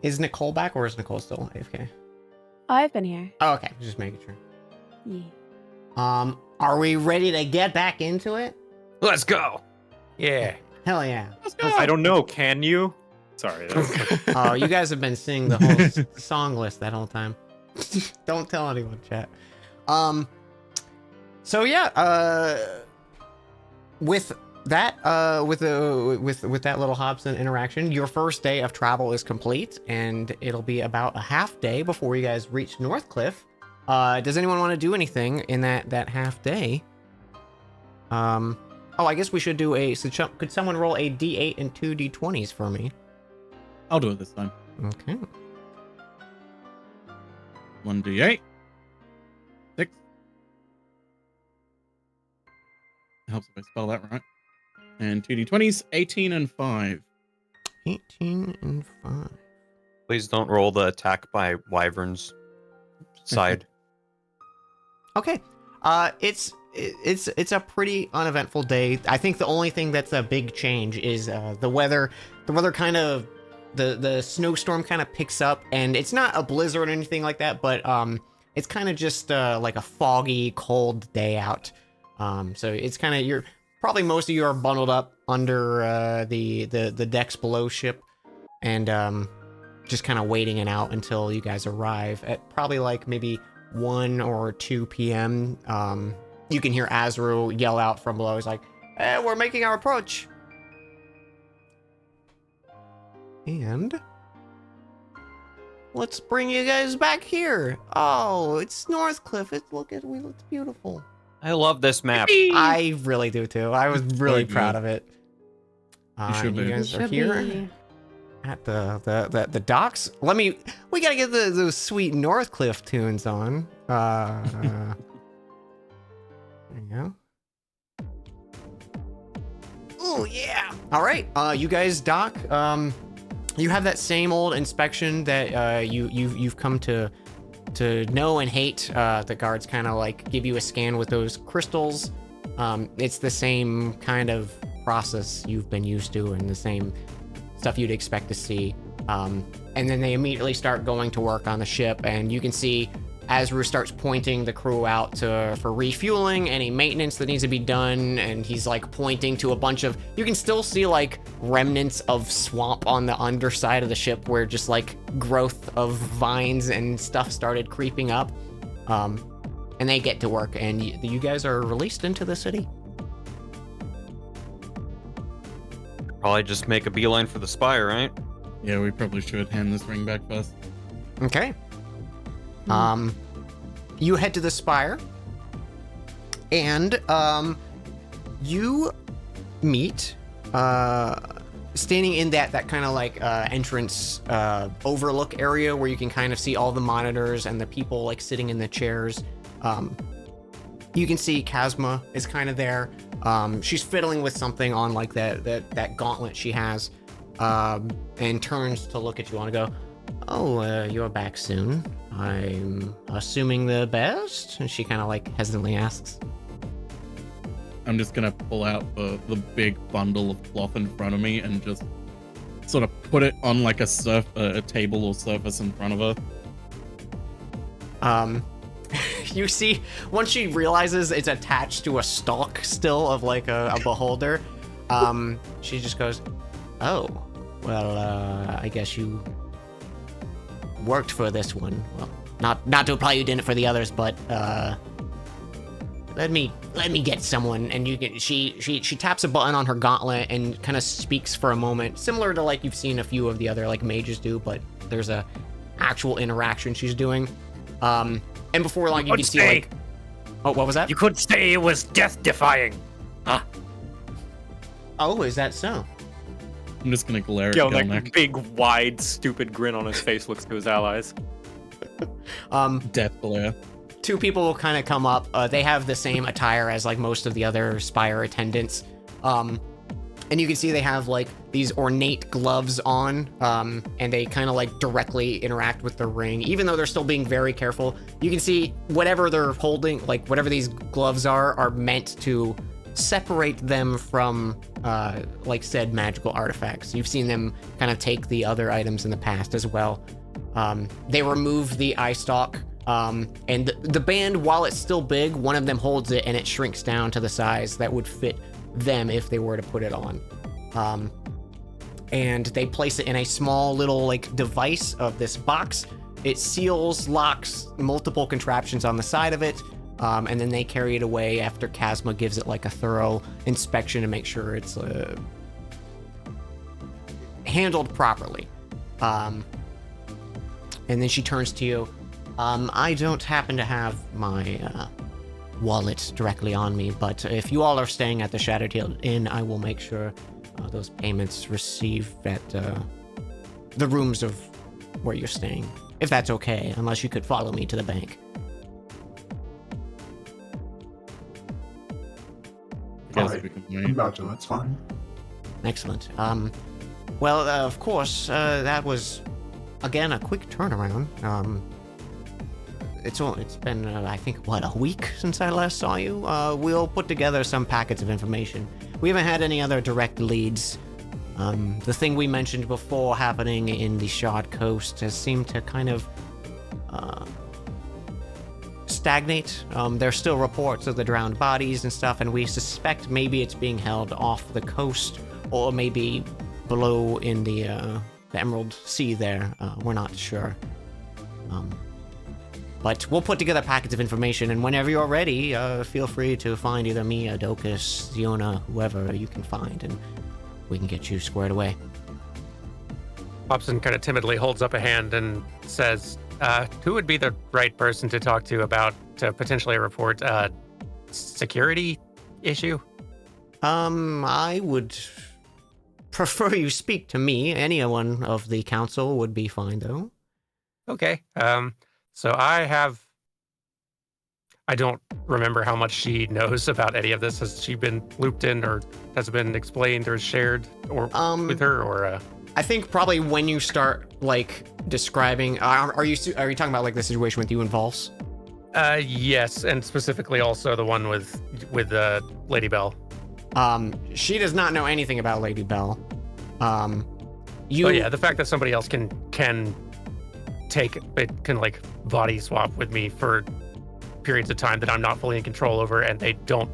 Is Nicole back or is Nicole still AFK? I've been here. Oh, okay, just making sure. Yeah. Are we ready to get back into it? Let's go. Yeah. Hell yeah. Let's go. I don't know. Can you? Sorry. that was- Oh, you guys have been singing the whole song list that whole time. Don't tell anyone, chat. So yeah, with that, with that little Hobson interaction, your first day of travel is complete, and it'll be about a half day before you guys reach Northcliff. Does anyone want to do anything in that half day? Oh, I guess we should do could someone roll a D8 and 2 D20s for me? I'll do it this time. Okay. 1d8. 6. It helps if I spell that right. And 2d20s, 18 and 5. 18 and 5. Please don't roll the attack by wyverns side. Okay. It's a pretty uneventful day. I think the only thing that's a big change is the weather. The weather kind of the snowstorm kind of picks up, and it's not a blizzard or anything like that, but it's kind of just like a foggy, cold day out. So it's kind of you're probably most of you are bundled up under the decks below ship, and just kind of waiting it out until you guys arrive at probably like maybe 1 or 2 p.m. You can hear Azrael yell out from below. He's like, "Hey, we're making our approach." And let's bring you guys back here. Oh, it's Northcliff. It's beautiful. I love this map. I really do too. I was really Very good. proud of it. should You be. guys are Should here be. at the docks. We gotta get those sweet Northcliff tunes on. There you go. Oh yeah. All right. You guys dock. You have that same old inspection that you've come to know and hate. The guards kind of like give you a scan with those crystals. It's the same kind of process you've been used to and the same stuff you'd expect to see. And then they immediately start going to work on the ship, and you can see Azru starts pointing the crew out for refueling, any maintenance that needs to be done, and he's like pointing to a bunch of, you can still see like remnants of swamp on the underside of the ship where just like growth of vines and stuff started creeping up. And they get to work, and you guys are released into the city. Probably just make a beeline for the spire, right? Yeah, we probably should hand this ring back first. Okay. You head to the spire, and you meet standing in that kind of like entrance overlook area where you can kind of see all the monitors and the people like sitting in the chairs. You can see Kazma is kind of there. She's fiddling with something on like that gauntlet she has, and turns to look at you and go, "Oh, you're back soon. I'm assuming the best?" And she kind of like hesitantly asks. I'm just gonna pull out the big bundle of cloth in front of me and just sort of put it on like a table or surface in front of her. You see, once she realizes it's attached to a stalk still of like a beholder, she just goes, "Oh, well, I guess you worked for this one. Well, not to imply you didn't for the others, but let me get someone." And you can she taps a button on her gauntlet and kind of speaks for a moment, similar to like you've seen a few of the other like mages do, but there's a actual interaction she's doing. And before long, you can see like, oh, what was that? You could say it was death-defying. Huh? Oh, is that so? I'm just gonna glare at Yo, Gelnick. like big, wide, stupid grin on his face looks to his allies. Death glare. Two people will kind of come up. They have the same attire as like most of the other Spire attendants. And you can see they have like these ornate gloves on, and they kind of like directly interact with the ring, even though they're still being very careful. You can see whatever they're holding, like whatever these gloves are meant to separate them from like said magical artifacts. You've seen them kind of take the other items in the past as well. They removed the eye stalk, and the band, while it's still big, one of them holds it and it shrinks down to the size that would fit them if they were to put it on. And they place it in a small little like device of this box, it seals, locks, multiple contraptions on the side of it, and then they carry it away after Chasma gives it like a thorough inspection to make sure it's handled properly. And then she turns to you. I don't happen to have my wallet directly on me, but if you all are staying at the Shadowtail Inn, I will make sure those payments receive at the rooms of where you're staying, if that's okay, unless you could follow me to the bank. I imagine that's fine. Excellent. Well, of course, that was, again, a quick turnaround. It's been, I think, what, a week since I last saw you? We'll put together some packets of information. We haven't had any other direct leads. The thing we mentioned before happening in the Shard Coast has seemed to kind of stagnate. There's still reports of the drowned bodies and stuff, and we suspect maybe it's being held off the coast or maybe below in the Emerald Sea there. We're not sure. But we'll put together packets of information, and whenever you're ready, feel free to find either me, Adokis, Ziona, whoever you can find, and we can get you squared away. Hobson kind of timidly holds up a hand and says, who would be the right person to talk to about to potentially report a security issue? I would prefer you speak to me. Anyone of the council would be fine, though. Okay. So I don't remember how much she knows about any of this. Has she been looped in, or has it been explained or shared or with her, or? I think probably when you start like describing, are you talking about like the situation with you and Vols? Yes, and specifically also the one with Lady Bell. She does not know anything about Lady Bell. Oh yeah, the fact that somebody else can like body swap with me for periods of time that I'm not fully in control over, and they don't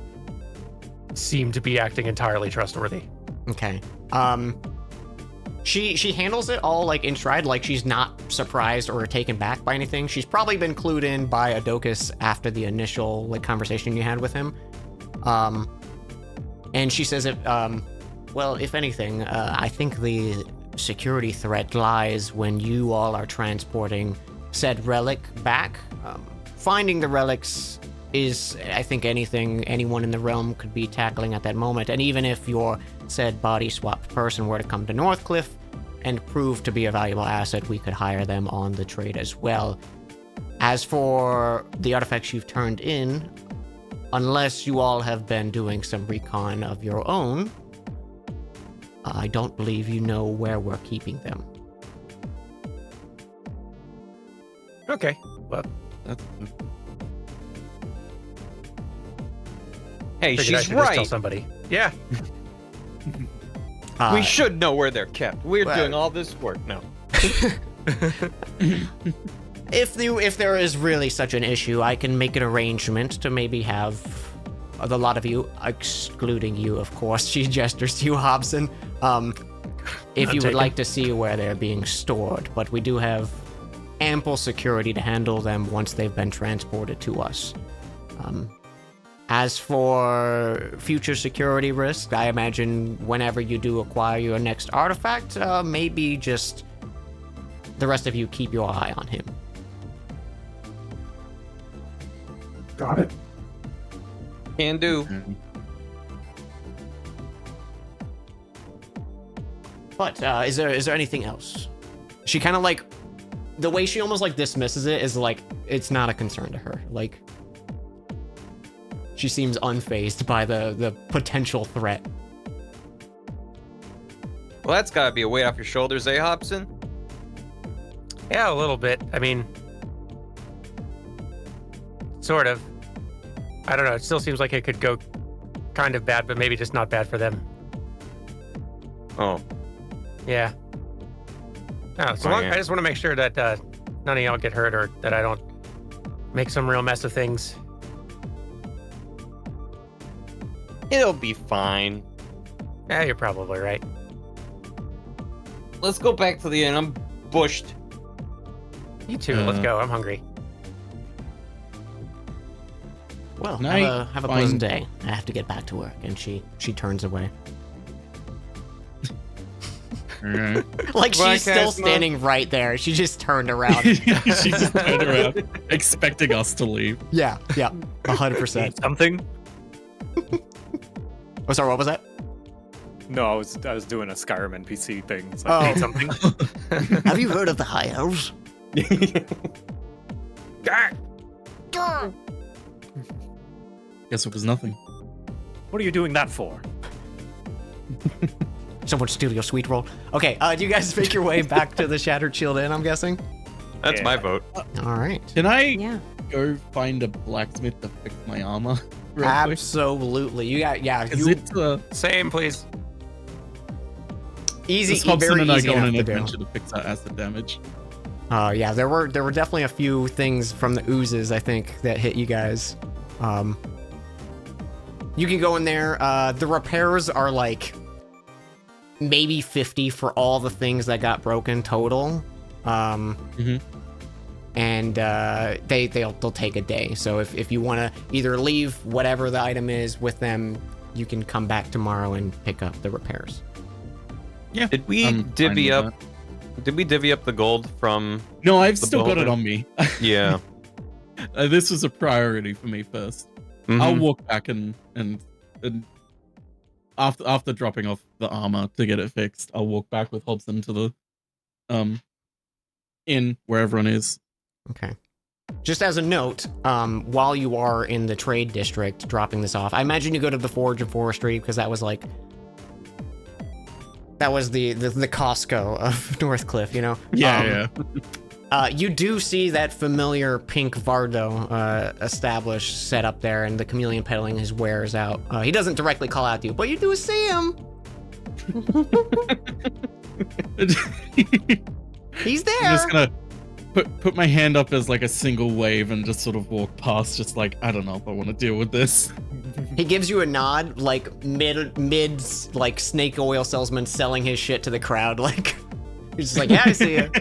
seem to be acting entirely trustworthy. Okay. She handles it all like in stride, like she's not surprised or taken back by anything. She's probably been clued in by Adokis after the initial like conversation you had with him. And she says well, if anything, I think the security threat lies when you all are transporting said relic back. Finding the relics is, I think, anything anyone in the realm could be tackling at that moment. And even if your said body swapped person were to come to Northcliff and prove to be a valuable asset, we could hire them on the trade as well. As for the artifacts you've turned in, unless you all have been doing some recon of your own, I don't believe you know where we're keeping them. Okay, well, hey, she's she's Just right. tell somebody. Yeah. We should know where they're kept. We're doing all this work now. If there is really such an issue, I can make an arrangement to maybe have a lot of you, excluding you, of course. She gestures to you, Hobson. If you would like to see where they're being stored, but we do have ample security to handle them once they've been transported to us. As for future security risks, I imagine whenever you do acquire your next artifact, maybe just the rest of you keep your eye on him. Got it. Can do. But is there anything else? She kind of like, the way she almost like dismisses it is like it's not a concern to her. Like she seems unfazed by the potential threat. Well, that's gotta be a weight off your shoulders, eh, Hobson? Yeah, a little bit. I mean, sort of. I don't know. It still seems like it could go kind of bad, but maybe just not bad for them. Oh. Yeah. No, so long, I just want to make sure that none of y'all get hurt or that I don't make some real mess of things. It'll be fine. Yeah, you're probably right. Let's go back to the inn. I'm bushed. You too. Let's go. I'm hungry. Well, Can I have a find- pleasant day. I have to get back to work. And she turns away. Alright. Like Bye, she's still Casma. standing right there. She just turned around. She just turned around, expecting us to leave. yeah, 100%. Something? Oh, sorry, what was that? No, I was doing a Skyrim NPC thing. So Oh. Something? Have you heard of the High Elves? Guess it was nothing. What are you doing that for? Someone steal your sweet roll. Okay, do you guys make your way back to the Shattered Shield Inn, I'm guessing? That's Yeah. my vote. All right. Can I Yeah. go find a blacksmith to fix my armor? real quick? Absolutely. You got, yeah, Is you, it Same, please. easy, just Hobson very and I easy go on enough an to do. adventure to fix our acid damage? Yeah, there were definitely a few things from the oozes, I think, that hit you guys. You can go in there. The repairs are like maybe 50 for all the things that got broken total. And they'll take a day. So if you want to either leave whatever the item is with them, you can come back tomorrow and pick up the repairs. Yeah. Did we I'm fine divvy with up? Did we divvy up the gold from? No, I've the still got it boulder? on me. Yeah. This was a priority for me first. Mhm. I'll walk back and after dropping off the armor to get it fixed, I'll walk back with Hobson to the inn where everyone is. Okay. Just as a note, while you are in the trade district dropping this off, I imagine you go to the Forge of Forestry because that was like the Costco of Northcliff, you know? Yeah. You do see that familiar pink Vardo established set up there, and the chameleon peddling his wares out. He doesn't directly call out to you, but you do see him. He's there. I'm just gonna put my hand up as like a single wave and just sort of walk past, just like, I don't know if I want to deal with this. He gives you a nod, like mid like snake oil salesman selling his shit to the crowd. Like he's just like, yeah, I see you.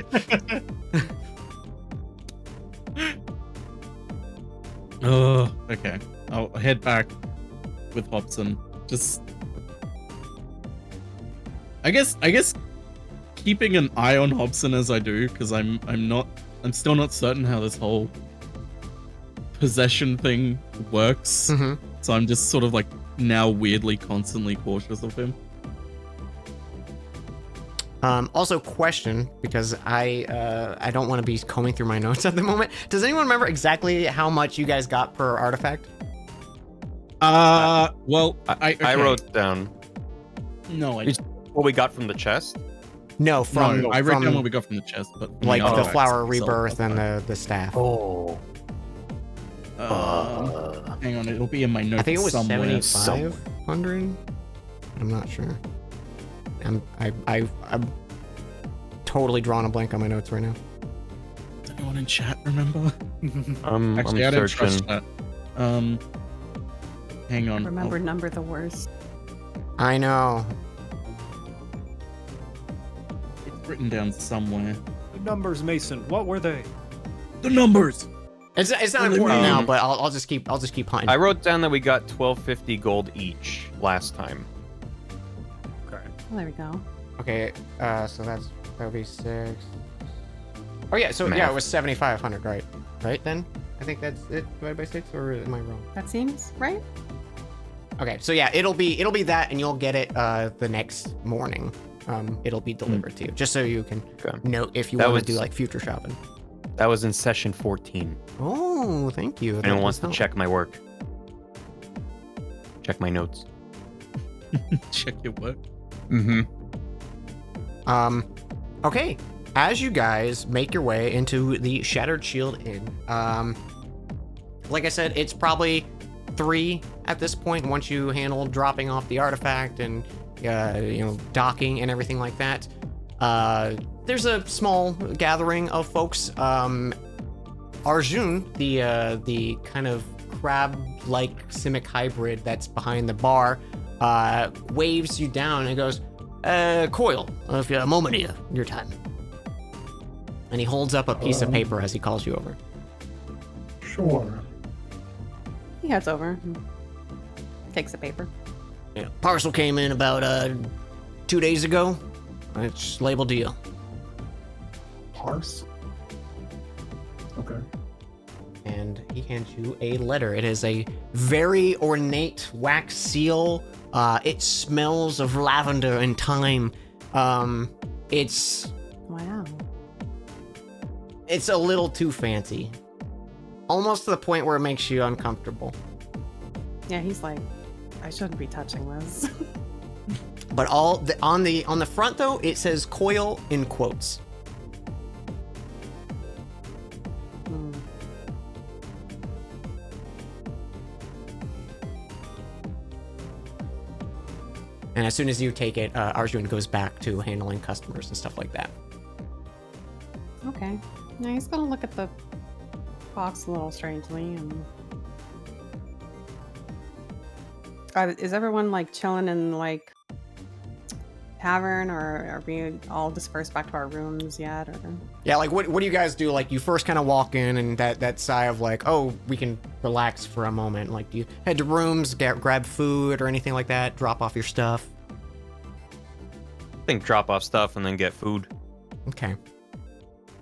Oh, okay. I'll head back with Hobson. Just, I guess keeping an eye on Hobson as I do, because I'm still not certain how this whole possession thing works. Mm-hmm. So I'm just sort of like now weirdly constantly cautious of him. Also, question, because I don't want to be combing through my notes at the moment. Does anyone remember exactly how much you guys got per artifact? Well, I okay. wrote down No, I You- what we got from the chest. No, from no, I wrote down from what we got from the chest, but from like the artifacts flower themselves, rebirth that's and the staff. Oh. fine. Hang on, it'll be in my notes I think it was somewhere. 7,500. I'm not sure. I'm totally drawing a blank on my notes right now. Does anyone in chat remember? Actually, I I'm don't searching. trust that. Hang on. Remember, number the worst. I know. It's written down somewhere. The numbers, Mason. What were they? The numbers. It's not What do they important now, mean? but I'll just keep hunting. I wrote down that we got 1250 gold each last time. Okay. Well, there we go. Okay, so that would be 6. Oh yeah, so yeah, Math. it was 7,500, right? Right then? I think that's it divided by 6, or am I wrong? That seems right. Okay, so yeah, it'll be that, and you'll get it the next morning. It'll be delivered to you, just so you can Okay. note if you That want to do was- like future shopping. That was in session 14. Oh, thank you. If That anyone wants does to help. check my work. Check my notes. Check your work. Mm-hmm. Okay, as you guys make your way into the Shattered Shield Inn, like I said, it's probably 3 at this point once you handle dropping off the artifact and docking and everything like that. There's a small gathering of folks. Arjun, the kind of crab-like Simic hybrid that's behind the bar, waves you down and goes, Coil, if you have a moment here, your time. And he holds up a piece of paper as he calls you over. Sure. He heads over, and takes the paper. Yeah. Parcel came in about 2 days ago. It's labeled to you. Parse? Okay. And he hands you a letter. It is a very ornate wax seal. It smells of lavender and thyme. It's Wow. a little too fancy. Almost to the point where it makes you uncomfortable. Yeah, he's like, I shouldn't be touching this. But on the front though, it says Coil in quotes. Hmm. And as soon as you take it, Arjun goes back to handling customers and stuff like that. Okay. Now he's gonna look at the box a little strangely and. Is everyone like chilling in like tavern, or are we all dispersed back to our rooms yet? Or Yeah, like what do you guys do? Like you first kind of walk in and that sigh of like, oh, we can relax for a moment. Like do you head to rooms, grab food or anything like that, drop off your stuff? I think drop off stuff and then get food. Okay.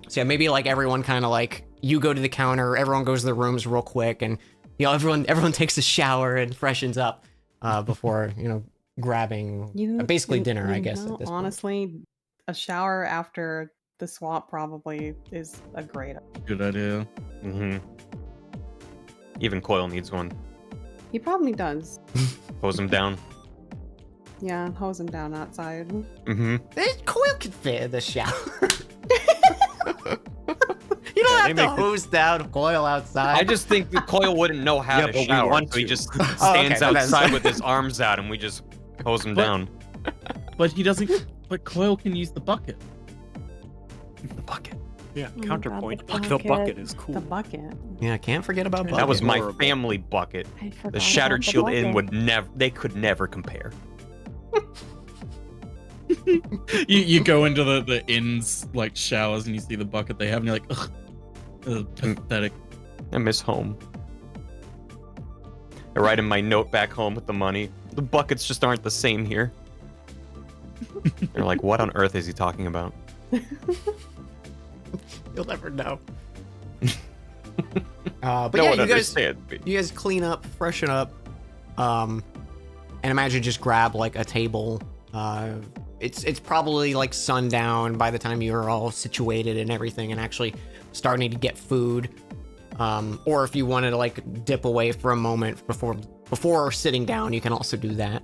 So yeah, maybe like everyone kind of like you go to the counter, everyone goes to their rooms real quick, and you know everyone takes a shower and freshens up before grabbing basically dinner, I guess. At this point. Honestly, a shower after the swap probably is a great. Good idea. Mm-hmm. Even Coil needs one. He probably does. Hose him down. Yeah, hose him down outside. Mm-hmm. Coil can fit in the shower. You don't have to hose down Coil outside. I just think that Coil wouldn't know how Yeah, to but we shower, want so he to. just okay, stands but that's- outside with his arms out, and we just hose him down. But he doesn't. But Coil can use the bucket. The bucket. Yeah, Oh my counterpoint. God, the The bucket. bucket is cool. The bucket. Yeah, can't forget about That was bucket. my Horrible. family bucket. I forgot The about Shattered the Shield Inn bucket. would never. They could never compare. You go into the inn's like showers and you see the bucket they have, and you're like, ugh, pathetic. I miss home. I write in my note back home with the money. The buckets just aren't the same here. They're like, what on earth is he talking about? You'll never know. But No yeah, one you guys understands me. you guys clean up, freshen up, and imagine just grab like a table. It's probably like sundown by the time you're all situated and everything, and actually starting to get food. Or if you wanted to like dip away for a moment before sitting down, you can also do that.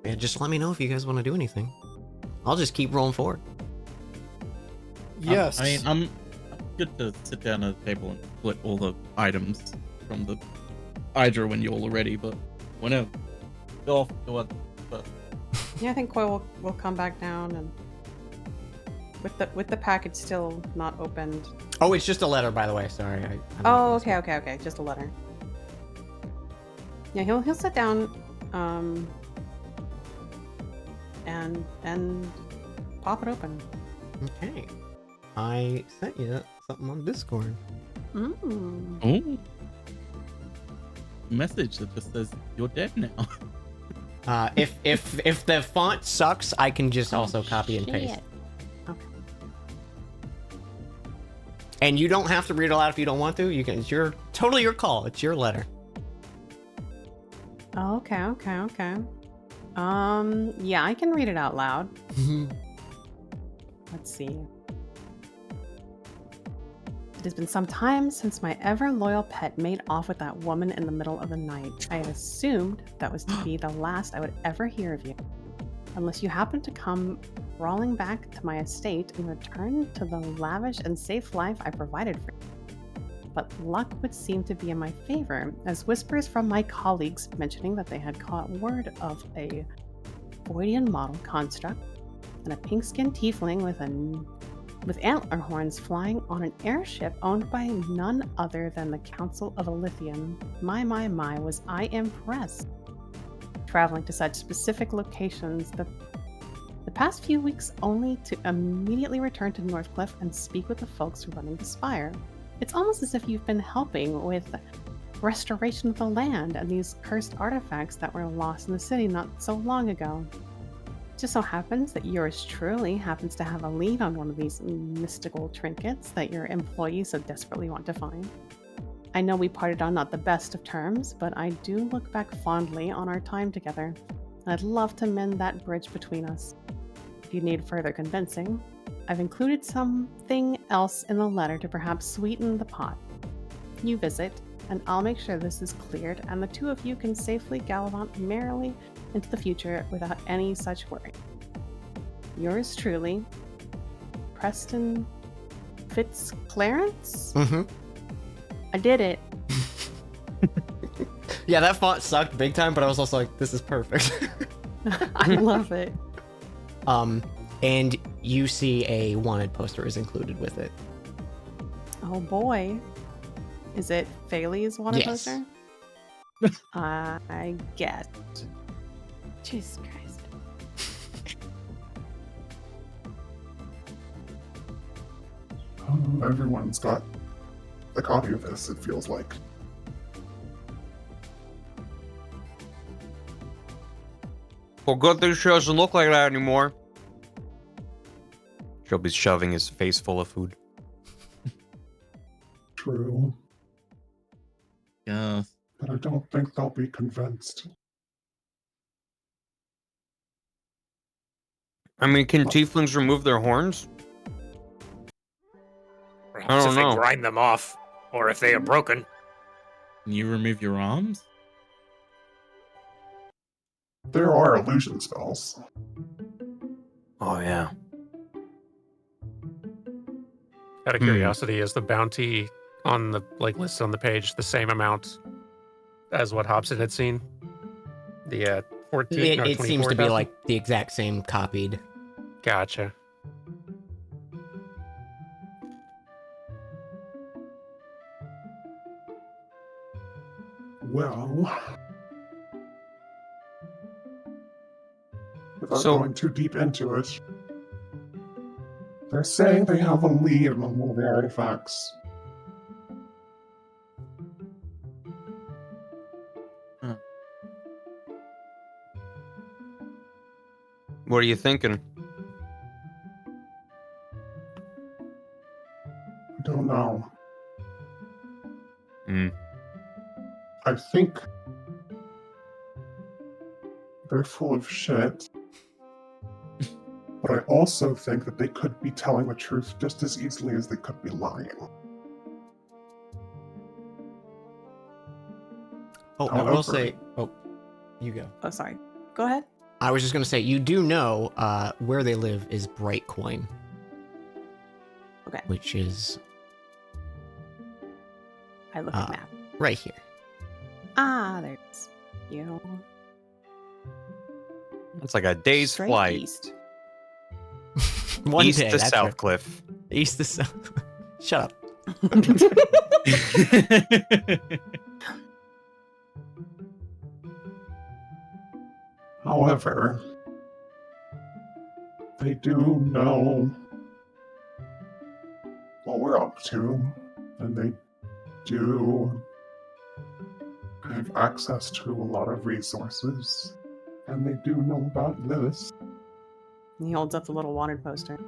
Yeah, just let me know if you guys want to do anything. I'll just keep rolling forward. Yes. I mean, I'm good to sit down at a table and split all the items from the Hydra when you're all ready, but whenever. Go off to what? Yeah, I think Coil will come back down and with the package still not opened. Oh, it's just a letter, by the way. Sorry. Oh, okay. Just a letter. Yeah, he'll sit down, and pop it open. Okay. I sent you something on Discord. Mm. Oh. Message that just says you're dead now. If the font sucks, I can just also copy and paste. Shit. Okay. And you don't have to read it aloud if you don't want to. You can. It's totally your call. It's your letter. Oh, okay. Yeah, I can read it out loud. Let's see. It has been some time since my ever-loyal pet made off with that woman in the middle of the night. I had assumed that was to be the last I would ever hear of you. Unless you happen to come crawling back to my estate and return to the lavish and safe life I provided for you. But luck would seem to be in my favor, as whispers from my colleagues mentioning that they had caught word of a Voidian model construct and a pink-skinned tiefling with antler horns flying on an airship owned by none other than the Council of Elythium. My, was I impressed. Traveling to such specific locations, the past few weeks only to immediately return to Northcliff and speak with the folks running the spire. It's almost as if you've been helping with restoration of the land and these cursed artifacts that were lost in the city not so long ago. It just so happens that yours truly happens to have a lead on one of these mystical trinkets that your employees so desperately want to find. I know we parted on not the best of terms, but I do look back fondly on our time together. I'd love to mend that bridge between us. If you need further convincing, I've included something else in the letter to perhaps sweeten the pot. You visit, and I'll make sure this is cleared and the two of you can safely gallivant merrily into the future without any such worry. Yours truly, Preston Fitzclarence? Mm-hmm. I did it. Yeah, that font sucked big time, but I was also like, this is perfect. I love it. And you see a wanted poster is included with it. Oh boy. Is it Phaley's wanted Yes. poster? I guess. Jesus Christ. Everyone's got a copy of this, it feels like. Well, good thing she doesn't look like that anymore. Shelby's shoving his face full of food. True. Yes. But I don't think they'll be convinced. I mean, can tieflings remove their horns? Perhaps don't if know. they grind them off, or if they are broken. Can you remove your arms? There are illusion spells. Oh, yeah. Out of curiosity, is the bounty on the list on the page the same amount as what Hobson had seen? The 14 or It seems to be 24,000? like the exact same copied. Gotcha. Well, without So- going too deep into it, they're saying they have a lead on one of the artifacts. What are you thinking? I don't know. Hmm. I think they're full of shit. But I also think that they could be telling the truth just as easily as they could be lying. Oh, I However- will say. Oh, you go. Oh, sorry. Go ahead. I was just gonna say, you do know where they live is Brightcoin. Okay. Which is I look at map. right here. Ah, there's you. It's like a day's Straight flight. east. One East day, to that's right. Southcliff. East to south. Shut up. However, they do know what we're up to, and they do have access to a lot of resources, and they do know about this. He holds up the little wanted poster.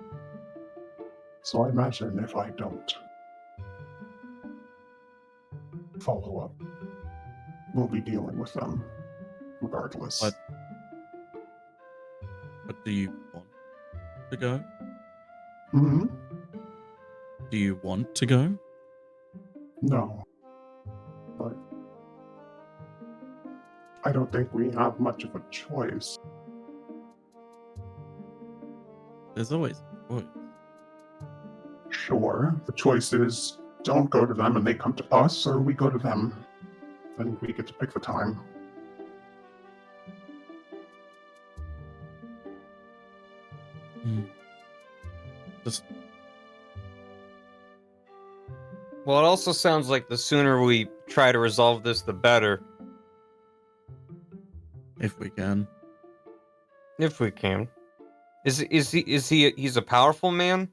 So I imagine if I don't follow up, we'll be dealing with them regardless. But do you want to go? Hmm? Do you want to go? No. But I don't think we have much of a choice. There's always a choice. Sure, the choice is don't go to them and they come to us, or we go to them and we get to pick the time. Just Well, it also sounds like the sooner we try to resolve this, the better. if we can. If we can. He's a powerful man?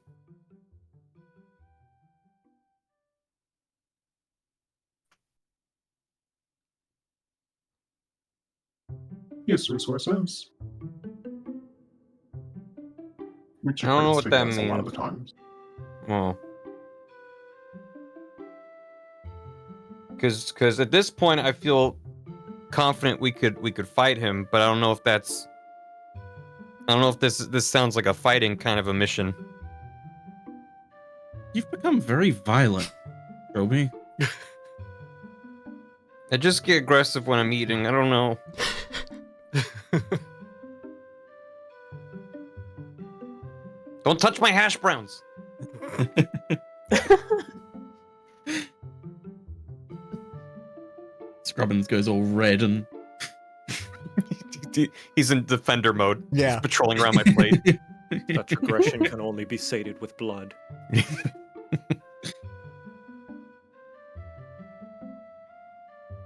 Yes, resources. Which I don't know equates what to that yes a lot of means. the times. Well, because at this point I feel confident we could fight him, but I don't know if this sounds like a fighting kind of a mission. You've become very violent, Toby. I just get aggressive when I'm eating. I don't know. Don't touch my hash browns. Scrubbins goes all red and He's in defender mode. Yeah. He's patrolling around my plate. Such aggression can only be sated with blood.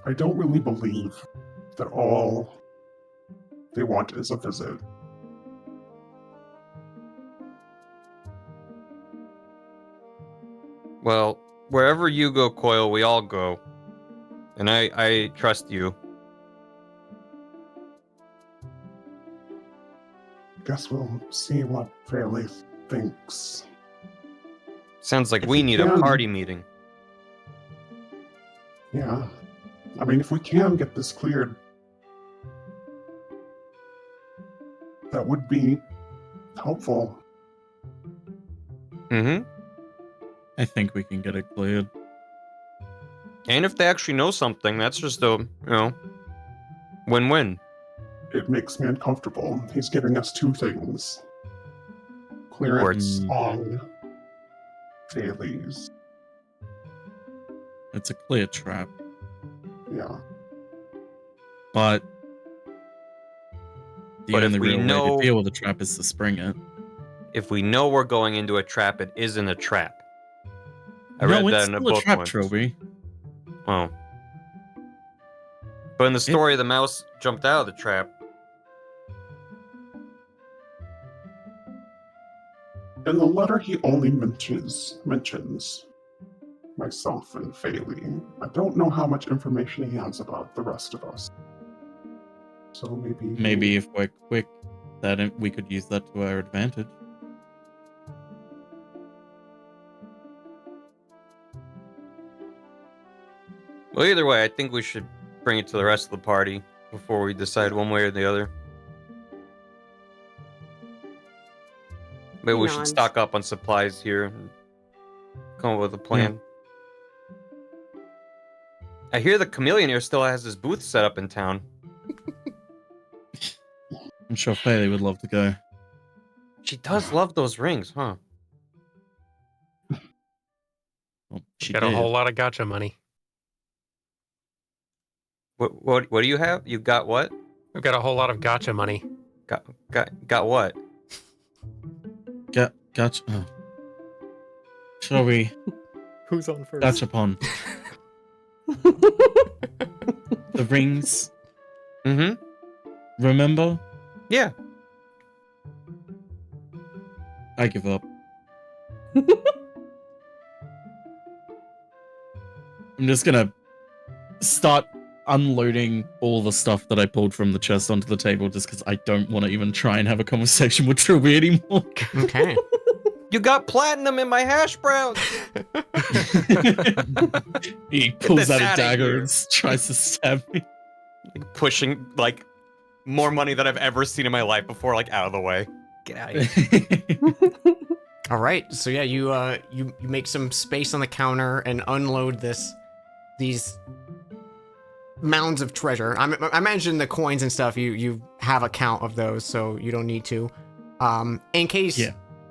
I don't really believe that all they want is a visit. Well, wherever you go, Coil, we all go. And I trust you. Guess we'll see what Fairleaf thinks. Sounds like If we we need a can- party meeting. Yeah. I mean, if we can get this cleared, that would be helpful. Mm-hmm. I think we can get it cleared. And if they actually know something, that's just a, win-win. It makes me uncomfortable. He's giving us two things. Clearance Words. on Thales. It's a clear trap, Yeah. but the But if only we real way know- to deal with the trap is to spring it. If we know we're going into a trap, it isn't a trap. I no, read it's that in a still book a trap, once. Troby. Oh. But in the story, the mouse jumped out of the trap. In the letter, he only mentions myself and Phaley. I don't know how much information he has about the rest of us. So Maybe if we're quick, we could use that to our advantage. Well, either way, I think we should bring it to the rest of the party before we decide one way or the other. Maybe we should Nods. stock up on supplies here and come up with a plan. I hear the Chameleonaire still has his booth set up in town. I'm sure Fairley would love to go. She does love those rings, huh? Well, She she got a did. whole lot of gotcha money. What do you have? You got what? We've got a whole lot of gotcha money. Got what? Gotcha. Oh. Shall we? Who's on first? Gachapon. The rings. Mm-hmm. Remember? Yeah. I give up. I'm just gonna start unloading all the stuff that I pulled from the chest onto the table just because I don't want to even try and have a conversation with Trilby anymore. Okay. You got platinum in my hash browns. He pulls this out a outta dagger here. and tries to stab me. Pushing more money than I've ever seen in my life before, out of the way. Get out of here. All right. So yeah, you make some space on the counter and unload these mounds of treasure. I imagine the coins and stuff. You have a count of those, so you don't need to. In case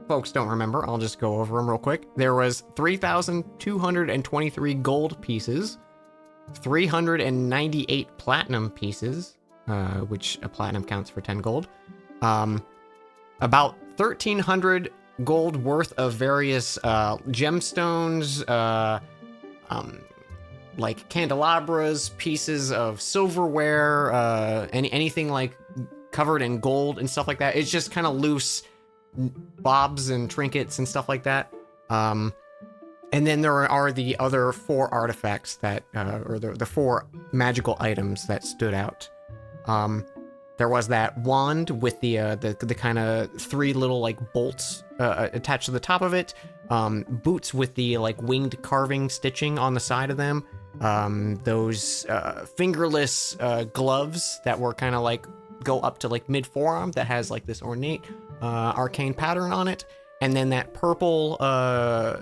folks don't remember, I'll just go over them real quick. There was 3,223 gold pieces, 398 platinum pieces, which a platinum counts for 10 gold. About 1,300 gold worth of various gemstones, like candelabras, pieces of silverware, anything covered in gold and stuff like that. It's just kind of loose bobs and trinkets and stuff like that. And then there are the other 4 artifacts that, or the 4 magical items that stood out. There was that wand with the kind of 3 little like bolts attached to the top of it. Boots with the like winged carving stitching on the side of them. Those fingerless gloves that were kind of like go up to like mid forearm that has like this ornate arcane pattern on it. And then that purple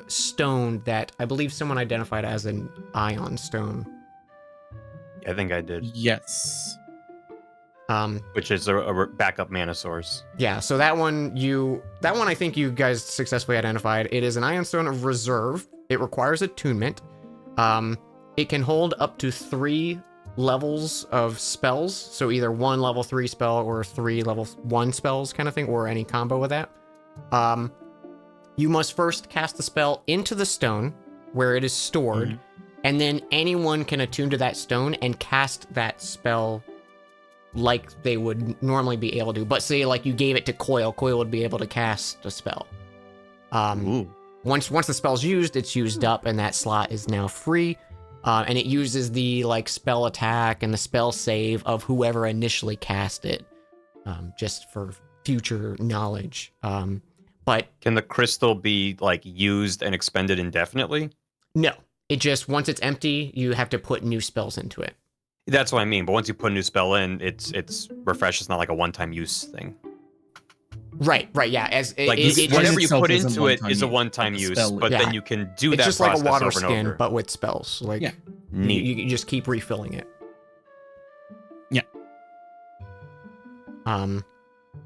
stone that I believe someone identified as an ion stone. I think I did. Yes. Which is a backup mana source. Yeah, so that one I think you guys successfully identified. It is an ion stone of reserve. It requires attunement. It can hold up to 3 levels of spells, so either 1 level 3 spell or 3 level 1 spells kind of thing, or any combo with that. You must first cast the spell into the stone where it is stored, and then anyone can attune to that stone and cast that spell like they would normally be able to. But say like you gave it to Coil would be able to cast a spell. Once the spell's used, it's used up and that slot is now free. And it uses the like spell attack and the spell save of whoever initially cast it, just for future knowledge. But can the crystal be like used and expended indefinitely? No, it just once it's empty, you have to put new spells into it. That's what I mean. But once you put a new spell in, it's refreshed. It's not like a one-time use thing. Right, yeah. As like whatever you put into it is a one-time use, but then you can do that. It's just like a water skin, but with spells. Like you just keep refilling it. Yeah.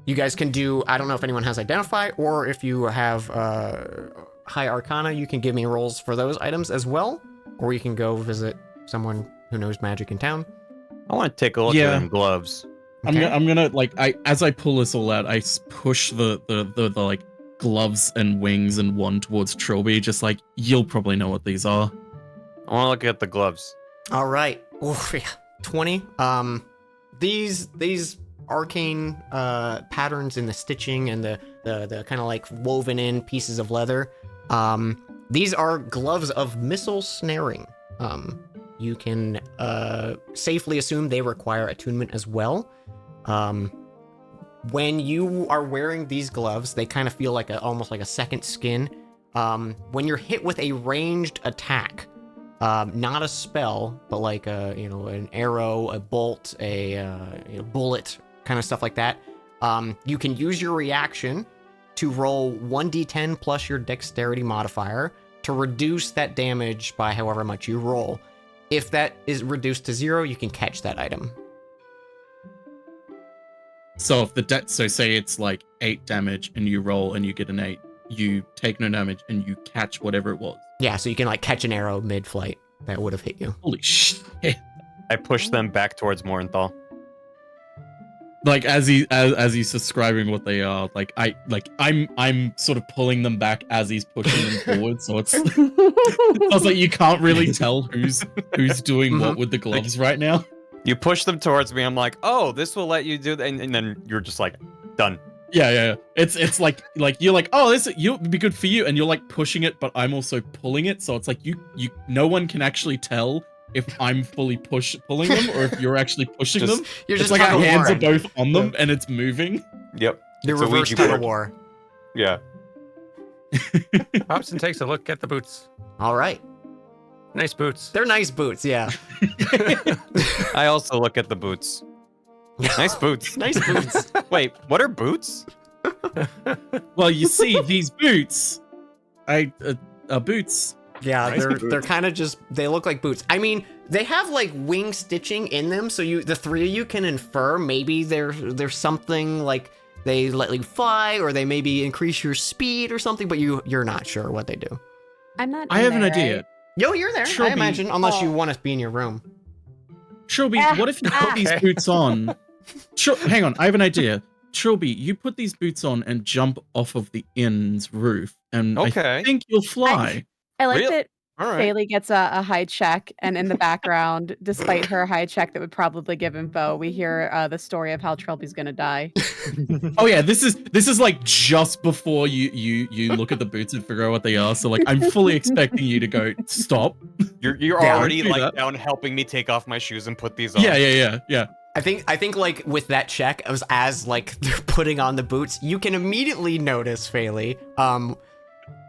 You guys can do. I don't know if anyone has identify, or if you have high arcana, you can give me rolls for those items as well, or you can go visit someone who knows magic in town. I want to take a look at them gloves. Okay. I'm gonna like as I pull this all out, I push the like gloves and wings and wand towards Trilby, just like you'll probably know what these are. I want to look at the gloves. All right. Oh yeah, 20. These arcane patterns in the stitching and the kind of like woven in pieces of leather. These are gloves of missile snaring. You can safely assume they require attunement as well. When you are wearing these gloves, they kind of feel like almost like a second skin. When you're hit with a ranged attack, not a spell, but like an arrow, a bolt, a bullet, kind of stuff like that, you can use your reaction to roll 1d10 plus your dexterity modifier to reduce that damage by however much you roll. If that is reduced to 0, you can catch that item. So if so say it's like 8 damage and you roll and you get an 8, you take no damage and you catch whatever it was. Yeah, so you can like catch an arrow mid-flight that would have hit you. Holy shit. I push them back towards Morinthal. Like as he's describing what they are, I'm sort of pulling them back as he's pushing them forward. So it's I was like you can't really tell who's doing what with the gloves right now. You push them towards me. I'm like, oh, this will let you do that, and then you're just like, done. Yeah. It's like you're like, oh, this you'll be good for you, and you're like pushing it, but I'm also pulling it. So it's like you no one can actually tell if I'm fully pulling them or if you're actually pushing them. You're it's just like our hands are warring. both on them and it's moving. Yep. The It's a reverse Ouija tug of board. war. Yeah. Hobson takes a look at the boots. All right. Nice boots. They're nice boots, yeah. I also look at the boots. Nice boots. Nice boots. Wait, what are boots? Well, you see, these boots are boots. Yeah, Nice they're kind of just, they look like boots. I mean, they have like wing stitching in them, so the 3 of you can infer maybe there's something like they let you fly, or they maybe increase your speed or something, but you're not sure what they do. I'm not. I have an idea. Right? Yo, you're there, Trilby. I imagine, unless you want to be in your room. Trilby, what if you put these boots on? Hang on, I have an idea. Trilby, you put these boots on and jump off of the inn's roof, and Okay. I think you'll fly. I like Really? that All right. Bailey gets a high check, and in the background, despite her high check that would probably give info, we hear the story of how Trilby's gonna die. Oh yeah, this is like just before you look at the boots and figure out what they are. So like I'm fully expecting you to go stop. You're Yeah, already do like that. down helping me take off my shoes and put these on. Yeah. I think like with that check, as like they're putting on the boots, you can immediately notice, Phaley,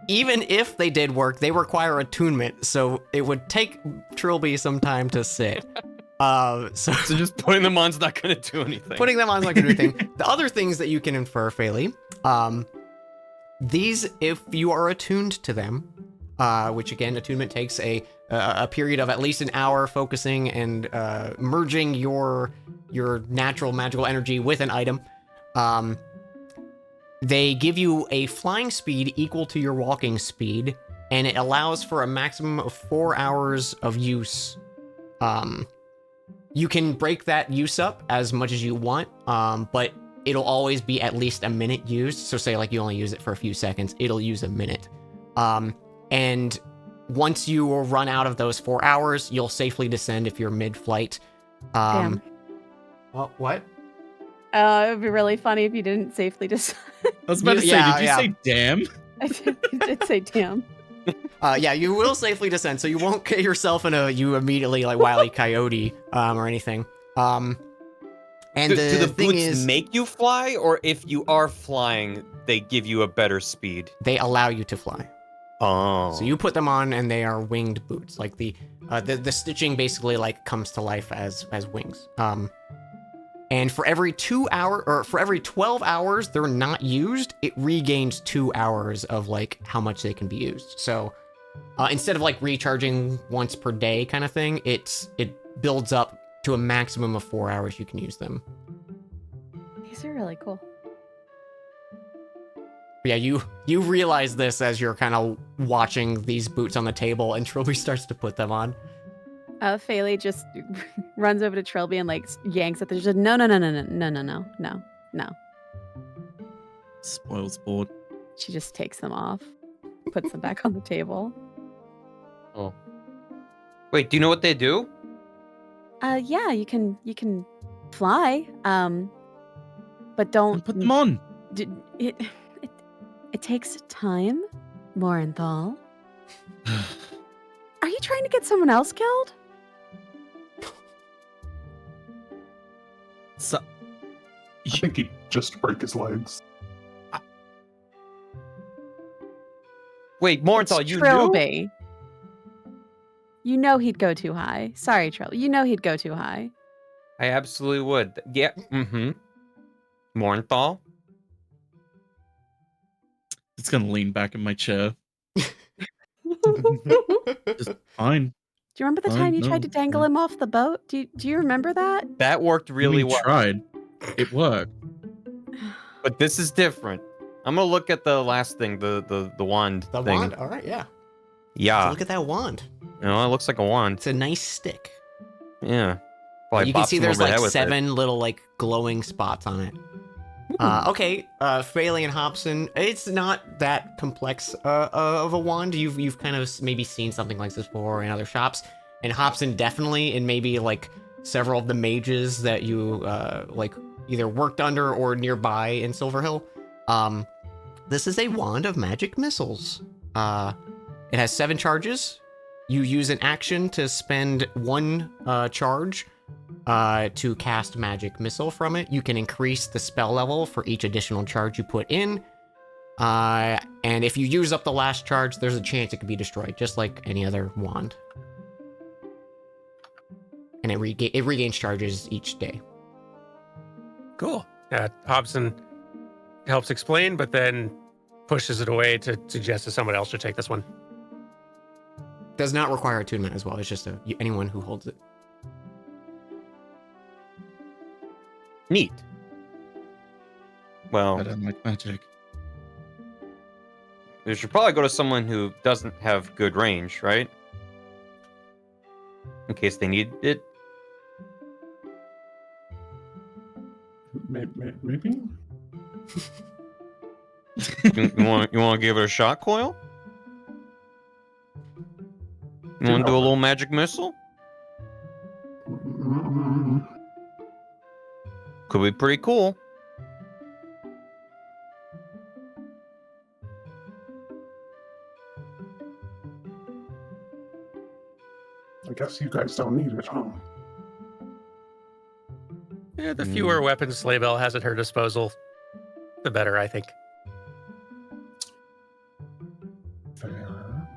even if they did work, they require attunement, so it would take Trilby some time to sit. So So just putting them on's not gonna do anything. putting them on is not gonna do anything. The other things that you can infer, Phaley, these, if you are attuned to them, which again, attunement takes a period of at least an hour focusing and merging your natural magical energy with an item. They give you a flying speed equal to your walking speed, and it allows for a maximum of 4 hours of use. You can break that use up as much as you want, but it'll always be at least a minute used. So say like you only use it for a few seconds, it'll use a minute. And once you run out of those 4 hours, you'll safely descend if you're mid-flight. Damn. Well, what? It would be really funny if you didn't safely decide. I was about to say, Yeah, did you yeah. say damn? I did say damn. Yeah, you will safely descend, so you won't get yourself in you immediately like Wile E. Coyote or anything. And do the the thing boots is, make you fly, or if you are flying, they give you a better speed? they allow you to fly. Oh. So you put them on, and they are winged boots. Like the stitching basically like comes to life as wings. And for every 2 hour or for every 12 hours they're not used, it regains 2 hours of like how much they can be used. So instead of like recharging once per day kind of thing, it builds up to a maximum of 4 hours you can use them. These are really cool. But yeah, you realize this as you're kind of watching these boots on the table, and Trilby starts to put them on. Phaley just runs over to Trilby and like yanks at the just no. Spoils sport. She just takes them off, puts them back on the table. Oh. Wait, do you know what they do? Yeah, you can fly. But don't Put them on. It takes time, Morenthal. Are you trying to get someone else killed? So, I think he'd just break his legs. Wait, Morenthal, It's you knew? Trilby. You know he'd go too high. Sorry, Trilby. You know he'd go too high. I absolutely would. Yeah. Mm-hmm. Morenthal? it's gonna lean back in my chair. Just fine. Do you remember the I time you tried know. to dangle him off the boat? Do you remember that? That worked really We well. tried. It worked. But this is different. I'm gonna look at the last thing, the wand The thing. wand? All right, yeah. Yeah. Look at that wand. You know, it looks like a wand. It's a nice stick. Yeah. Probably You can bops see him there's over the like head with it. 7 little like glowing spots on it. Okay, Fraley and Hobson, it's not that complex of a wand. You've kind of maybe seen something like this before in other shops, and Hobson definitely, and maybe like several of the mages that you like either worked under or nearby in Silverhill. This is a wand of magic missiles. It has 7 charges. You use an action to spend 1 charge to cast magic missile from it. You can increase the spell level for each additional charge you put in. And if you use up the last charge, there's a chance it could be destroyed, just like any other wand. And it regains charges each day. Cool. Hobson helps explain, but then pushes it away to suggest that someone else should take this one. Does not require attunement as well. It's just anyone who holds it. Neat. Well, I don't like magic. you should probably go to someone who doesn't have good range, right? In case they need it. Maybe? You want to give it a shot, Coil? You want to do a little magic missile? Mm, Could be pretty cool. I guess you guys don't need it, huh? Yeah, the fewer weapons Slaybell has at her disposal, the better, I think. Fair.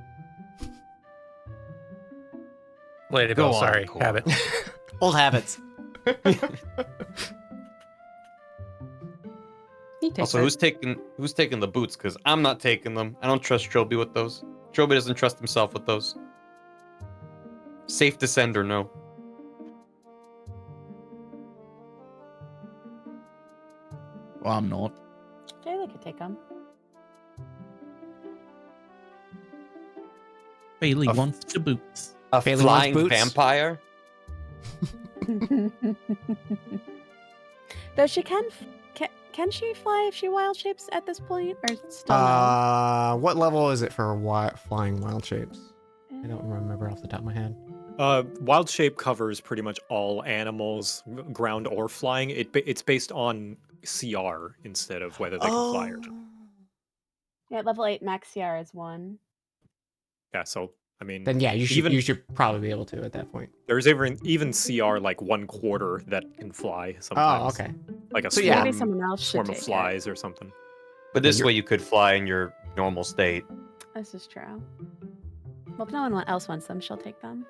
Lady Go Bill, on, sorry, Cole. habit. Old habits. He takes Also, it. who's taking the boots? Because I'm not taking them. I don't trust Trilby with those. Trilby doesn't trust himself with those. Safe to send or no? Well, I'm not. Jayla could take them. Bailey A- wants the boots. A Bailey wants flying boots? vampire? Though she can she fly if she wild shapes at this point, or still no? What level is it for flying wild shapes? I don't remember off the top of my head. Wild shape covers pretty much all animals, ground or flying. It's based on CR instead of whether they can fly or not. Yeah, level 8 max CR is 1. Yeah, so I mean, Then yeah, even you should probably be able to at that point. there's even CR like 1/4 that can fly sometimes. Oh, okay. Like a So, swarm, yeah. Maybe someone else should swarm take of it. flies or something. But this you're- way you could fly in your normal state. This is true. Well, if no one else wants them, she'll take them.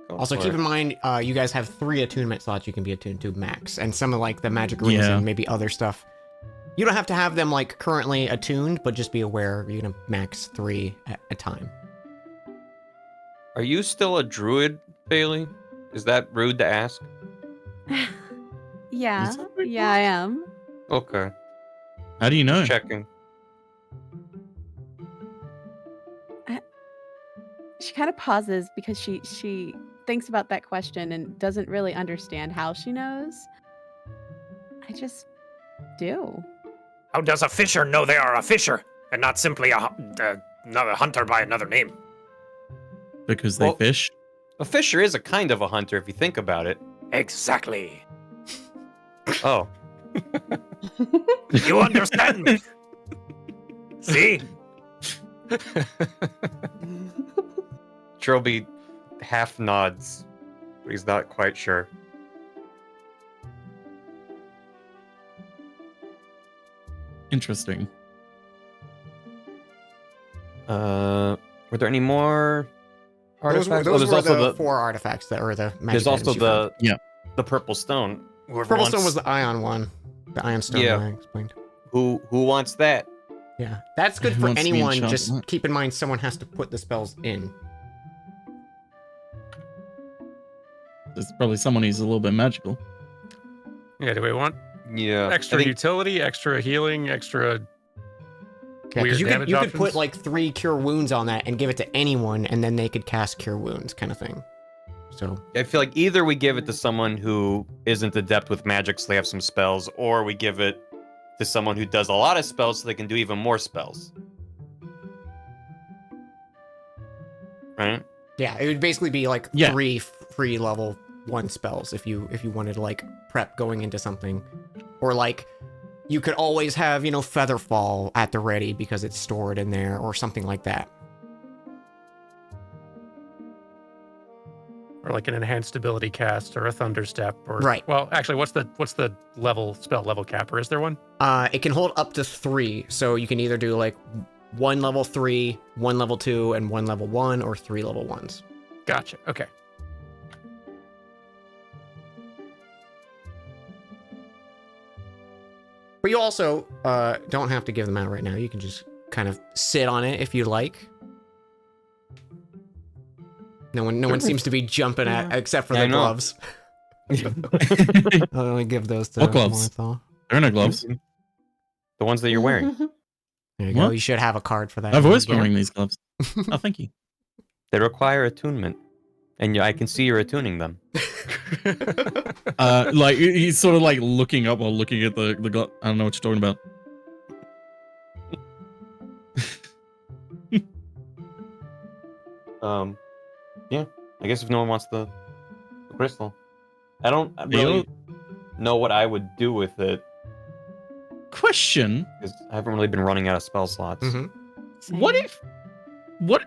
Go Also, for keep it. in mind, you guys have 3 attunement slots you can be attuned to max, and some of like the magic rings Yeah. and maybe other stuff. You don't have to have them like currently attuned, but just be aware you're gonna max 3 at a time. Are you still a druid, Bailey? Is that rude to ask? Yeah, Is that what it yeah, I am. Okay. How do you know? Checking. She kind of pauses because she thinks about that question and doesn't really understand how she knows. I just do. How does a fisher know they are a fisher and not simply another hunter by another name? Because they Well- fish. A fisher is a kind of a hunter if you think about it. Exactly. Oh. You understand me? See? Trilby half nods, but he's not quite sure. Interesting. Were there any more Those artifacts? were, Oh, those there's were also the 4 artifacts that are the magic there's also items you found. the purple stone. Whoever Purple stone wants- was the ion one. The ion stone Yeah. that I explained. who wants that? Yeah, that's good Who for wants to be anyone. enchanted? Just keep in mind someone has to put the spells in. There's probably someone who's a little bit magical. Yeah, do we want Yeah. extra I think- utility, extra healing, extra Yeah, weird because damage you could options? put like 3 cure wounds on that and give it to anyone, and then they could cast cure wounds, kind of thing. So I feel like either we give it to someone who isn't adept with magic, so they have some spells, or we give it to someone who does a lot of spells, so they can do even more spells. Right? yeah, it would basically be like Yeah. 3 free level 1 spells if you wanted to like prep going into something, or like you could always have Featherfall at the ready because it's stored in there or something like that. or like an enhanced ability cast or a thunder step or Right. Well, actually, what's the spell level cap, or is there one? It can hold up to 3, so you can either do like 1 level 3, 1 level 2, and 1 level 1, or 3 level 1s. Gotcha. Okay. But you also don't have to give them out right now. You can just kind of sit on it if you like. No one seems to be jumping at except for Yeah, the I know. gloves. I'll only give those to What gloves? Morthal. There are no gloves. The ones that you're wearing. There you go. What? You should have a card for that. I've when always you been get wearing these gloves. Oh, thank you. They require attunement. And I can see you're attuning them. Like he's sort of like looking up while looking at the glove. I don't know what you're talking about. I guess if no one wants the crystal, I don't really know what I would do with it Question: because I haven't really been running out of spell slots. What if? What?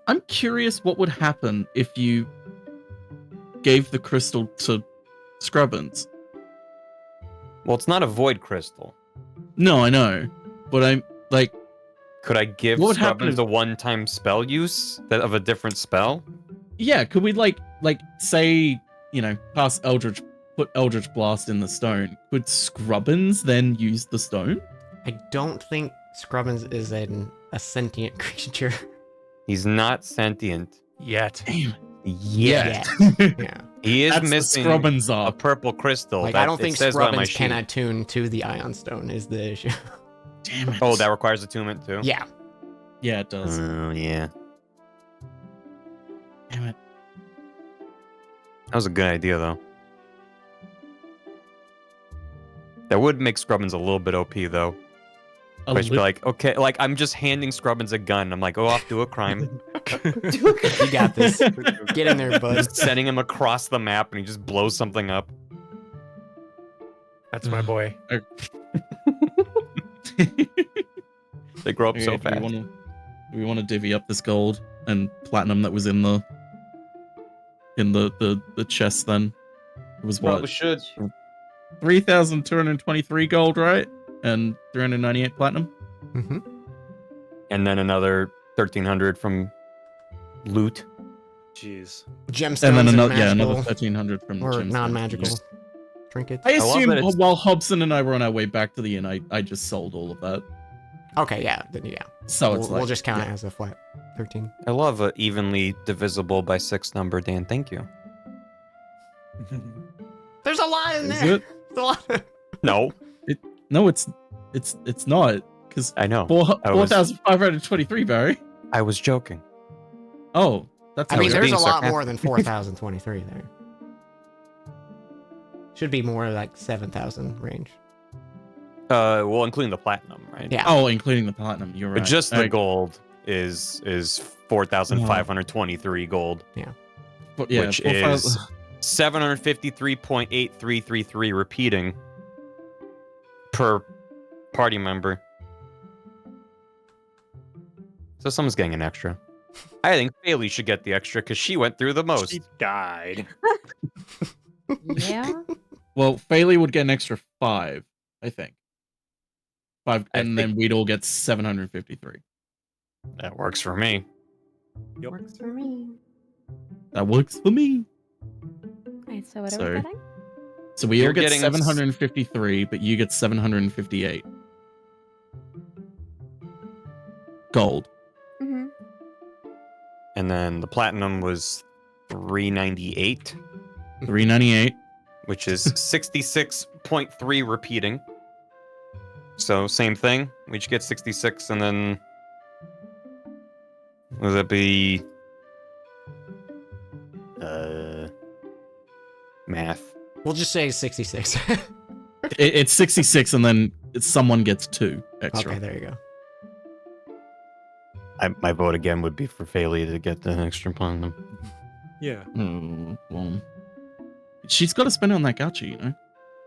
I'm curious. What would happen if you gave the crystal to Scrubbins? Well, it's not a void crystal. No, I know, but I'm like, Could I give What would happen Scrubbins if- a one-time spell use that of a different spell? yeah. Could we like say pass put Eldritch Blast in the stone? Could Scrubbins then use the stone? I don't think Scrubbins is a sentient creature He's not sentient Yet. Damn. yet. Yeah. He is That's missing what Scrubbins a are. purple crystal. Like, that I don't it think says by my Scrubbins can sheet. attune to the Ion Stone is the issue. Damn it. Oh, that requires attunement too? Yeah. Yeah, it does. Oh, yeah. Damn it. That was a good idea, though. That would make Scrubbins a little bit OP, though. I should be like, okay, like, I'm just handing Scrubbins a gun. I'm like, go off, do a crime. You got this. Get in there, bud. Just sending him across the map, and he just blows something up. That's my boy. They grow up so Okay, fast. do we want to divvy up this gold and platinum that was in the chest then? It was Probably what? should. 3,223 gold, right? And 398 platinum? Mm-hmm. And then another 1,300 from loot. Jeez. Gemstones And then and another, magical, another 1,300 from or gemstones. non-magical trinkets. I love assume that it's- while Hobson and I were on our way back to the inn, I just sold all of that. Okay, yeah, then yeah. So it's We'll just count yeah. it as a flat 13. I love a evenly divisible by 6 number, Dan. Thank you. There's a lot in Is there. it? There's a lot. No, No, it's not because I know. 4,523, Barry. I was joking. Oh, that's I I mean, was there's being a lot sarcastic. more than 4,023 there. Should be more like 7,000 range. Well, including the platinum, right? Yeah. Oh, including the platinum. You're right. But just the I- gold is 4,523 gold, but yeah, which 4,000 is 753.8333 repeating per party member. So someone's getting an extra. I think Bailey should get the extra because she went through the most. She died. Yeah. Well, Faley would get an extra 5, I think. 5, I and then we'd all get 753. That works for me. Yep. Works for me. That works for me. Wait, so what are So- we getting? So we You're all get getting 753, but you get 758. Gold. Mm-hmm. And then the platinum was 398, 398. which is 66.3 repeating. So same thing. We each get 66, and then would that be math? We'll just say 66. It's 66, and then someone gets 2 extra. Okay, there you go. My vote again would be for Faley to get the extra platinum. Yeah. Oh, well. She's got to spend it on that gacha, you know?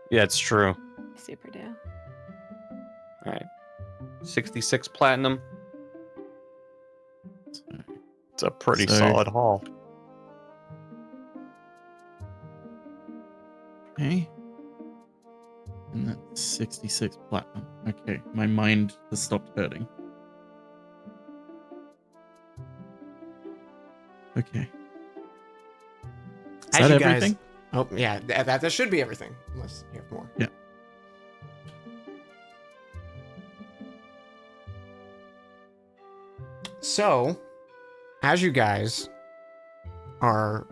Yeah, it's true. Super do. All right, 66 platinum. It's a pretty So- solid haul. Okay. And that's 66 platinum. Okay, my mind has stopped hurting. Okay. Is As that you guys- everything? Oh, yeah, that should be everything. Unless you have more. Yeah. So, as you guys are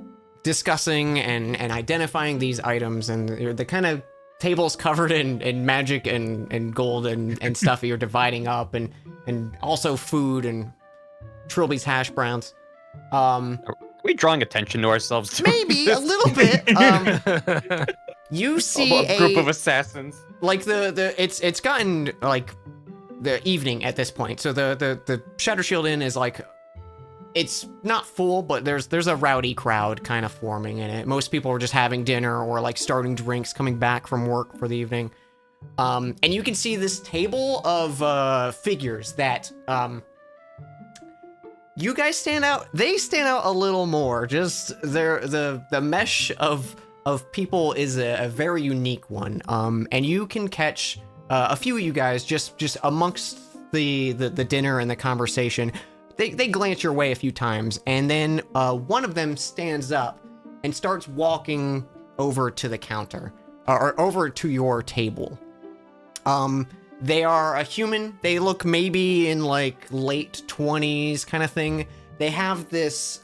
discussing and identifying these items, and the kind of tables covered in magic and gold and stuff you're dividing up, and also food and Trilby's hash browns. Are we drawing attention to ourselves? too? Maybe a little bit. You see a group of assassins. like it's gotten like the evening at this point. So the Shatter Shield Inn is like it's not full, but there's a rowdy crowd kind of forming in it. Most people are just having dinner or like starting drinks, coming back from work for the evening. And you can see this table of figures that you guys stand out. They stand out a little more. Just the mesh of people is a very unique one. And you can catch a few of you guys just amongst the dinner and the conversation. They glance your way a few times, and then one of them stands up and starts walking over to the counter, or over to your table. They are a human. They look maybe in like late 20s kind of thing. They have this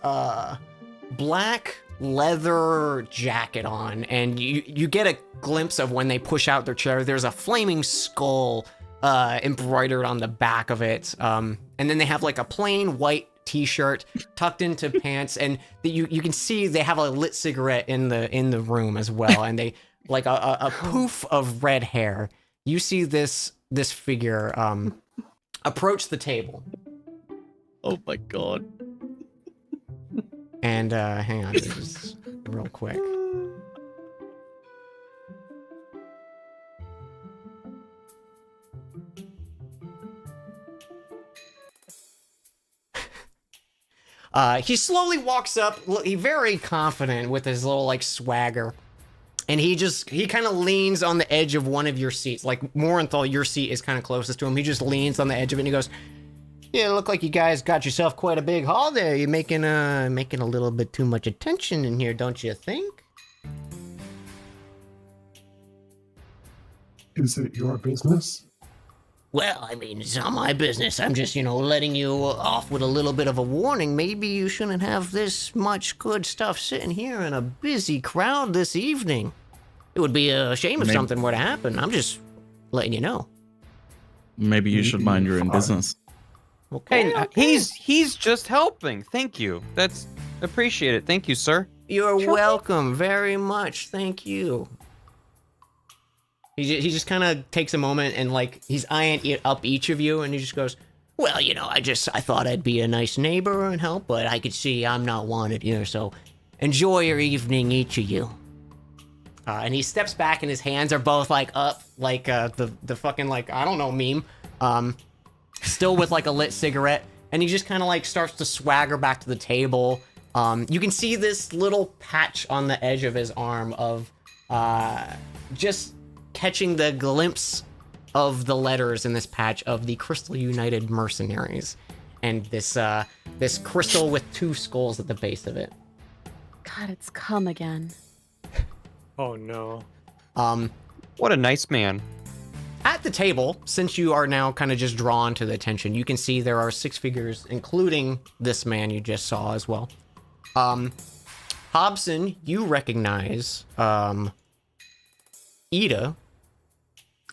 black leather jacket on, and you get a glimpse of when they push out their chair. There's a flaming skull embroidered on the back of it. And then they have like a plain white t-shirt tucked into pants, and you can see they have a lit cigarette in the room as well, and they like a poof of red hair. You see this figure approach the table. Oh my god. And hang on, just real quick. He slowly walks up, he very confident with his little like swagger. And he kind of leans on the edge of one of your seats. Like Morenthal, your seat is kind of closest to him. He just leans on the edge of it and he goes, "Yeah, look like you guys got yourself quite a big haul there. You're making a little bit too much attention in here, don't you think?" Is it your business? Well, I mean, it's not my business. I'm just, letting you off with a little bit of a warning. Maybe you shouldn't have this much good stuff sitting here in a busy crowd this evening. It would be a shame if something were to happen. I'm just letting you know. Maybe you should mind your own business. Okay. He's just helping. Thank you. That's appreciated. Thank you, sir. You're welcome very much. Thank you. He just kind of takes a moment and like he's eyeing up each of you, and he just goes, "Well, I thought I'd be a nice neighbor and help, but I could see I'm not wanted here, so enjoy your evening, each of you." And he steps back, and his hands are both like up, like the fucking like I don't know meme, still with like a lit cigarette, and he just kind of like starts to swagger back to the table. You can see this little patch on the edge of his arm of just catching the glimpse of the letters in this patch of the Crystal United Mercenaries, and this crystal with two skulls at the base of it. God, it's come again. Oh no. What a nice man. At the table, since you are now kind of just drawn to the attention, you can see there are 6 figures, including this man you just saw as well. Hobson, you recognize Ida,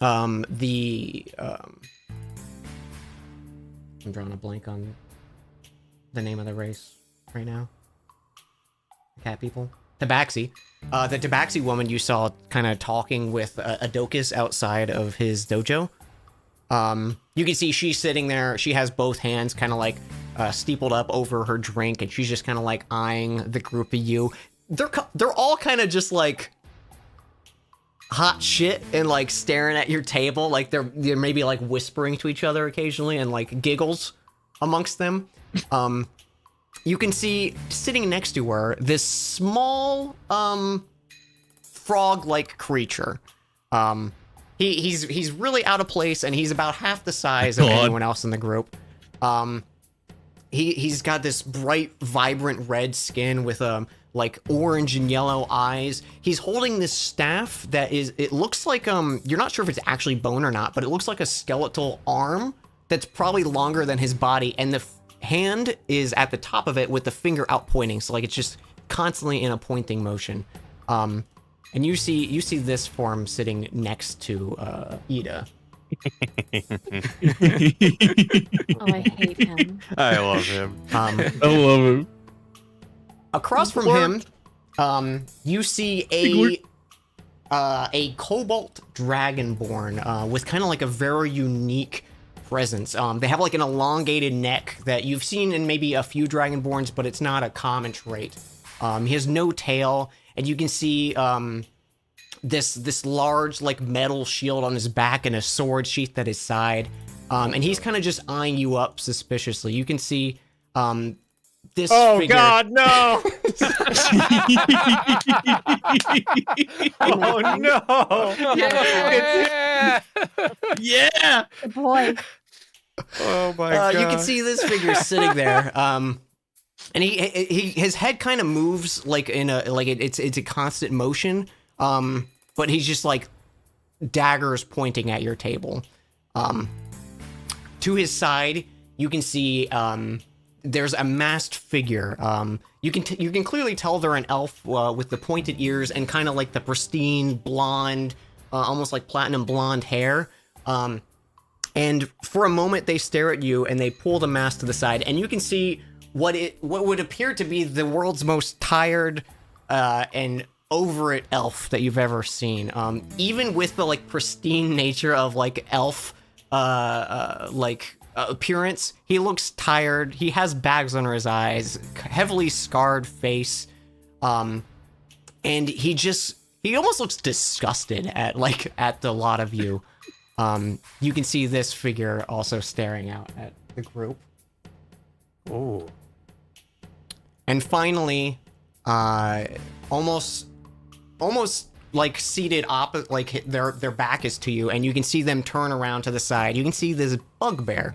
I'm drawing a blank on the name of the race right now. Cat people. Tabaxi. The Tabaxi woman you saw kind of talking with Adokus outside of his dojo. You can see she's sitting there. She has both hands kind of like steepled up over her drink, and she's just kind of like eyeing the group of you. They're all kind of just like hot shit and like staring at your table, like they're maybe like whispering to each other occasionally and like giggles amongst them. You can see sitting next to her this small frog-like creature. He's really out of place, and he's about half the size of anyone else in the group. He's got this bright, vibrant red skin with like orange and yellow eyes. He's holding this staff that it looks like you're not sure if it's actually bone or not, but it looks like a skeletal arm that's probably longer than his body, and the hand is at the top of it with the finger out pointing, so like it's just constantly in a pointing motion. And you see this form sitting next to Ida. Oh, I hate him. I love him. I love him. Across from him, you see a Cobalt Dragonborn with kind of like a very unique presence. They have like an elongated neck that you've seen in maybe a few Dragonborns, but it's not a common trait. He has no tail, and you can see this large like metal shield on his back and a sword sheath at his side. And he's kind of just eyeing you up suspiciously. You can see this Oh figure. God, no! Oh no! Yeah. Yeah. Good boy. Oh my God! You can see this figure sitting there. And his head kind of moves like in a it's a constant motion. But he's just like daggers pointing at your table. To his side, you can see there's a masked figure. You can clearly tell they're an elf with the pointed ears and kind of like the pristine blonde, almost like platinum blonde hair. And for a moment, they stare at you and they pull the mask to the side, and you can see what would appear to be the world's most tired and over it elf that you've ever seen. Even with the like pristine nature of like elf appearance, he looks tired. He has bags under his eyes, heavily scarred face, and he almost looks disgusted at the lot of you. You can see this figure also staring out at the group. Ooh. And finally, almost like seated opposite, like their back is to you, and you can see them turn around to the side. You can see this bugbear.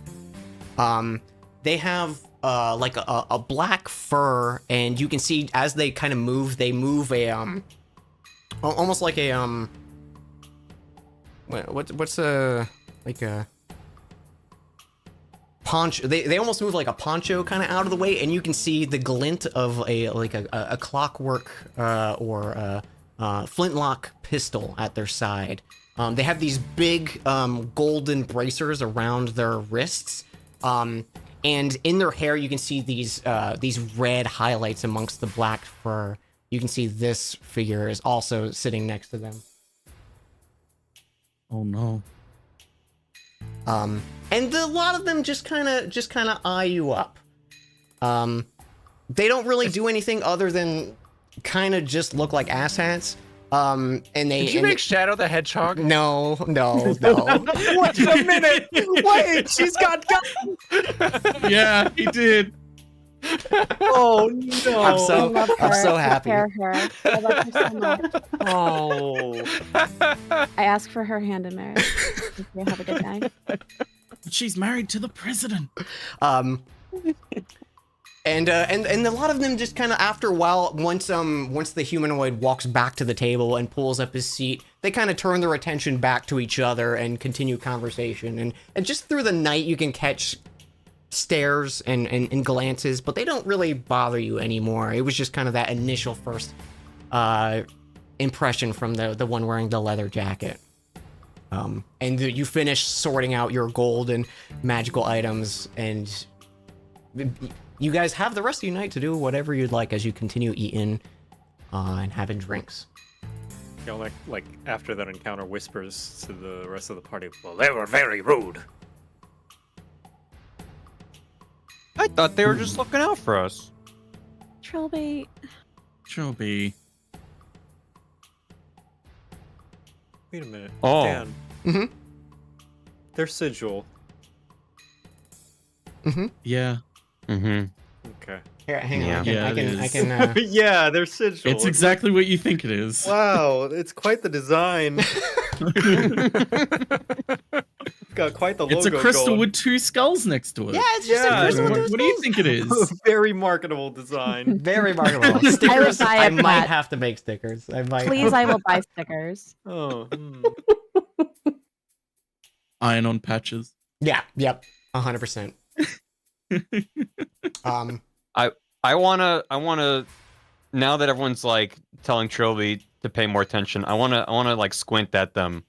They have like a black fur, and you can see as they kind of move, they move a almost like a what's a like a poncho. They almost move like a poncho kind of out of the way, and you can see the glint of a clockwork or flintlock pistol at their side. They have these big golden bracers around their wrists, and in their hair you can see these red highlights amongst the black fur. You can see this figure is also sitting next to them. Oh no. And a lot of them just kind of eye you up. They don't really do anything other than kind of just look like asshats. And they Did you make Shadow the Hedgehog? No. Wait a minute! Wait, she's got guns! Yeah, he did. Oh no! I'm I love so happy. Prepare her. I love her so much. Oh. I ask for her hand in marriage. Thank you. Have a good night. But she's married to the president. And a lot of them just kind of after a while, once the humanoid walks back to the table and pulls up his seat, they kind of turn their attention back to each other and continue conversation. And just through the night, you can catch stares and glances, but they don't really bother you anymore. It was just kind of that initial first impression from the one wearing the leather jacket. And you finish sorting out your gold and magical items, and you guys have the rest of your night to do whatever you'd like as you continue eating and having drinks. You know, like after that encounter, whispers to the rest of the party. Well, they were very rude. I thought they were just looking out for us. Trilby. Trilby. Wait a minute. Oh. Dan. Mm-hmm. They're sigil. Mm-hmm. Yeah. Mm-hmm. Okay. Here, hang on. Yeah. I can. Yeah, they're sigil. It's exactly what you think it is. Wow, it's quite the design. Got quite the logo. It's a crystal going. with two skulls next to it. Yeah, it's just a crystal with What do you think it is? Very marketable design. Very marketable. Stickers. buy I a might pet. have to make stickers. I might. Please, I will buy stickers. Oh. Iron on patches. Yeah. Yep. 100%. I wanna now that everyone's like telling Trilby to pay more attention, I wanna like squint at them.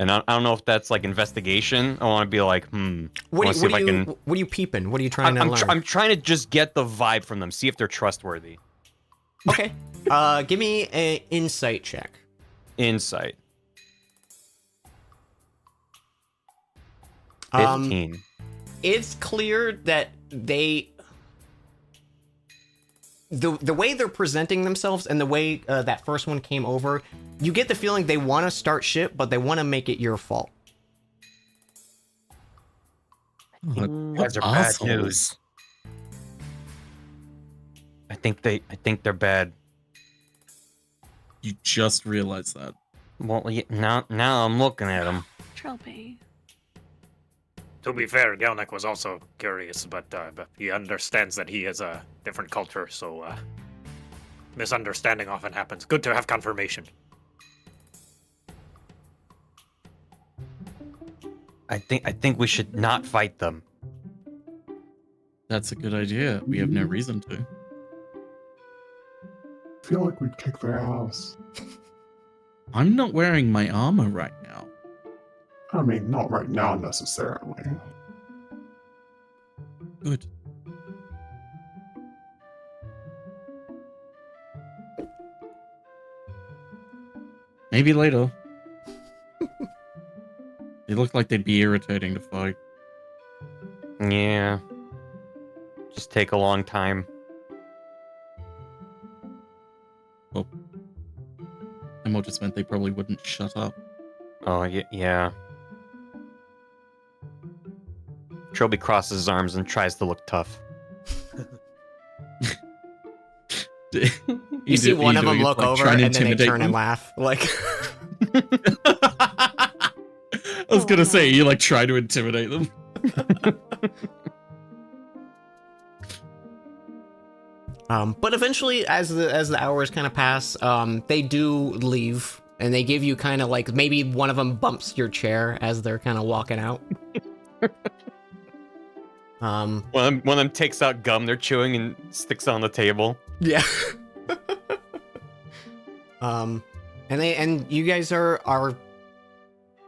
And I don't know if that's like investigation. I want to be like, What are you peeping? What are you trying to learn? I'm trying to just get the vibe from them, see if they're trustworthy. Okay. Give me an insight check. Insight. 15. It's clear that the way they're presenting themselves and the way that first one came over, you get the feeling they want to start shit, but they want to make it your fault. You guys are bad news. I think they're bad. You just realized that. Well, now I'm looking at them. Trilby. To be fair, Gelnick was also curious, but he understands that he has a different culture, so misunderstanding often happens. Good to have confirmation. I think we should not fight them. That's a good idea. We have no reason to. I feel like we'd kick their ass. I'm not wearing my armor right now. I mean, not right now necessarily. Good. Maybe later. They look like they'd be irritating to fight. Yeah. Just take a long time. Well, Emma just meant they probably wouldn't shut up. Oh, yeah. Trilby crosses his arms and tries to look tough. You see one of them look over and then they turn and laugh. Like, I was gonna say, you like try to intimidate them. But eventually, as the hours kind of pass, they do leave, and they give you kind of like maybe one of them bumps your chair as they're kind of walking out. One of them takes out gum they're chewing and sticks it on the table. Yeah. And you guys are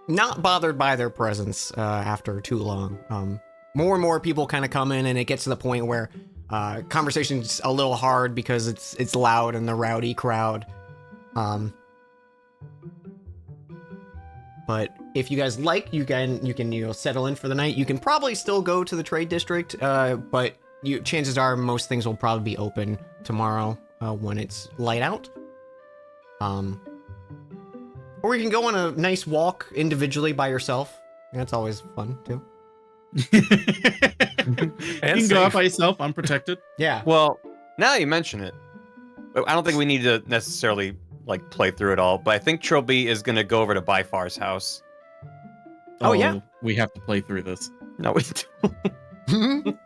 not bothered by their presence after too long. More and more people kind of come in, and it gets to the point where conversation's a little hard because it's loud and the rowdy crowd. But if you guys like, you can settle in for the night. You can probably still go to the trade district, but chances are most things will probably be open tomorrow when it's light out. Or you can go on a nice walk individually by yourself. That's always fun too. You can go out by yourself, unprotected. Yeah. Well, now you mention it, I don't think we need to necessarily like play through it all, but I think Trilby is gonna go over to Byfar's house. Oh yeah? We have to play through this. No, we don't.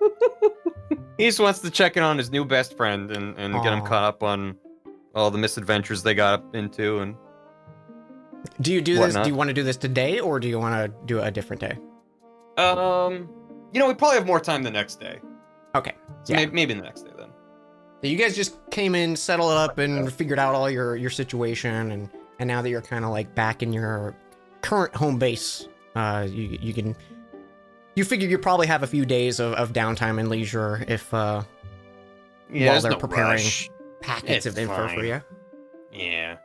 He just wants to check in on his new best friend and get him caught up on all the misadventures they got up into. And do you do this? Do you want to do this today, or do you want to do it a different day? We probably have more time the next day. Okay. So Yeah. maybe the next day then. You guys just came in, settled up, and figured out all your situation, and now that you're kind of like back in your current home base, you figure you probably have a few days of downtime and leisure if while they're preparing packets of info for you. Yeah.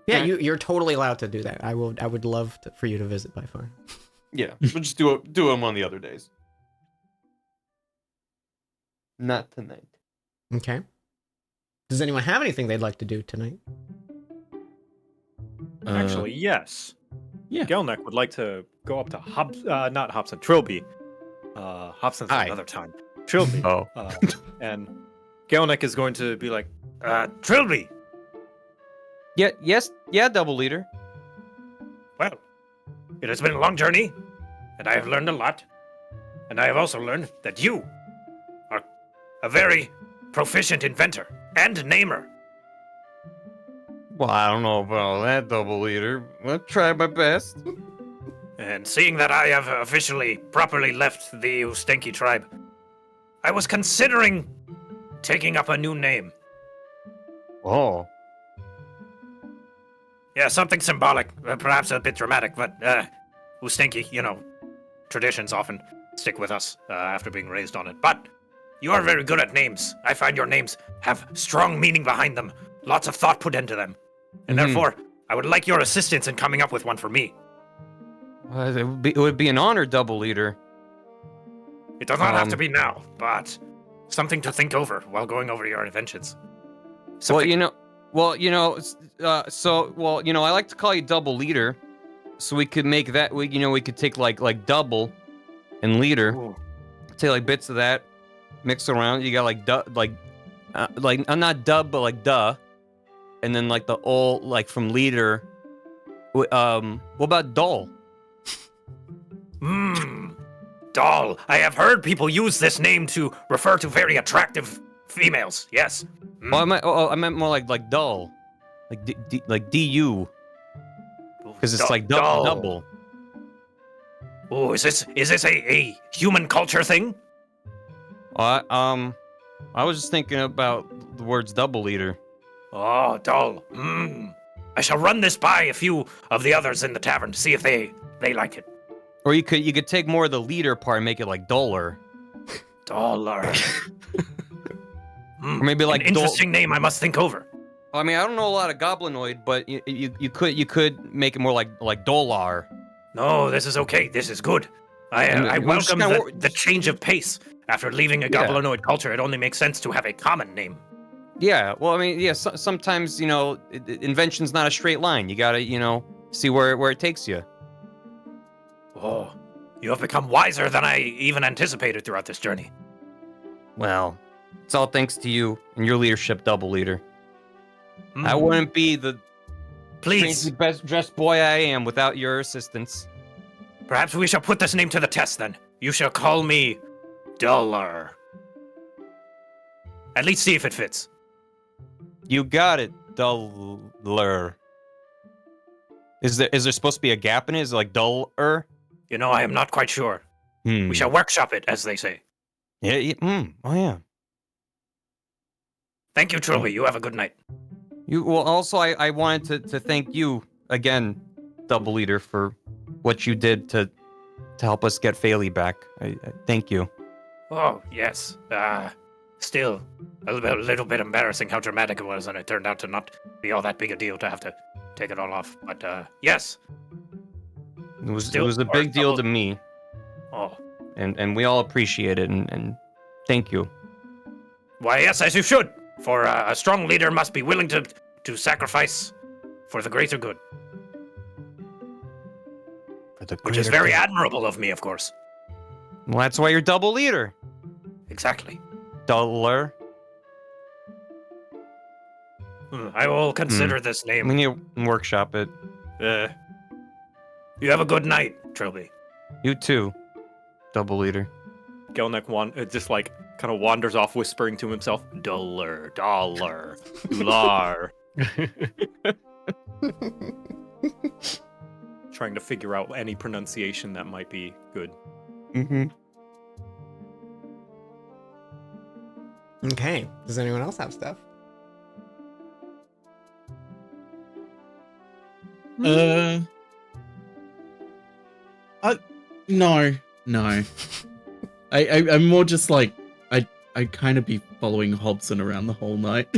Yeah, you're totally allowed to do that. I would love for you to visit Byfar. Yeah, we'll just do them on the other days. Not tonight. Okay. Does anyone have anything they'd like to do tonight? Actually, yes. Yeah. Gelnick would like to go up to not Hobson, Trilby. Hobson's Hi. another time. Trilby. Oh. And Gelnick is going to be like, Trilby! Yeah, double leader. Well, it has been a long journey, and I have learned a lot. And I have also learned that you are a very proficient inventor and namer. Well, I don't know about that, double leader. I'll try my best. And seeing that I have officially properly left the Ustenki tribe, I was considering taking up a new name. Oh. Yeah, something symbolic, perhaps a bit dramatic, but Ustenki, traditions often stick with us after being raised on it. But you are very good at names. I find your names have strong meaning behind them, lots of thought put into them. And therefore, I would like your assistance in coming up with one for me. It would be an honor, double leader. It does not have to be now, but something to think over while going over your inventions. Something- I like to call you double leader, so we could make that. We could take like double and leader, Ooh. take like bits of that, mix around. You got I'm not dub, but like duh, and then like the all like from leader. What about dull? Doll. I have heard people use this name to refer to very attractive females. Yes. Oh, I meant more like dull, like du, because it's like double. Oh, is this a human culture thing? I was just thinking about the words double leader. Oh, doll. I shall run this by a few of the others in the tavern to see if they like it. Or you could take more of the leader part and make it like duller. Dollar. Or maybe like an interesting name I must think over. I mean, I don't know a lot of goblinoid, but you could make it more like dollar. No, this is okay. This is good. I welcome the change of pace. After leaving a goblinoid culture, it only makes sense to have a common name. Yeah, well, I mean, yeah, sometimes, invention's not a straight line. You gotta, see where it takes you. Oh, you have become wiser than I even anticipated throughout this journey. Well, it's all thanks to you and your leadership, double leader. I wouldn't be the Please. best dressed boy I am without your assistance. Perhaps we shall put this name to the test then. You shall call me Dollar. At least see if it fits. You got it, duller. Is there supposed to be a gap in it? Is it like duller? I am not quite sure. We shall workshop it, as they say. Yeah. Oh yeah. Thank you, Trilby. You have a good night. Also, I wanted to thank you again, double leader, for what you did to help us get Phaley back. I thank you. Oh, yes. Still, a little bit embarrassing how dramatic it was, and it turned out to not be all that big a deal to have to take it all off. But, yes. It was a big deal to me. Oh. And we all appreciate it, and thank you. Why, yes, as you should. For a strong leader must be willing to sacrifice for the greater good. Which is very admirable of me, of course. Well, that's why you're double leader. Exactly. Dollar. I will consider this name. We need to workshop it. You have a good night, Trilby. You too, double leader. Gelnek just like kind of wanders off, whispering to himself, dollar, ular. Trying to figure out any pronunciation that might be good. Mm-hmm. Okay. Does anyone else have stuff? No. I'm more just like I kind of be following Hobson around the whole night.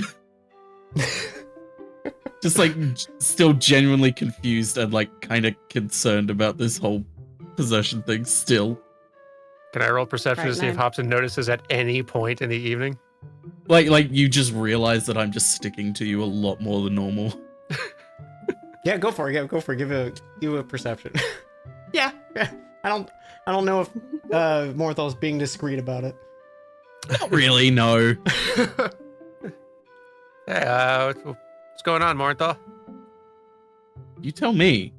Just like still genuinely confused and like kind of concerned about this whole possession thing still. Can I roll perception to see if 9. Hobson notices at any point in the evening? Like you just realize that I'm just sticking to you a lot more than normal. Yeah, go for it. Go for it. Give a perception. Yeah. I don't know if Morthal's being discreet about it. Not really, no. Hey, what's going on, Mornthal? You tell me.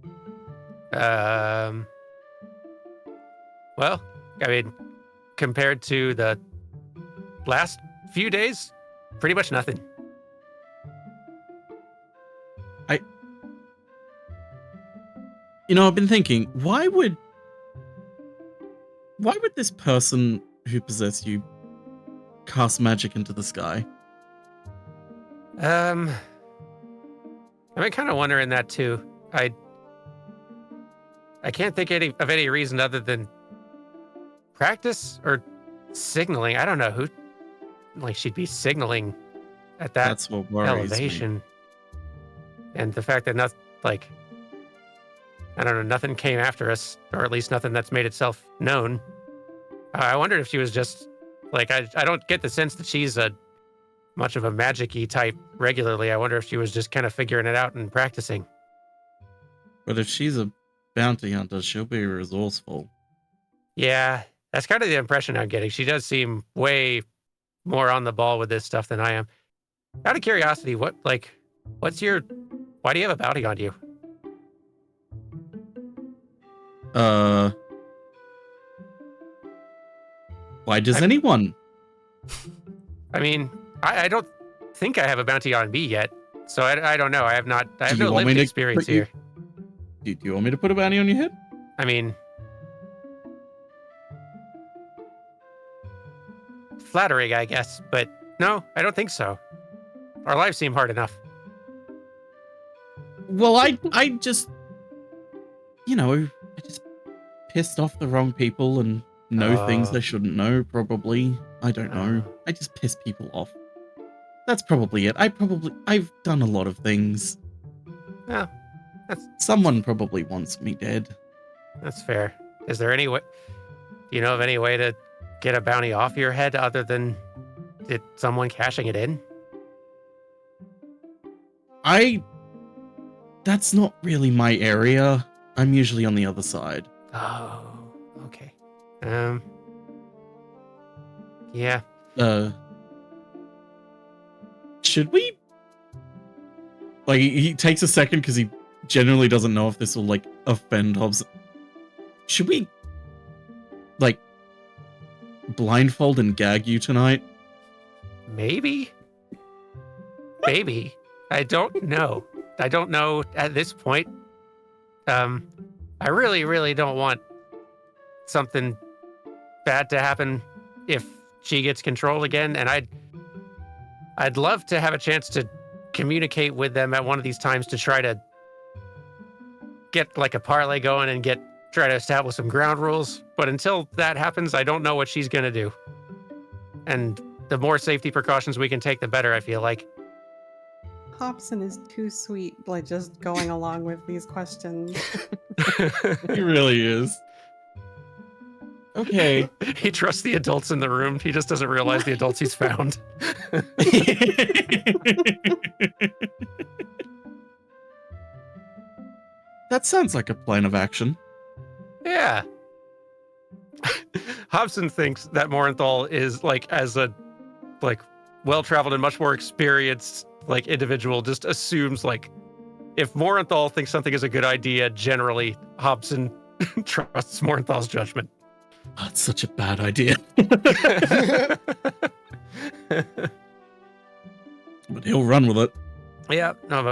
Well, I mean, compared to the last few days, pretty much nothing. I've been thinking, why would this person who possessed you cast magic into the sky? I've been kind of wondering that too. I can't think of any reason other than practice or signaling. I don't know who, like, she'd be signaling at that That's what worries elevation, and the fact that like, I don't know, nothing came after us, or at least nothing that's made itself known. I wondered if she was just like, I don't get the sense that she's much of a magic-y type regularly. I wonder if she was just kind of figuring it out and practicing. But if she's a bounty hunter, she'll be resourceful. Yeah, that's kind of the impression I'm getting. She does seem way more on the ball with this stuff than I am. Out of curiosity, why do you have a bounty on you? Why does anyone? I mean, I don't think I have a bounty on me yet, so I don't know. I have no lived experience here. Do you want me to put a bounty on your head? I mean, flattering, I guess, but no, I don't think so. Our lives seem hard enough. Well, I just, I just pissed off the wrong people and know things I shouldn't know, probably. I don't know. I just piss people off. That's probably it. I've done a lot of things. Yeah, someone probably wants me dead. That's fair. Is there any way, do you know of any way to get a bounty off your head other than someone cashing it in? That's not really my area. I'm usually on the other side. Oh, okay. Yeah. Should we? Like, he takes a second because he generally doesn't know if this will, like, offend Hobbs. Should we, like, blindfold and gag you tonight? Maybe. Maybe. I don't know. I don't know at this point. I really, really don't want something bad to happen if she gets control again, and I'd love to have a chance to communicate with them at one of these times to try to get like a parlay going and try to establish some ground rules. But until that happens, I don't know what she's gonna do. And the more safety precautions we can take, the better, I feel like. Hobson is too sweet, like just going along with these questions. He really is. Okay. He trusts the adults in the room. He just doesn't realize the adults he's found. That sounds like a plan of action. Yeah. Hobson thinks that Morenthal is as a well-traveled and much more experienced individual, just assumes if Morenthal thinks something is a good idea, generally Hobson trusts Morenthal's judgment. That's such a bad idea. But he'll run with it. Yeah, no, but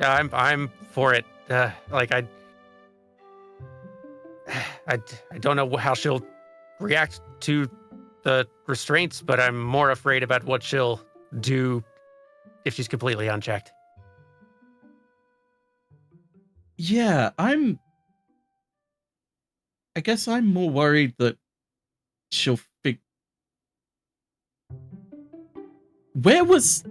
I'm for it. I don't know how she'll react to the restraints, but I'm more afraid about what she'll do if she's completely unchecked. Yeah, I guess I'm more worried that she'll Where was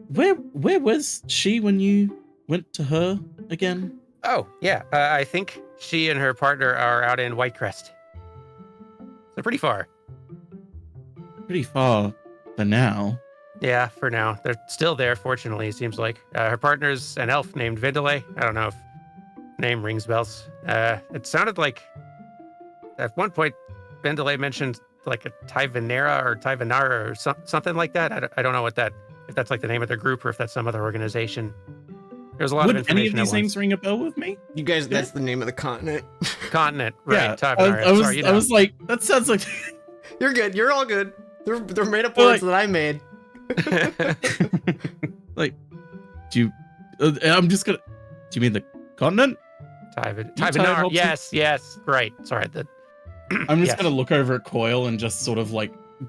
she when you went to her again? Oh, yeah. I think she and her partner are out in Whitecrest. So pretty far. Pretty far for now. Yeah, for now. They're still there, fortunately, it seems like. Her partner's an elf named Vindalay. I don't know if name rings bells. It sounded like at one point Vindalay mentioned a Tyvanera or Tyvanara or something like that. I don't know if that's the name of their group or if that's some other organization. There's a lot of information. Would any of these names ring a bell with me? You guys, that's the name of the continent. Continent, right? Yeah, Tyvanara. I was like, that sounds like. You're good. You're all good. They're made up words that I made. Do you? I'm just gonna. Do you mean the continent? Tyvanara. Yes. Right. Sorry. I'm just gonna look over at Coil and just sort of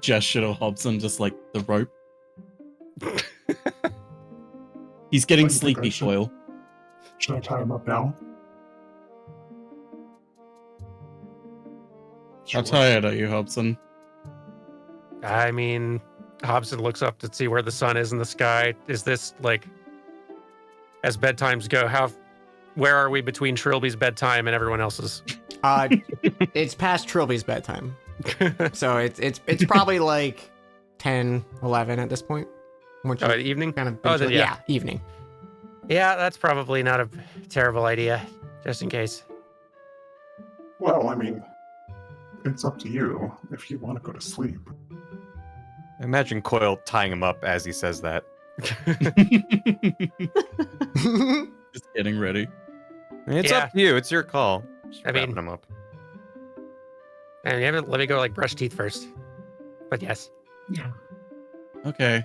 gesture to Hobson, just the rope. He's getting sleepy, Coil. Should I tie him up now? How tired are you, Hobson? I mean, Hobson looks up to see where the sun is in the sky. Is this as bedtimes go, where are we between Trilby's bedtime and everyone else's? It's past Trilby's bedtime. So it's probably like 10, 11 at this point. Evening? Kind of yeah, evening. Yeah, that's probably not a terrible idea, just in case. Well, I mean, it's up to you if you want to go to sleep. Imagine Coil tying him up as he says that. Just getting ready. It's Yeah. up to you. It's your call. Just I mean- wrapping him up. And you haven't let me go like brush teeth first. But yes. Okay.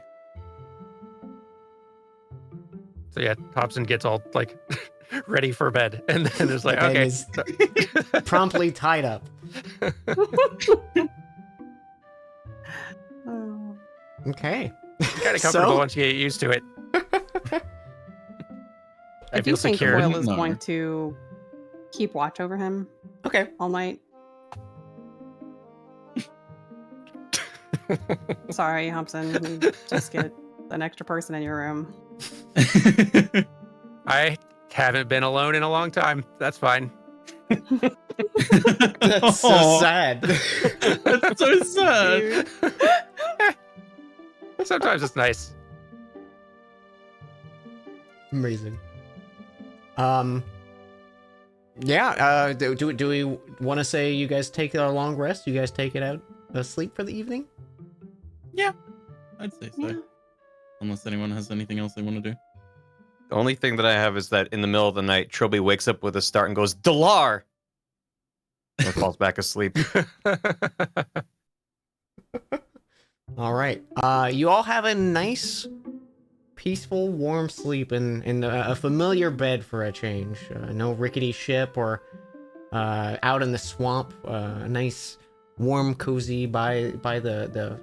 So yeah, Hobson gets all like ready for bed, and then there's like, And okay, is promptly tied up. Oh. Okay. kind of comfortable once you get used to it. I feel do think secure. Coil is No. going to keep watch over him Okay. all night. Sorry, Hobson. You just get an extra person in your room. I haven't been alone in a long time. That's fine. That's so Aw. sad. That's so sad. Sometimes it's nice. Amazing. Yeah, do we want to say you guys take a long rest? You guys take it out sleep for the evening? I'd say so. Yeah. Unless anyone has anything else they want to do. The only thing that I have is that in the middle of the night, Trilby wakes up with a start and goes, Dalar! And falls back asleep. All right. You all have a nice, peaceful, warm sleep in a familiar bed for a change. No rickety ship or out in the swamp. A nice, warm, cozy by the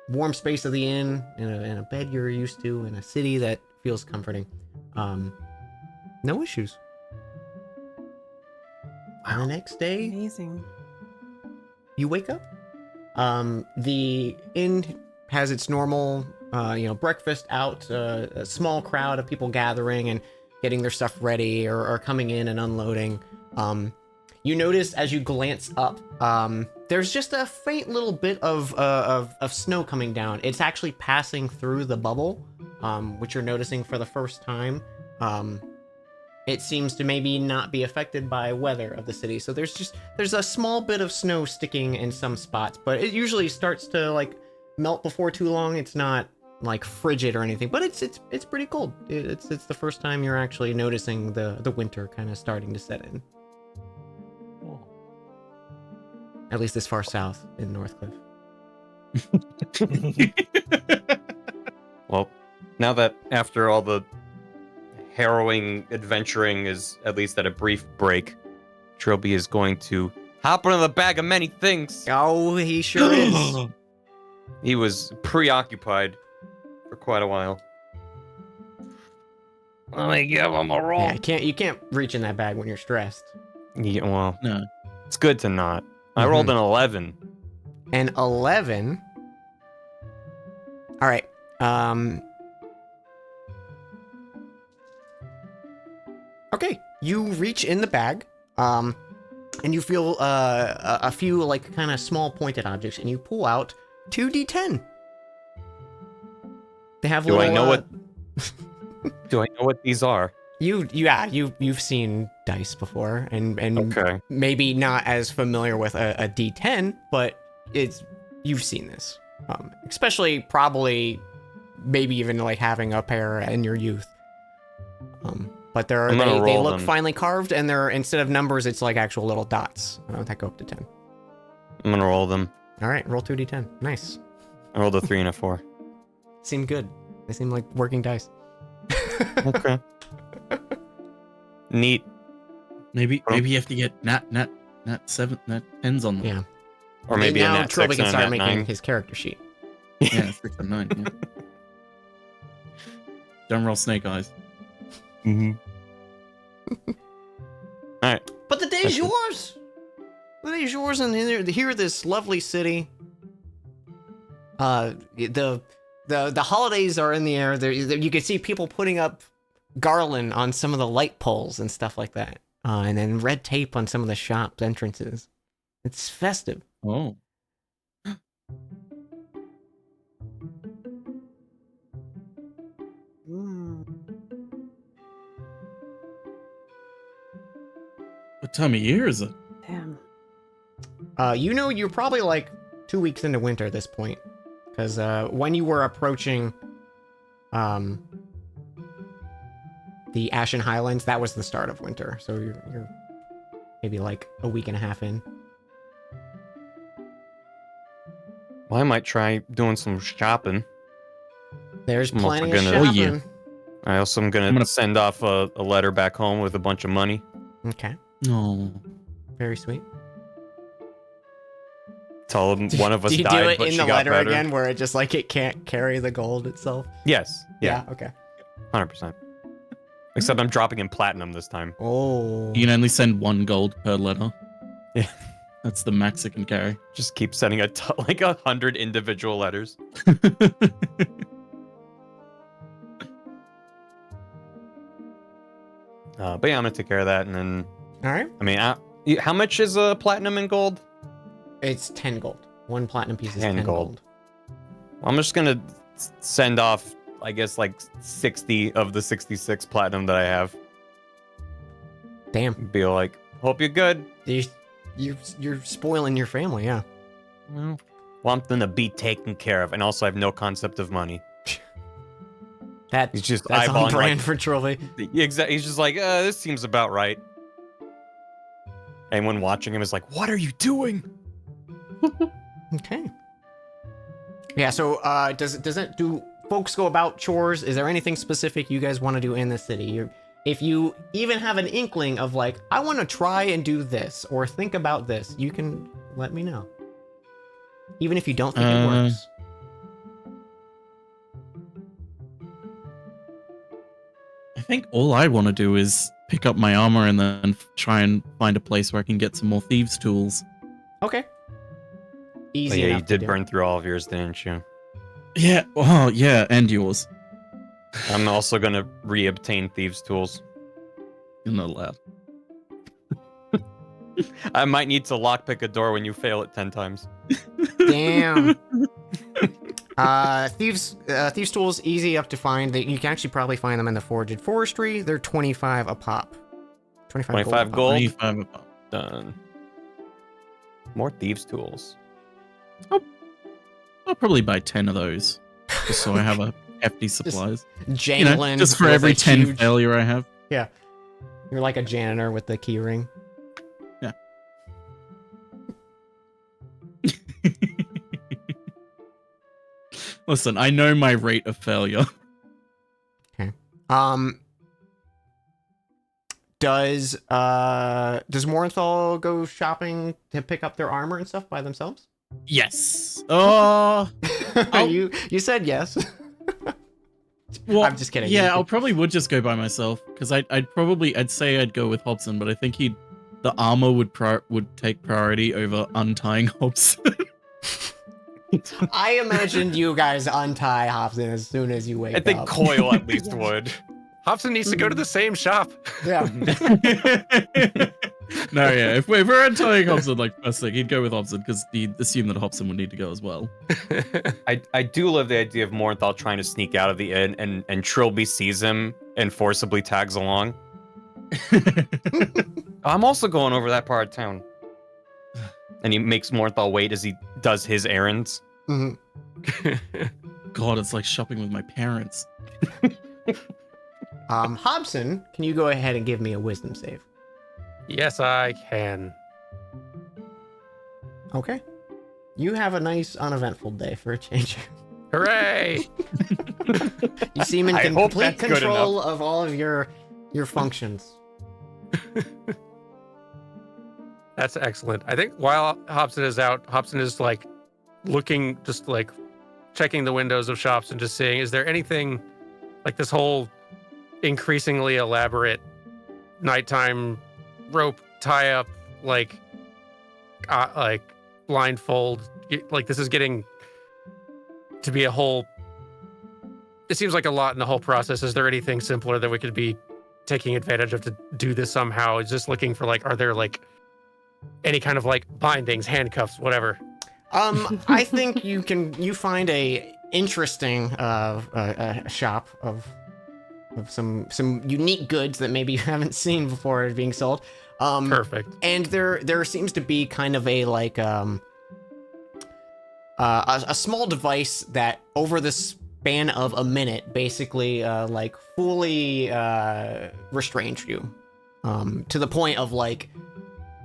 warm space of the inn in a bed you're used to in a city that feels comforting. No issues. On the next day, Amazing. you wake up. The inn has its normal, breakfast out. A small crowd of people gathering and getting their stuff ready or coming in and unloading. You notice as you glance up, there's just a faint little bit of snow coming down. It's actually passing through the bubble, which you're noticing for the first time. It seems to maybe not be affected by weather of the city. So there's a small bit of snow sticking in some spots, but it usually starts to like melt before too long. It's not like frigid or anything, but it's pretty cold. It's the first time you're actually noticing the winter kind of starting to set in. At least this far south in Northcliff. Well, now that after all the harrowing adventuring is at least at a brief break, Trilby is going to hop into the bag of many things. Oh, he sure is. He was preoccupied for quite a while. Let me give him a roll. Yeah, you can't reach in that bag when you're stressed. Yeah, well, No. it's good to not. I rolled an 11. An 11. All right. Okay, you reach in the bag, and you feel a few like kind of small pointed objects, and you pull out 2d10. They have Do I little, know what? Do I know what these are? You've seen dice before, and Okay. maybe not as familiar with a d10, but you've seen this, especially probably maybe even like having a pair in your youth. But they roll look them. finely carved, and they're instead of numbers, it's like actual little dots that go up to 10. I'm gonna roll them. All right, roll 2d10. Nice. I rolled a 3 and a 4. Seem good. They seem like working dice. Okay. Neat. Maybe you have to get nat 10s on them. Yeah. Or maybe now a nat Trilby 6 can and a start nat making 9. his character sheet. Yeah, 6 and 9. Yeah. Don't roll snake eyes. Mm-hmm. All right. But the day's yours. The day's yours, and here, this lovely city. The holidays are in the air. There, you can see people putting up garland on some of the light poles and stuff like that. And then red tape on some of the shop entrances. It's festive. Oh. What time of year is it? Damn. You know, you're probably like 2 weeks into winter at this point. Because when you were approaching the Ashen Highlands, that was the start of winter. So you're maybe like a week and a half in. Well, I might try doing some shopping. There's I'm also plenty of gonna- shopping. Oh, yeah. I also am gonna send off a letter back home with a bunch of money. Okay, No. very sweet. Tell them one of us Do you died, do it but in she the got letter better. again, where it just like it can't carry the gold itself? Yes. Yeah. Okay. 100%. Except I'm dropping in platinum this time. Oh. You can only send 1 gold per letter. Yeah. That's the max it can carry. Just keep sending like 100 individual letters. But yeah, I'm gonna take care of that, and then All right. I mean, how much is platinum and gold? It's 10 gold. 1 platinum piece is 10 10 gold. gold. Well, I'm just gonna send off, I guess, like 60 of the 66 platinum that I have. Damn. Be like, hope you're good. You're spoiling your family, yeah. Well, I'm gonna be taken care of, and also I have no concept of money. He's just That's on eyeballing, brand like, for Trilby. Exactly. He's just like, this seems about right. Anyone watching him is like, what are you doing? Okay. Yeah, so do folks go about chores? Is there anything specific you guys want to do in the city? If you even have an inkling of like, I want to try and do this or think about this, you can let me know. Even if you don't think it works. I think all I want to do is pick up my armor and then try and find a place where I can get some more thieves' tools. Okay. Easy Oh, yeah, enough you to did do. burn through all of yours, didn't you? Yeah. Oh, yeah, and yours. I'm also gonna re-obtain thieves' tools. You're not allowed. I might need to lockpick a door when you fail it 10 times. Damn. Thieves tools easy up to find. You can actually probably find them in the Forged Forestry. They're 25 a pop. 25 gold. gold. 25 a pop. Done. More thieves' tools. I'll probably buy 10 of those, just so I have a hefty supplies. Jangling. Just for with every a 10 huge- failure I have. Yeah. You're like a janitor with the key ring. Yeah. Listen, I know my rate of failure. Okay. Does Morinthal go shopping to pick up their armor and stuff by themselves? Yes. Oh. You said yes. Well, I'm just kidding. Yeah, I probably would just go by myself because I'd say I'd go with Hobson, but I think the armor would take priority over untying Hobson. I imagined you guys untie Hobson as soon as you wake I up. think Coil at least would. Hobson needs to go to the same shop. Yeah. No, yeah. If we're untying Hobson, like first thing, he'd go with Hobson because he'd assume that Hobson would need to go as well. I do love the idea of Morinthal trying to sneak out of the inn and Trilby sees him and forcibly tags along. I'm also going over that part of town. And he makes Morinthal wait as he does his errands. Mm-hmm. God, it's like shopping with my parents. Hobson, can you go ahead and give me a wisdom save? Yes, I can. Okay. You have a nice, uneventful day for a change. Hooray! You seem in I hope complete that's good control of all of your functions. That's excellent. I think while Hobson is out, Hobson is like looking, just like checking the windows of shops and just seeing, is there anything like this whole increasingly elaborate nighttime rope tie up, like blindfold, like this is getting to be a whole it seems like a lot in the whole process. Is there anything simpler that we could be taking advantage of to do this somehow? Just looking for like, are there like any kind of like bindings, handcuffs, whatever? I think you find a interesting shop of some unique goods that maybe you haven't seen before being sold. Perfect. And there seems to be kind of a like a small device that over the span of a minute basically like fully restrains you to the point of like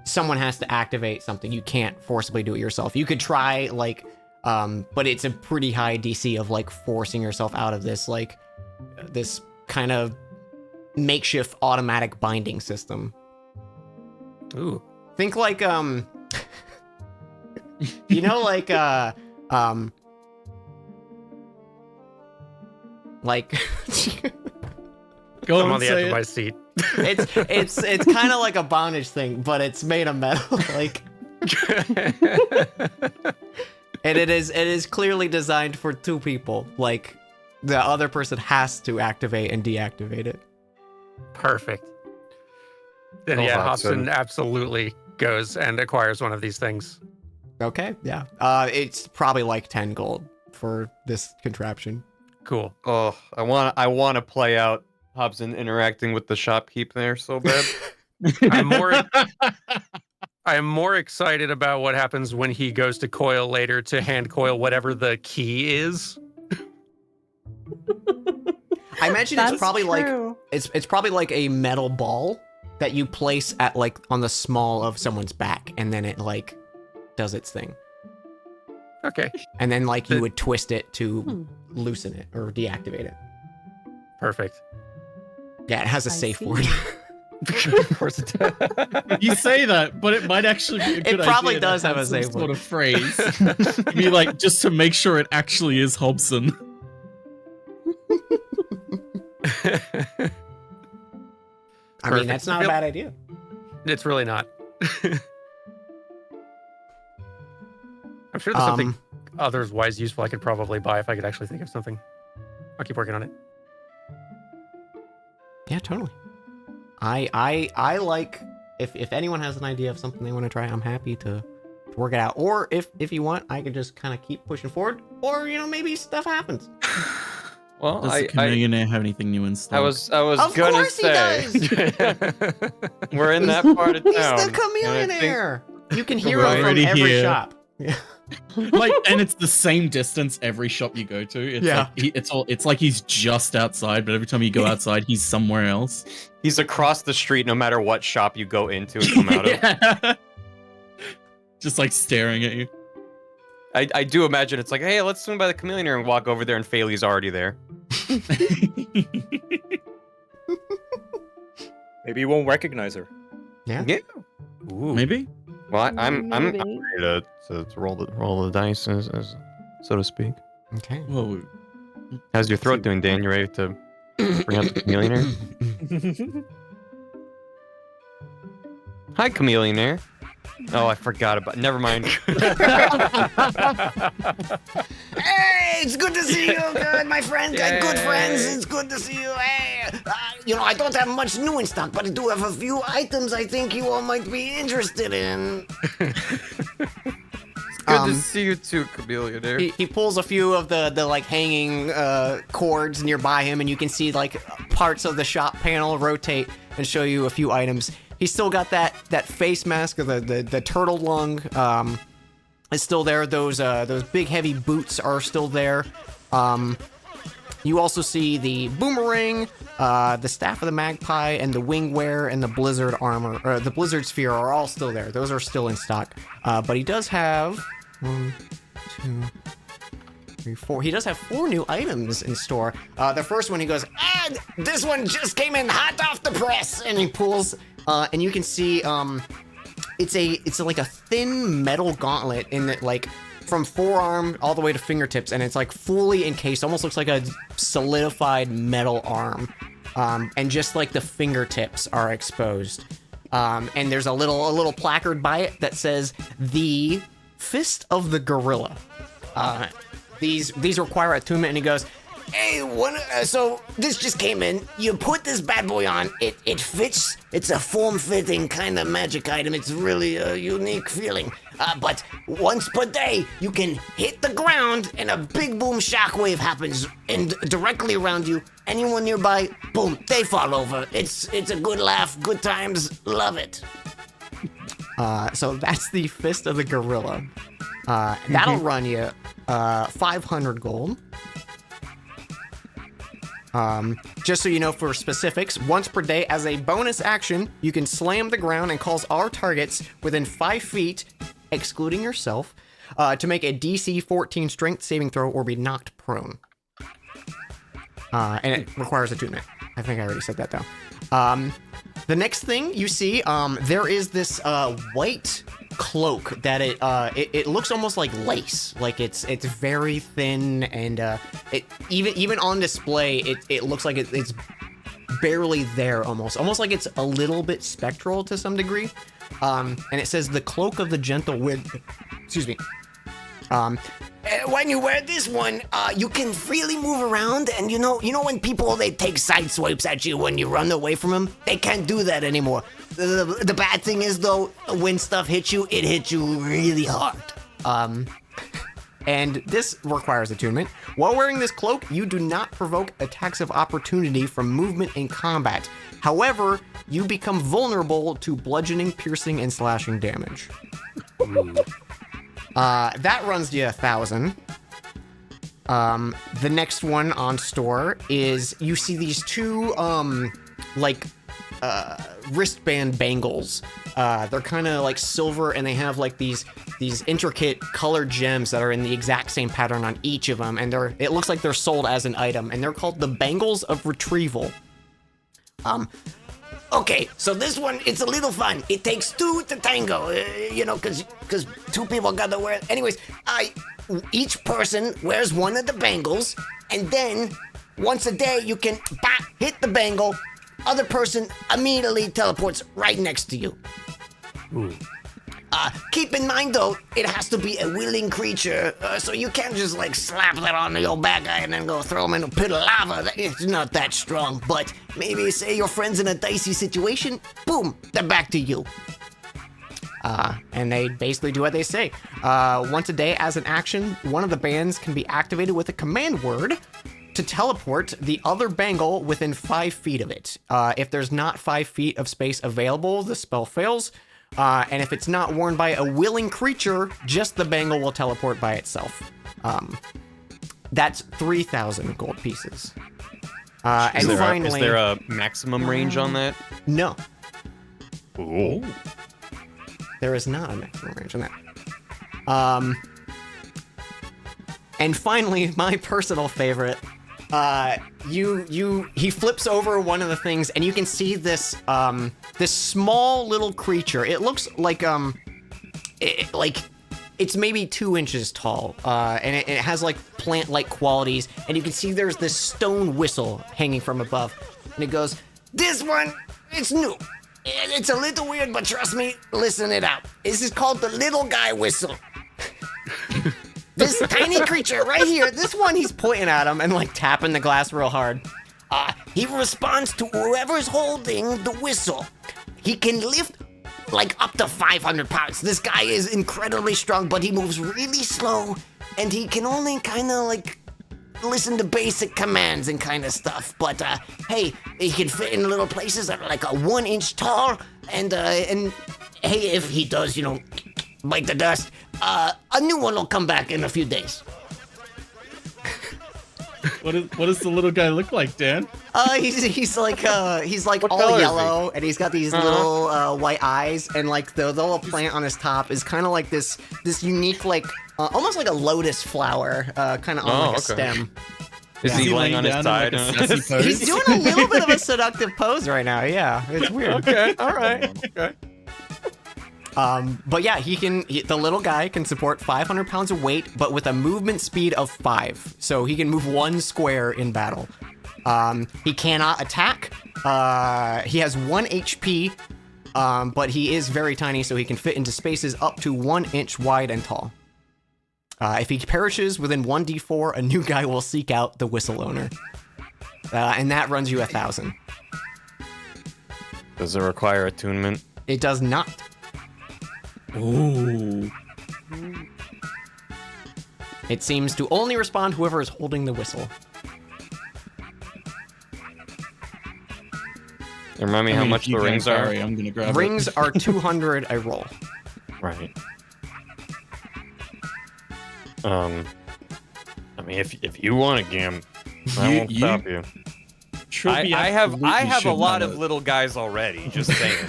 someone has to activate something. You can't forcibly do it yourself. You could try like but it's a pretty high DC of like forcing yourself out of this like this kind of makeshift automatic binding system. Ooh. Think like you know like like Go I'm on, on the say edge of it. my seat. it's kind of like a bondage thing, but it's made of metal. Like, and it is clearly designed for two people. Like, the other person has to activate and deactivate it. Perfect. Then Oh, yeah, Hobson. Hobson absolutely goes and acquires one of these things. Okay, yeah. It's probably like 10 gold for this contraption. Cool. Oh, I want to play out Hobson interacting with the shopkeep there so bad. I am more excited about what happens when he goes to coil later to hand coil whatever the key is. I imagine it's probably like it's probably like a metal ball that you place at like on the small of someone's back, and then it like does its thing. Okay. And then like you would twist it to loosen it or deactivate it. Perfect. Yeah, it has a I safe see. word. Of course it does. You say that, but it might actually be a good idea. probably to does have a some safe sort word. of phrase. Be like, just to make sure it actually is Hobson. I mean, that's not a bad idea. It's really not. I'm sure there's something otherwise useful I could probably buy if I could actually think of something. I'll keep working on it. Yeah, totally. I like if anyone has an idea of something they want to try, I'm happy to work it out. Or if you want, I could just kind of keep pushing forward. Or maybe stuff happens. Well, Does the Chameleonaire have anything new in stock? I was Of gonna course he say does. we're in that part of He's town. the and I think- Chameleonaire. You can hear We're it from already every here. shop. Yeah. Like, and it's the same distance every shop you go to. It's Yeah. like it's like he's just outside, but every time you go outside, he's somewhere else. He's across the street no matter what shop you go into and come out of. Yeah. Just like staring at you. I do imagine it's like, hey, let's swing by the Chameleonaire and walk over there, and Faley's already there. Maybe you won't recognize her. Yeah. Yeah. Ooh. Maybe. Well, I'm Maybe. ready to roll the dice, as so to speak. Okay. Whoa. How's your throat doing, Dan? You ready to bring out the Chameleonaire? Hi, Chameleonaire. Oh, I forgot about. Never mind. Hey, it's good to see you, good, my friend. Good friends, it's good to see you. Hey, I don't have much new in stock, but I do have a few items I think you all might be interested in. Good to see you too, Chameleonaire. He pulls a few of the like hanging cords nearby him, and you can see like parts of the shop panel rotate and show you a few items. He's still got that face mask of the turtle lung. Is still there. Those big heavy boots are still there. You also see the boomerang, the staff of the magpie, and the wingwear and the blizzard armor, or the blizzard sphere are all still there. Those are still in stock. But he does have 1, 2, 3, 4. He does have 4 new items in store. The first one, he goes, this one just came in hot off the press, and he pulls, and you can see, it's like a thin metal gauntlet in that, like, from forearm all the way to fingertips, and it's like fully encased, almost looks like a solidified metal arm, and just like the fingertips are exposed. And there's a little placard by it that says the Fist of the Gorilla. These require attunement, and he goes, Hey, so this just came in. You put this bad boy on. It fits. It's a form-fitting kind of magic item. It's really a unique feeling. But once per day, you can hit the ground, and a big boom shockwave happens, and directly around you. Anyone nearby, boom, they fall over. It's a good laugh, good times. Love it. So that's the Fist of the Gorilla. That'll run you 500 gold. Just so you know, for specifics, once per day as a bonus action, you can slam the ground and cause all targets within 5 feet, excluding yourself, to make a DC 14 strength saving throw or be knocked prone. And it requires attunement. I think I already said that though. The next thing you see, there is this white cloak that it looks almost like lace. Like it's very thin, and it even on display it looks like it's barely there, almost like it's a little bit spectral to some degree. And it says the Cloak of the Gentle Wind. Excuse me. When you wear this one, you can freely move around, and you know when people, they take side swipes at you when you run away from them? They can't do that anymore. The bad thing is, though, when stuff hits you, it hits you really hard. And this requires attunement. While wearing this cloak, you do not provoke attacks of opportunity from movement in combat. However, you become vulnerable to bludgeoning, piercing, and slashing damage. That runs you 1,000. The next one on store is you see these two wristband bangles. They're kind of like silver, and they have like these intricate colored gems that are in the exact same pattern on each of them, and it looks like they're sold as an item, and they're called the Bangles of Retrieval. Okay, so this one, it's a little fun. It takes two to tango, because two people gotta wear it. Anyways, each person wears one of the bangles, and then once a day you can hit the bangle. Other person immediately teleports right next to you. Ooh. Keep in mind, though, it has to be a willing creature, so you can't just, slap that on the old bad guy and then go throw him in a pit of lava. It's not that strong, but maybe say your friend's in a dicey situation, boom, they're back to you. And they basically do what they say. Once a day, as an action, one of the bands can be activated with a command word to teleport the other bangle within 5 feet of it. If there's not 5 feet of space available, the spell fails. And if it's not worn by a willing creature, just the bangle will teleport by itself. That's 3,000 gold pieces. And finally, is there a maximum range on that? No. Ooh. There is not a maximum range on that. And finally, my personal favorite. He flips over one of the things, and you can see this this small little creature. It looks like it's maybe 2 inches tall, and it has like plant-like qualities. And you can see there's this stone whistle hanging from above, and it goes, "This one, it's new. It's a little weird, but trust me, listen it out. This is called the little guy whistle." This tiny creature right here, this one, he's pointing at him and tapping the glass real hard. He responds to whoever's holding the whistle. He can lift up to 500 pounds. This guy is incredibly strong, but he moves really slow, and he can only kind of listen to basic commands and kind of stuff. But hey, he can fit in little places that are a 1 inch tall, and hey, if he does, bite the dust, a new one will come back in a few days. What does the little guy look like, Dan? He's all color is yellow, and he's got these little white eyes, and the little plant on his top is kind of like this unique, almost like a lotus flower, kind of on a stem. Is he laying on his side? He's doing a little bit of a seductive pose right now. Yeah, it's weird. Okay, all right, okay. But yeah, the little guy can support 500 pounds of weight, but with a movement speed of 5. So he can move 1 square in battle. He cannot attack. He has 1 HP, but he is very tiny, so he can fit into spaces up to 1 inch wide and tall. If he perishes within 1d4, a new guy will seek out the whistle owner. And that runs you 1,000. Does it require attunement? It does not. Ooh. It seems to only respond whoever is holding the whistle. Remind me how much the rings are. I'm gonna grab Rings it. are 200 a roll. Right. I mean, if you want to gam, I won't stop you. Trilby I have absolutely a should lot have of it. little guys already. Just saying.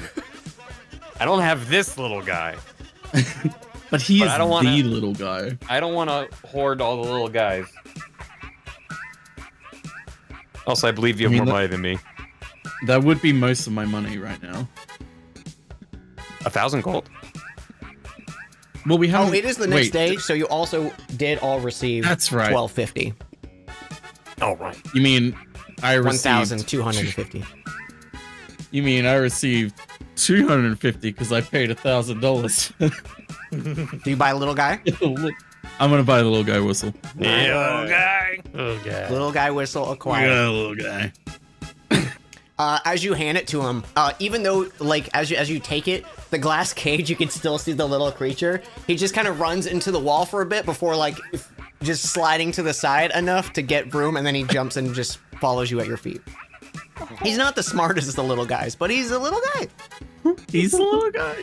I don't have this little guy. But he But is I don't wanna- the little guy. I don't want to hoard all the little guys. Also, I believe you have I mean, more money than me. That would be most of my money right now. 1,000 gold. Well, we have. Oh, it is the next day, so you also did all receive That's right. 1250. Oh, right. You mean I received 1,250. You mean I received 250 because I paid $1,000. Do you buy a little guy? I'm gonna buy the little guy whistle. Yeah. guy. Oh, God. Little guy whistle acquired. Yeah, little guy. As you hand it to him, even though, like, as you take it, the glass cage, you can still see the little creature. He just kind of runs into the wall for a bit before, like, just sliding to the side enough to get room, and then he jumps and just follows you at your feet. He's not the smartest of the little guys, but he's a little guy. He's a little guy.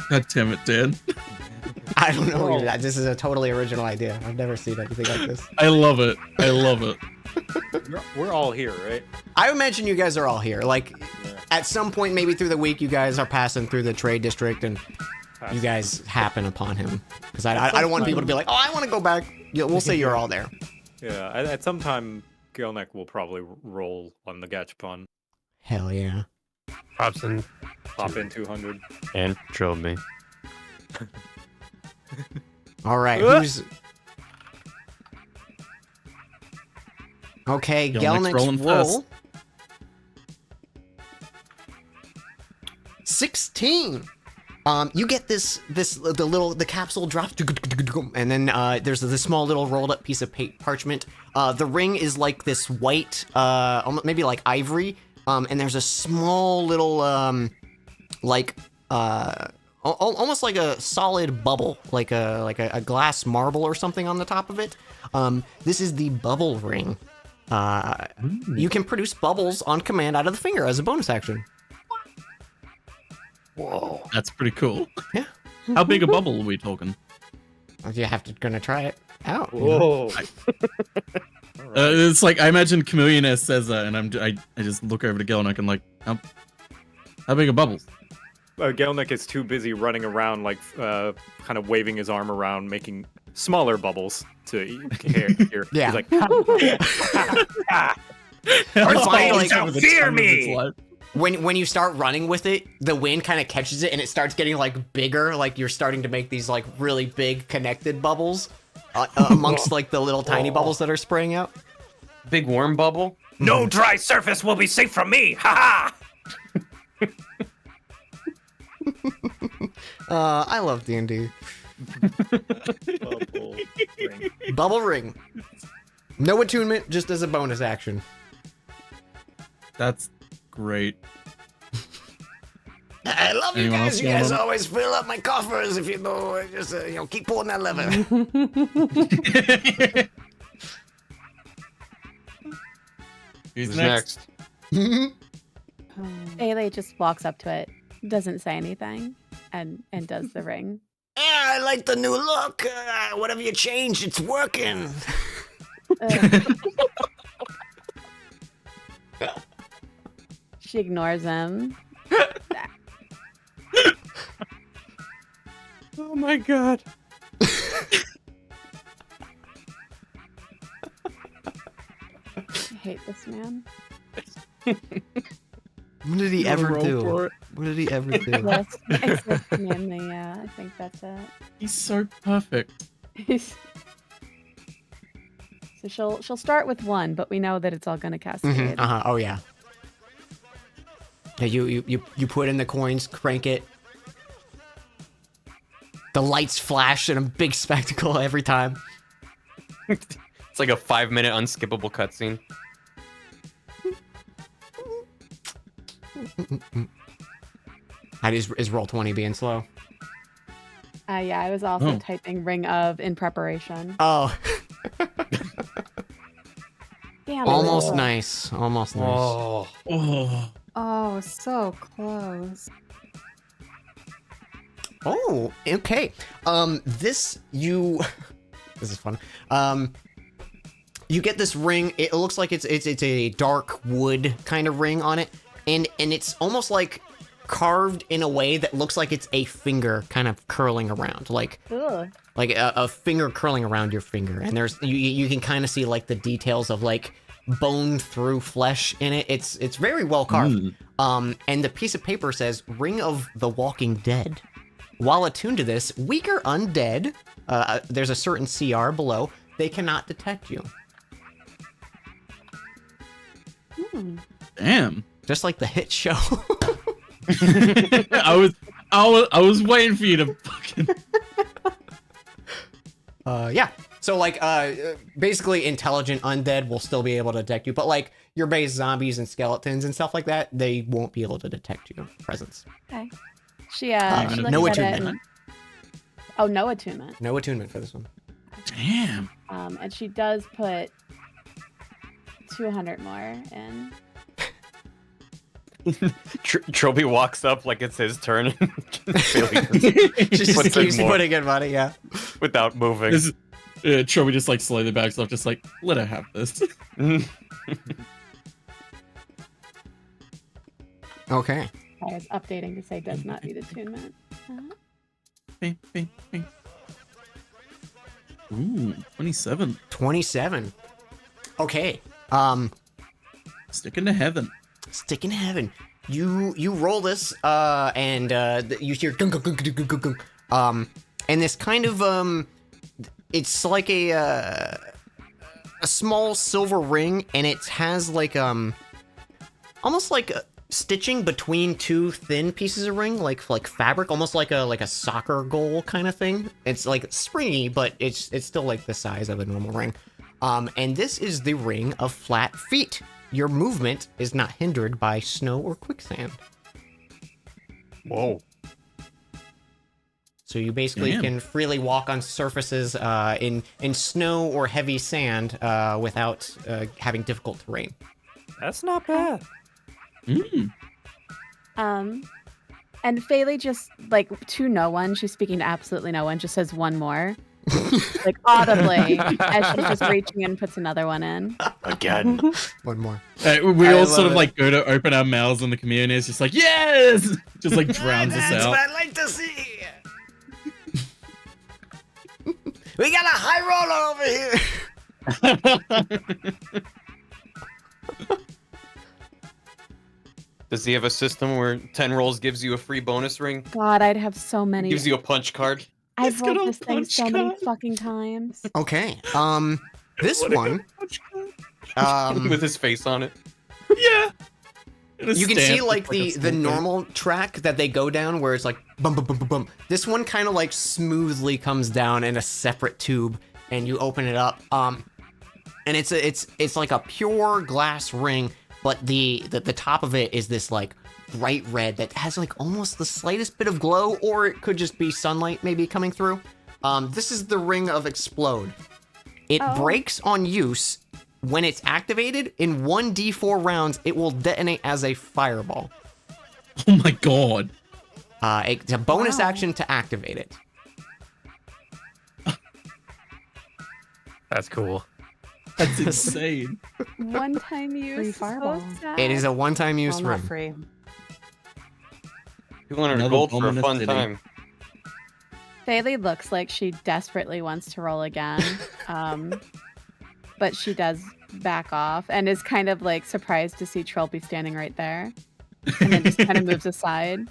God damn it, Dan. I don't know. This is a totally original idea. I've never seen anything like this. I love it. I love it. We're all here, right? I imagine you guys are all here. Like, at some point, maybe through the week, you guys are passing through the trade district, and you guys happen upon him. Because I don't want people to be like, oh, I want to go back. We'll say you're all there. Yeah, at some time, Gelnek will probably roll on the Gachapon. Hell yeah. Hobson. Hop in 200. And Trilby. All right, who's... Okay, Gelnick's rolling Gelnick's roll. fast. 16. You get the capsule drops, and then there's this small little rolled up piece of parchment. The ring is like this white, maybe like ivory, and there's a small little, almost like a solid bubble, like a glass marble or something on the top of it. This is the bubble ring. You can produce bubbles on command out of the finger as a bonus action. Whoa. That's pretty cool. Yeah. How big a bubble are we talking? You have to gonna try it out. You know? Whoa. It's like I imagine Chameleonaire says that, and I just look over to Gelnick and like, how big are bubbles? Gelnek is too busy running around, like, kind of waving his arm around, making smaller bubbles to hear. Yeah. He's like, Finally, don't fear me! When you start running with it, the wind kind of catches it and it starts getting like bigger, like you're starting to make these like really big connected bubbles amongst like the little tiny bubbles that are spraying out. Big worm bubble? No dry surface will be safe from me! Ha ha! I love D&D. bubble ring. Bubble ring. No attunement, just as a bonus action. That's great. I love you Anyone guys. else You want guys one? always fill up my coffers if you know. Just keep pulling that lever. Who's Who's next? Ailey just walks up to it, doesn't say anything, and does the ring. Yeah, I like the new look. Whatever you changed, it's working. She ignores him. Oh my god. I hate this man. What did he ever roll do? for it? What did he ever do? Yes, it's manly, yeah, I think that's it. He's so perfect. So she'll start with one, but we know that it's all gonna cascade. Oh yeah. Yeah, you put in the coins, crank it. The lights flash in a big spectacle every time. It's like a 5-minute unskippable cutscene. Is Roll20 being slow? Yeah, I was also typing Ring of in preparation. Oh. Damn Almost it. nice. Almost nice. Oh. Oh. Oh, so close. Oh, okay. This is fun. You get this ring. It looks like it's a dark wood kind of ring on it, and it's almost like carved in a way that looks like it's a finger kind of curling around, like Ugh. a finger curling around your finger. And there's you can kind of see like the details of like bone through flesh in it. It's very well carved. And the piece of paper says Ring of the Walking Dead. While attuned to this, weaker undead, there's a certain CR below, they cannot detect you. Damn. Just like the hit show. I was waiting for you to fucking. Yeah. So like, basically intelligent undead will still be able to detect you, but like your base zombies and skeletons and stuff like that, they won't be able to detect your presence. Okay. She no looked at it attunement. Oh, no attunement. No attunement for this one. Damn. And she does put 200 more in. Trilby walks up like it's his turn. She just puts in keeps more putting in money, yeah. without moving. This is, Trilby just like slowly backs off, just like, let her have this. Okay. I was updating to say does not need attunement. Bing, bing, bing. Ooh, 27. 27. Okay. Sticking to heaven. Stick in heaven. You roll this, and you hear gung, gung, gung, gung, gung, gung. And this kind of it's like a small silver ring, and it has like almost like a stitching between two thin pieces of ring, like fabric, almost like a soccer goal kind of thing. It's like springy, but it's still like the size of a normal ring. And this is the Ring of Flat Feet. Your movement is not hindered by snow or quicksand. Whoa. So you basically can freely walk on surfaces in snow or heavy sand without having difficult terrain. That's not bad. And Faylee just, like, to no one, she's speaking to absolutely no one, just says one more. Like, audibly, as she's just reaching and puts another one in. Again. One more. We all sort of like go to open our mouths in the community. It's just like, yes! Just like drowns us out. I'd like to see. We got a high roller over here. Does he have a system where 10 rolls gives you a free bonus ring? God, I'd have so many. Gives you a punch card? I've rolled this thing so many fucking times. Okay. This one. With his face on it. Yeah. You can see like the normal track that they go down where it's like bum bum bum bum bum. This one kind of like smoothly comes down in a separate tube, and you open it up. And it's like a pure glass ring, but the top of it is this like bright red that has like almost the slightest bit of glow, or it could just be sunlight maybe coming through. This is the Ring of Explode. It breaks on use. When it's activated, in 1d4 rounds, it will detonate as a fireball. Oh my god. It's a bonus action to activate it. That's cool. That's insane. One-time use. Free fireball. So sad. It is a one-time use Well, not ring. free. 200 Another gold for a bonus fun city. time. Faylee looks like she desperately wants to roll again. But she does back off and is kind of like surprised to see Trilby standing right there. And then just kind of moves aside.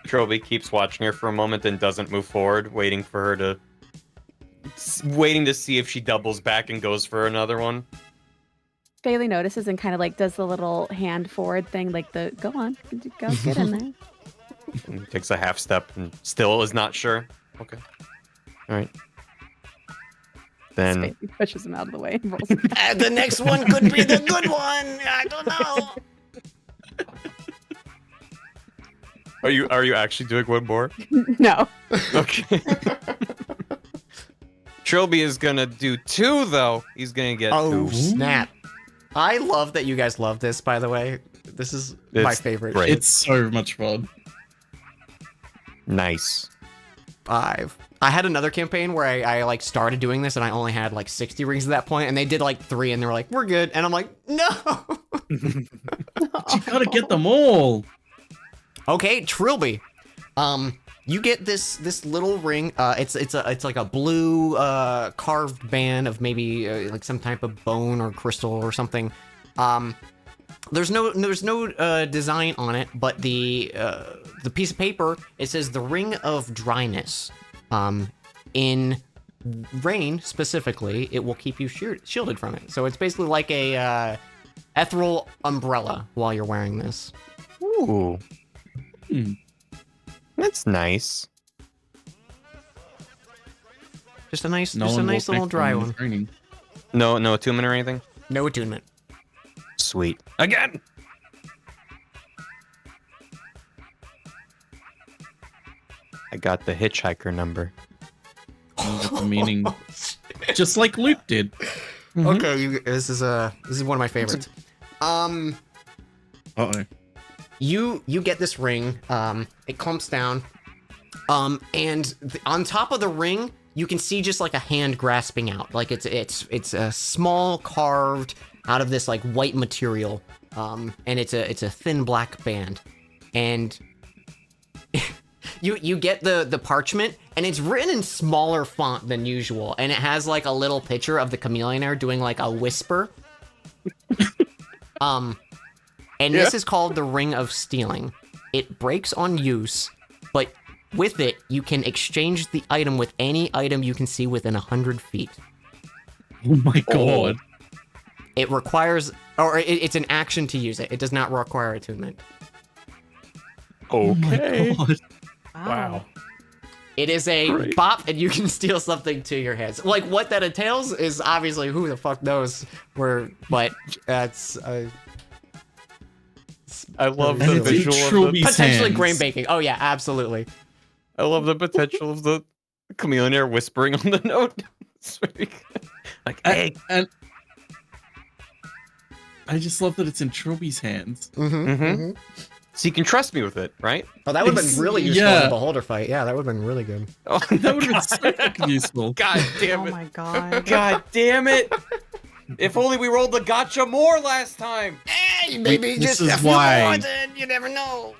Trilby keeps watching her for a moment, then doesn't move forward, waiting to see if she doubles back and goes for another one. Faylee notices and kind of like does the little hand forward thing, like the go on, go get in there. He takes a half step and still is not sure. Okay. All right. Then Spacey pushes him out of the way. And rolls. The next one could be the good one. I don't know. are you actually doing one more? No. Okay. Trilby is gonna do 2 though. He's gonna get Oh 2. snap! I love that you guys love this. By the way, this is my It's favorite. great. It's so much fun. Nice. 5. I had another campaign where I like started doing this and I only had like 60 rings at that point, and they did like 3 and they were like, we're good. And I'm like, no. You gotta get them all. Okay, Trilby. You get this little ring. It's like a blue carved band of maybe like some type of bone or crystal or something. There's no design on it, but the piece of paper, it says the Ring of Dryness. In rain specifically, it will keep you shielded from it. So it's basically like a ethereal umbrella while you're wearing this. Ooh. That's nice. Just a nice, No just a one will nice little pick dry them in one. training. No attunement or anything? No attunement. Sweet. Again! I got the hitchhiker number. You got the meaning. Just like Luke did. Okay, this is one of my favorites. Uh-oh. You get this ring. It clumps down. And on top of the ring, you can see just like a hand grasping out. Like it's a small carved out of this like white material. And it's a thin black band. And you get the parchment, and it's written in smaller font than usual, and it has like a little picture of the Chameleonaire doing like a whisper. And this is called the Ring of Stealing. It breaks on use, but with it, you can exchange the item with any item you can see within 100 feet. Oh my god. It requires, or it's an action to use it. It does not require attunement. Okay. Oh Wow. It is a bop, and you can steal something to your hands. Like, what that entails is obviously who the fuck knows where, but that's I love And the it's in visual of the, Trilby's potentially hands. grain baking. Oh yeah, absolutely. I love the potential of the Chameleonaire whispering on the note. It's very good. Like, hey. And I just love that it's in Trilby's hands. Mm-hmm. So you can trust me with it, right? Oh, that would have been really useful in Yeah. the Beholder fight. Yeah, that would have been really good. Oh, That would have been so fucking useful. God damn Oh it. my god. God damn it. If only we rolled the gotcha more last time. Hey, maybe This just is a few why- more, then you never know.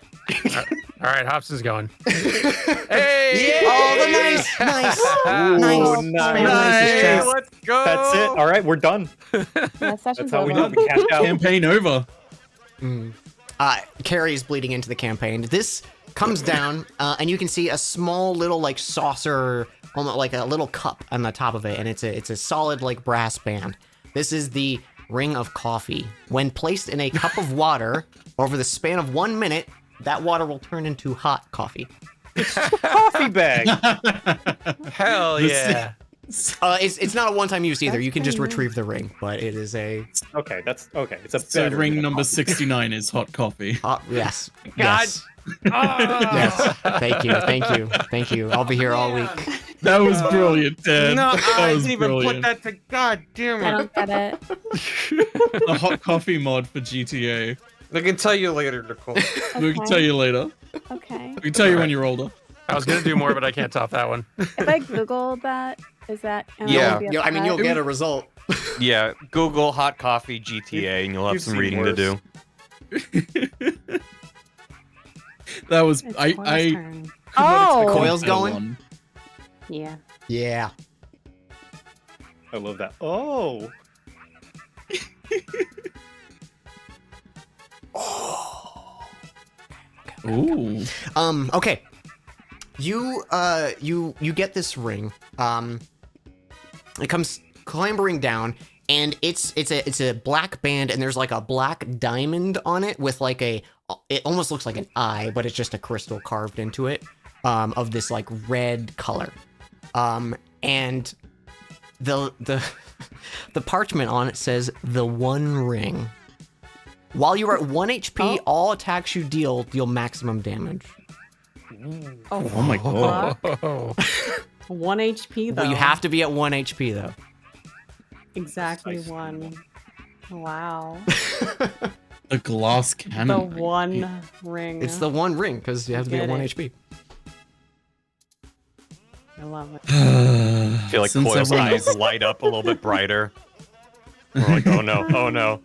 All right, Hobson's going. Hey! Oh, the nice, nice, Ooh, nice. nice. Hey, let's go. That's it. All right, we're done. Yeah, That's session's how we do over. it. We cash out. Campaign over. Carrie's bleeding into the campaign. This comes down, and you can see a small little like saucer, almost like a little cup on the top of it, and it's a solid like brass band. This is the Ring of Coffee. When placed in a cup of water over the span of 1 minute, that water will turn into hot coffee. Coffee bag. Hell yeah. It's not a one-time use either. That's You can just pretty nice. retrieve the ring, but it is a Okay, that's okay. It's a So better ring than a number coffee. 69 is hot coffee. yes. God. Yes. Yes. Thank you. I'll be here all week. That was brilliant, Dan. No, that I was didn't even brilliant. put that to. God damn I it. don't get it. A hot coffee mod for GTA. I can tell you later, Nicole. We can tell you later. Okay. We can tell you when you're older. I was gonna do more, but I can't top that one. If I Google that, is that? am I Yeah. gonna be I mean, you'll upset? get a result. Yeah, Google hot coffee GTA, and you'll have You've some seen reading worse. to do. That was It's I Coil's I turn. could not Oh! expect Coil's that going? one. Yeah. Yeah. I love that. Oh, Ooh. Okay. You get this ring. It comes clambering down, and it's a black band, and there's like a black diamond on it with like a it almost looks like an eye, but it's just a crystal carved into it, of this like red color. And the the parchment on it says the One Ring. While you're at 1 HP, all attacks you deal maximum damage. Oh my god. Oh. 1 HP though. Well, you have to be at 1 HP though. Exactly 1. Wow. A glass The cannon. One Ring. It's the One Ring because you have to be at Get 1 it. HP. I love it. I feel like Since Coil's everyone eyes light up a little bit brighter. We're like, oh no, oh no.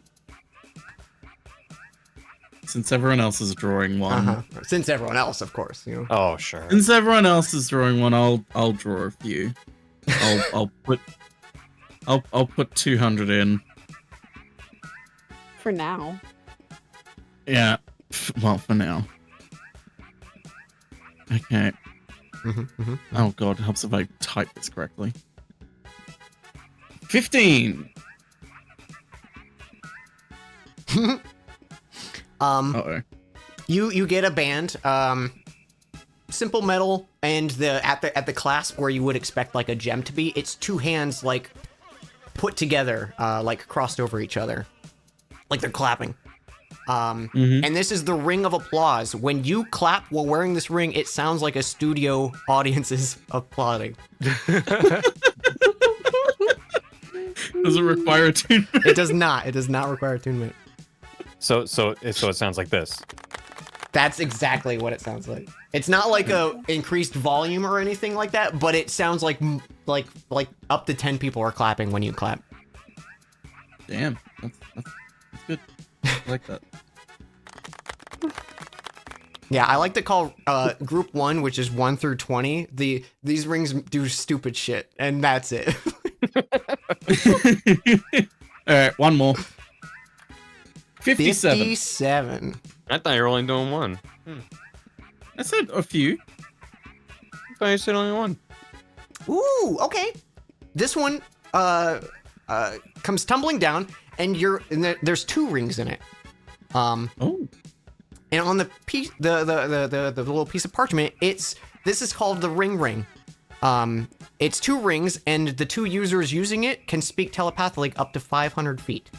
Since everyone else is drawing one. Since everyone else, of course, you know. Oh sure. Since everyone else is drawing one, I'll draw a few. I'll put 200 in. For now. Yeah. Well, for now. Okay. Oh god, it helps if I type this correctly. 15. Uh-oh. You get a band, simple metal, and at the clasp where you would expect like a gem to be, it's two hands like put together, like crossed over each other, like they're clapping. And this is the ring of applause. When you clap while wearing this ring, it sounds like a studio audience is applauding. Does it require attunement? It does not. It does not require attunement. So it sounds like this. That's exactly what it sounds like. It's not like a increased volume or anything like that, but it sounds like up to 10 people are clapping when you clap. Damn, that's good. I like that. Yeah, I like to call group 1, which is 1 through 20. These rings do stupid shit, and that's it. All right, one more. 57. 57. I thought you were only doing one. I said a few. I thought you said only one. Ooh, okay. This one comes tumbling down, and there's 2 rings in it. Oh. And on the piece, the little piece of parchment, this is called the ring. It's 2 rings, and the 2 users using it can speak telepathically up to 500 feet.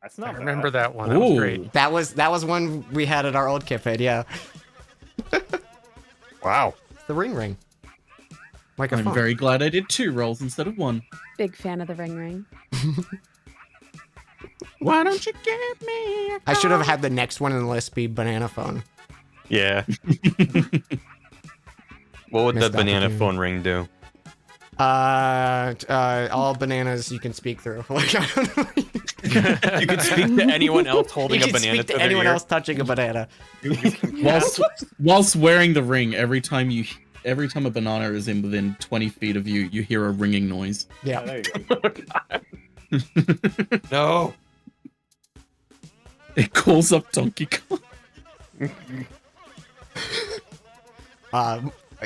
That's not I remember bad. that one. That was great. That was one we had at our old cafe. Yeah, Wow. the ring. Like a I'm phone. very glad I did 2 rolls instead of 1. Big fan of the ring. Why don't you give me a I should have had the next one in the list be banana phone. Yeah. What would the Missed banana opportunity. phone ring do? All bananas you can speak through. Like, I don't know. You could speak to anyone else holding You a can banana speak to their anyone ear. else touching a banana. whilst wearing the ring, every time a banana is in within 20 feet of you, you hear a ringing noise. Yeah. There you go. No. It calls up Donkey Kong.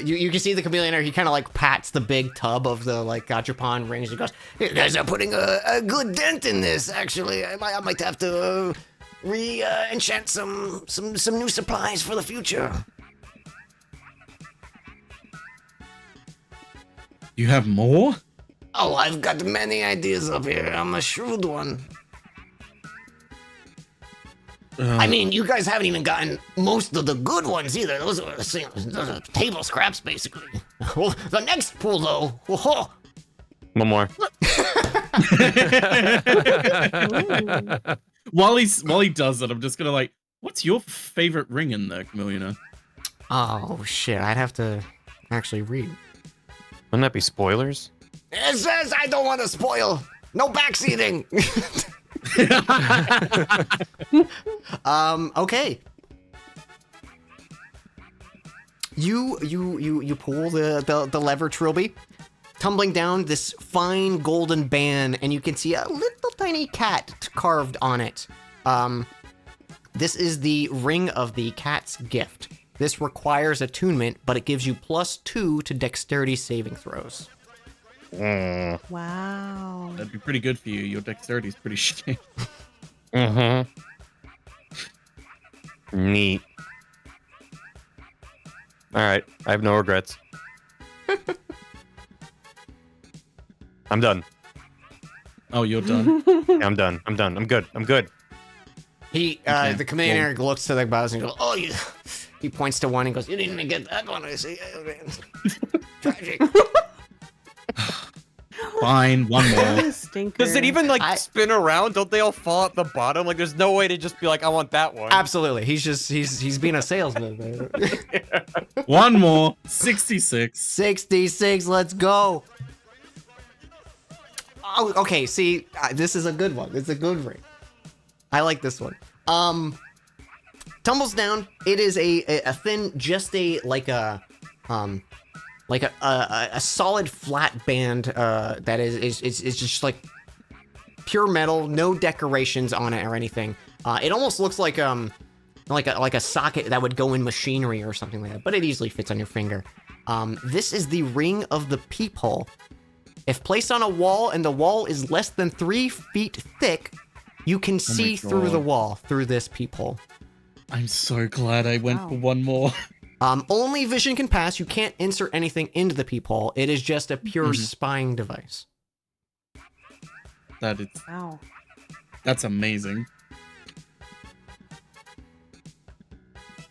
You can see the chameleon. He kind of like pats the big tub of the like gachapon rings. He goes, "You guys are putting a good dent in this. Actually, I might have to enchant some new supplies for the future." You have more? Oh, I've got many ideas up here. I'm a shrewd one. I mean, you guys haven't even gotten most of the good ones either. Those are table scraps, basically. Well, the next pool, though. Oh, One more. While he does that, I'm just gonna like, what's your favorite ring in there, Chameleona? Oh shit! I'd have to actually read. Wouldn't that be spoilers? it says I don't want to spoil. No backseating. Okay. You pull the lever, Trilby, tumbling down this fine golden band, and you can see a little tiny cat carved on it. This is the ring of the cat's gift. This requires attunement, but it gives you +2 to dexterity saving throws. Wow. That'd be pretty good for you. Your dexterity is pretty shitty. Mm-hmm. Neat. All right, I have no regrets. I'm done. Oh, you're done. Yeah, I'm done. I'm done. I'm good. I'm good. He, Okay, the command well- Eric looks to the boss and goes, "Oh, you." He points to one and goes, "You didn't even get that one." I see. Oh, man. Tragic. Fine, one more. Stinker. Does it even like I- spin around? Don't they all fall at the bottom? Like, there's no way to just be like, I want that one. Absolutely. He's being a salesman. Man. One more. 66. 66. Let's go. Oh, okay. See, this is a good one. It's a good ring. I like this one. Tumbles down. It is a thin, just a like a solid flat band that is just like pure metal, no decorations on it or anything. It almost looks like a socket that would go in machinery or something like that, but it easily fits on your finger. This is the Ring of the Peephole. If placed on a wall and the wall is less than 3 feet thick, you can see through the God. wall through this peephole. I'm so glad I went for one more. Only vision can pass. You can't insert anything into the peephole. It is just a pure spying device. That is Wow. That's amazing.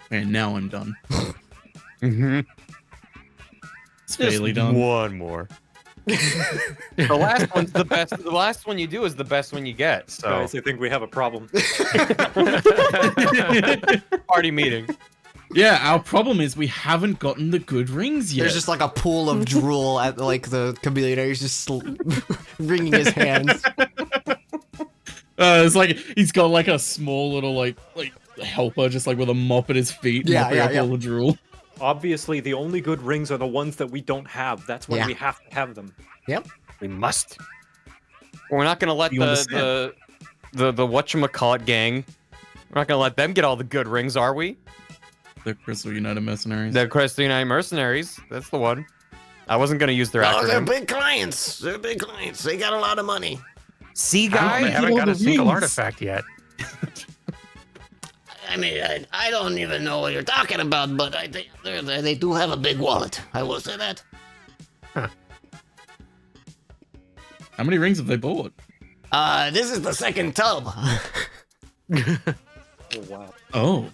And now I'm done. Mm-hmm. It's fairly done. One more. The last one's the best. The last one you do is the best one you get. So Guys, I think we have a problem. party meeting. Yeah, our problem is we haven't gotten the good rings yet. There's just like a pool of drool at like the chameleon. He's just wringing his hands. It's like he's got like a small little like helper just like with a mop at his feet. Yeah, mopping yeah, up yeah. all the drool. Obviously, the only good rings are the ones that we don't have. That's why Yeah. we have to have them. Yep. We must. We're not gonna let You understand? the whatchamacallit gang. We're not gonna let them get all the good rings, are we? The Crystal United Mercenaries. The Crystal United Mercenaries. That's the one. I wasn't gonna use their Oh, they're acronym. big clients. They're big clients. They got a lot of money. See, They guys. haven't got a single rings. artifact yet. I mean, I don't even know what you're talking about, but I think they do have a big wallet. I will say that. How many rings have they bought? This is the second tub. Oh, wow. Oh.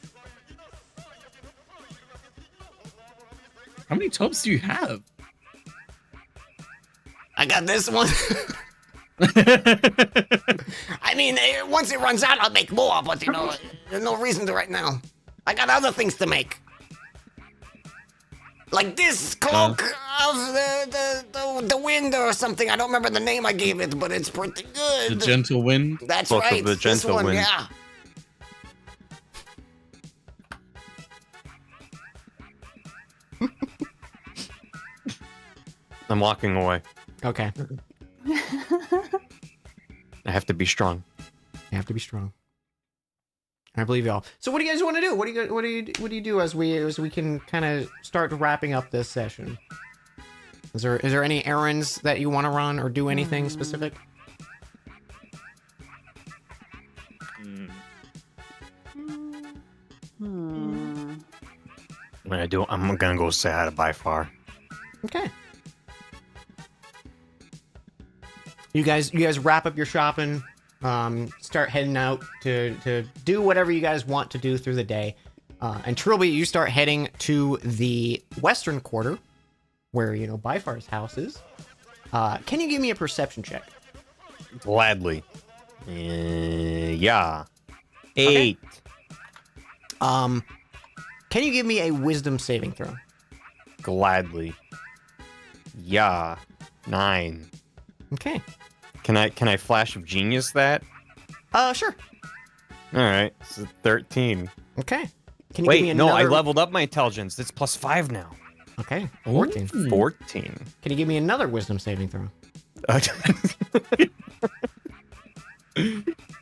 How many tubs do you have? I got this one. I mean, once it runs out, I'll make more, but you know, there's no reason to right now. I got other things to make. Like this cloak of the wind or something. I don't remember the name I gave it, but it's pretty The good. Gentle Wind? That's Cloak of right. the This Gentle one, Wind. yeah. I'm walking away. Okay. I have to be strong. You have to be strong. I believe y'all. So what do you guys want to do? What do you do as we can kind of start wrapping up this session? Is there any errands that you want to run or do anything specific? Hmm. Hmm. I'm gonna go say hi to Byfar. Okay. You guys wrap up your shopping, start heading out to do whatever you guys want to do through the day. And Trilby, you start heading to the western quarter, where, you know, Byfar's house is. Can you give me a perception check? Gladly. Yeah. 8. Can you give me a wisdom saving throw? Gladly. Yeah. 9. Okay. Can I flash of genius that? Sure. All right. So 13. Okay. Can you give me Wait, no, I another... leveled up my intelligence. It's +5 now. Okay, 14. Ooh. 14. Can you give me another wisdom saving throw?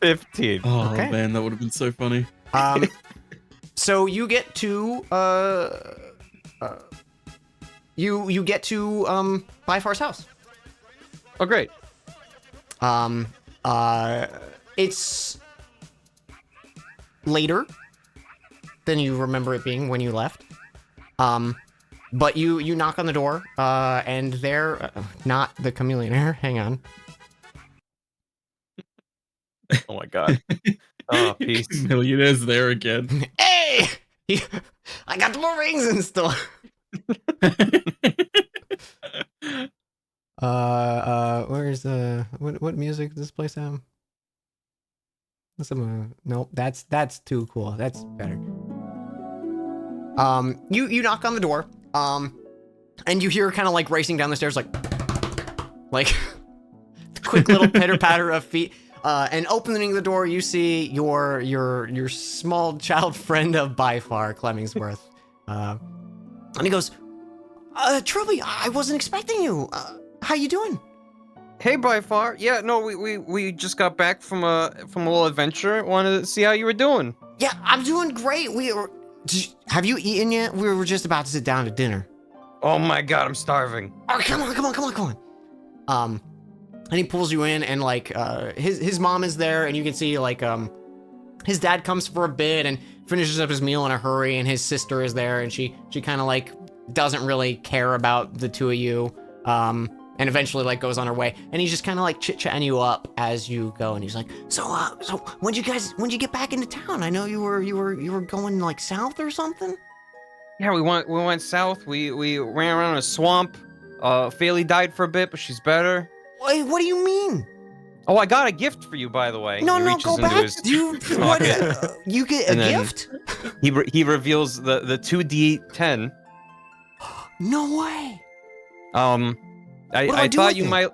15. Oh Okay. man, that would have been so funny. So you get to you get to Byfar's house. Oh, great. It's later. than you remember it being when you left. But you knock on the door, and they're not the chameleon hair. Hang on. Oh my god. Oh, peace. Millionaire's there again. Hey, I got more rings in store. Where's what music does this place have? Nope, that's too cool. That's better. You knock on the door, and you hear kind of like racing down the stairs, like quick little pitter patter of feet. And opening the door, you see your small child friend of by far, Clemmingsworth. And he goes, Trilby, I wasn't expecting you. How you doing? Hey, by far. Yeah, no, we just got back from a little adventure. Wanted to see how you were doing. Yeah, I'm doing great. Have you eaten yet? We were just about to sit down to dinner. Oh my god, I'm starving. Oh, come on. And he pulls you in, and like his mom is there, and you can see like his dad comes for a bit and finishes up his meal in a hurry, and his sister is there, and she kind of like doesn't really care about the two of you, and eventually like goes on her way, and he's just kind of like chit-chatting you up as you go, and he's like, so when'd you get back into town? I know you were going like south or something. Yeah, we went south. We ran around a swamp. Fayle died for a bit, but she's better. Wait, what do you mean? Oh, I got a gift for you, by the way. No, He go reaches into back. his You get a gift? He reveals the 2d10. No way. I thought you might.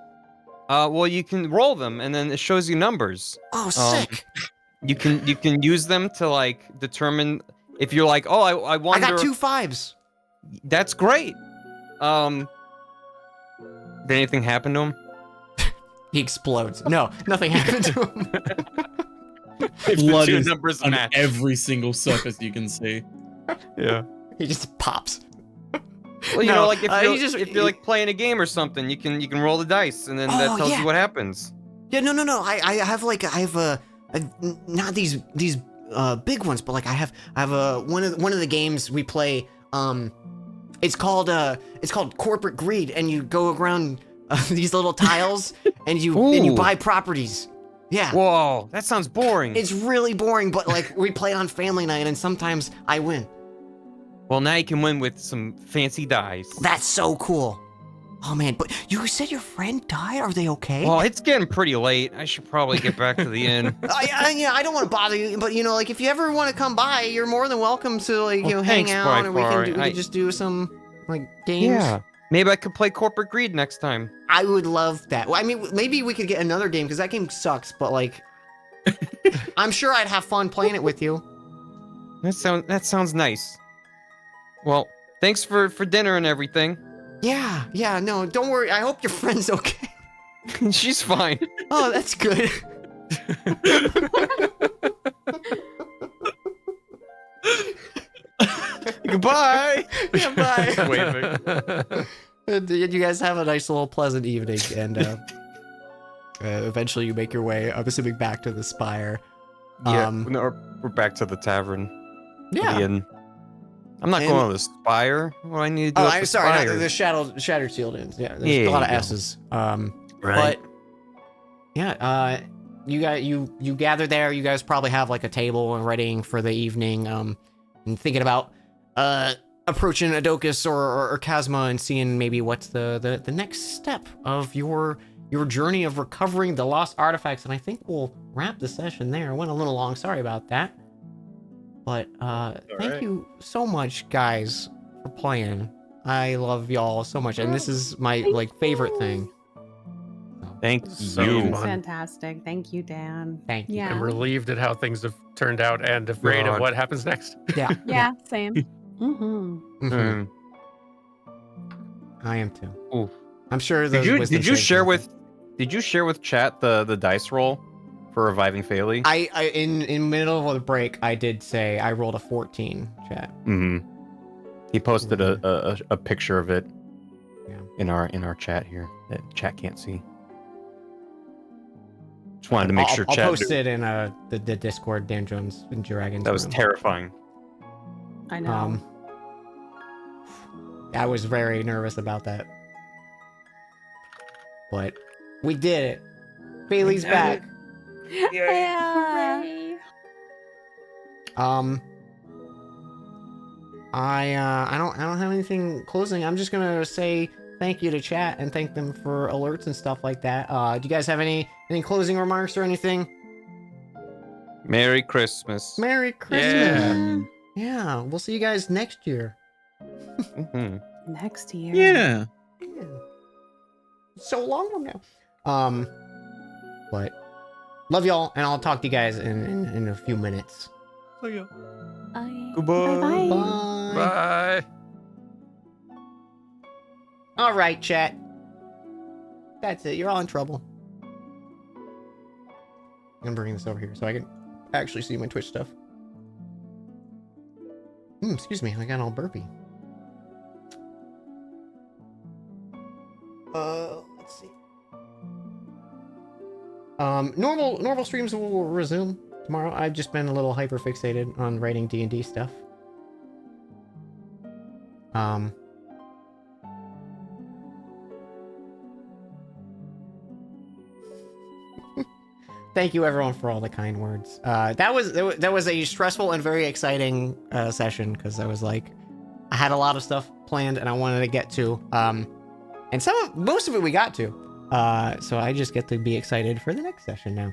Well, you can roll them, and then it shows you numbers. Oh, sick. You can use them to like determine if you're like, oh, I wonder. I got 2 5s. That's great. Did anything happen to him? He explodes. No, nothing happened to him. Blood two is numbers on match. every single surface you can see. Yeah. He just pops. Well, you No, know, like he if you're like playing a game or something, you can roll the dice, and then that tells you what happens. Yeah, no. I have not these big ones, but like I have one of the games we play. It's called Corporate Greed, and you go around these little tiles, and you buy properties. Yeah. Whoa, that sounds boring. It's really boring, but like we play on family night, and sometimes I win. Well, now you can win with some fancy dice. That's so cool. Oh man, but you said your friend died. Are they okay? Well, it's getting pretty late. I should probably get back to the inn. I don't want to bother you, but you know, like if you ever want to come by, you're more than welcome to like hang thanks, out, and we Bryfar. can just do some like games. Yeah. Maybe I could play Corporate Greed next time. I would love that. Well, I mean, maybe we could get another game because that game sucks, but like, I'm sure I'd have fun playing it with you. That sounds nice. Well, thanks for dinner and everything. Yeah, no, don't worry. I hope your friend's okay. She's fine. Oh, that's good. Goodbye. Yeah, bye. Waving. You guys have a nice little pleasant evening, and eventually you make your way, I'm assuming, back to the spire. Yeah, no, we're back to the tavern. Yeah. The inn. I'm not going to the spire. What do I need to do? Oh, at I'm the sorry, spire? not the Shattered Sealed Inns. Yeah, there's Yeah, a lot of yeah. S's. Right. But yeah, you gather there. You guys probably have like a table and readying for the evening. And thinking about approaching Adokus or Kazma and seeing maybe what's the next step of your journey of recovering the lost artifacts. And I think we'll wrap the session there. It went a little long. Sorry about that. But thank you so much, guys, for playing. I love y'all so much, and this is my like favorite thing. Thank So you. fun. Fantastic. Thank you, Dan. Thank you. Yeah. I'm relieved at how things have turned out and afraid of God. what happens next. Yeah, Yeah, same. Mm-hmm. Mhm. Mm. I am too. Oof. I'm sure. Did those you wisdom did you saves share will- with chat the dice roll for reviving Fayle? I in middle of the break, I did say I rolled a 14. Chat. Mm-hmm. He posted a picture of it. Yeah. In our chat here that chat can't see. Just wanted to make sure I'll chat post knew. it in the Discord, Dan Jones and Dragons. That was room. terrifying. I know. I was very nervous about that. But we did it. Bailey's back. Yeah. Hooray. I don't have anything closing. I'm just gonna say thank you to chat and thank them for alerts and stuff like that. Do you guys have any closing remarks or anything? Merry Christmas. Merry Christmas. Yeah, we'll see you guys next year. Mhm. Next year. Yeah. Yeah. So long from now. But love y'all, and I'll talk to you guys in a few minutes. See ya. Goodbye. Bye-bye. Bye. Bye. All right, chat. That's it. You're all in trouble. I'm bringing this over here so I can actually see my Twitch stuff. Excuse me. I got all burpy. Let's see. Normal streams will resume tomorrow. I've just been a little hyper fixated on writing D&D stuff. Thank you everyone for all the kind words. That was a stressful and very exciting session because I was like, I had a lot of stuff planned and I wanted to get to. And most of it we got to. So I just get to be excited for the next session now.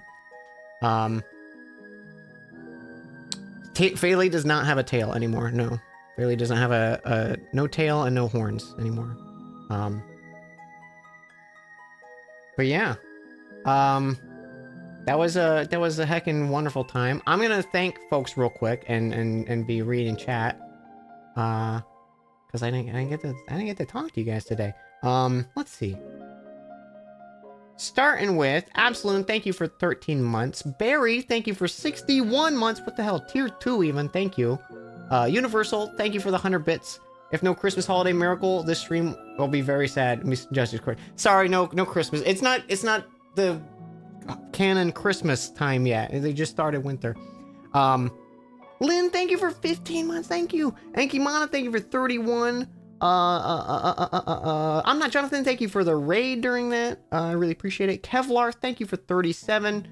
Phaley does not have a tail anymore. No, Phaley doesn't have a no tail and no horns anymore. But yeah, that was a heckin' wonderful time. I'm gonna thank folks real quick and be reading chat, because I didn't get to talk to you guys today. Let's see. Starting with Absolute, thank you for 13 months. Barry, thank you for 61 months. What the hell? Tier 2 even, thank you. Universal, thank you for the 100 bits. If no Christmas holiday miracle, this stream will be very sad. Justice Court. Sorry, no Christmas. It's not the canon Christmas time yet. They just started winter. Lynn, thank you for 15 months. Thank you. Ankimana, thank you for 31. I'm not Jonathan. Thank you for the raid during that. I really appreciate it. Kevlar, thank you for 37.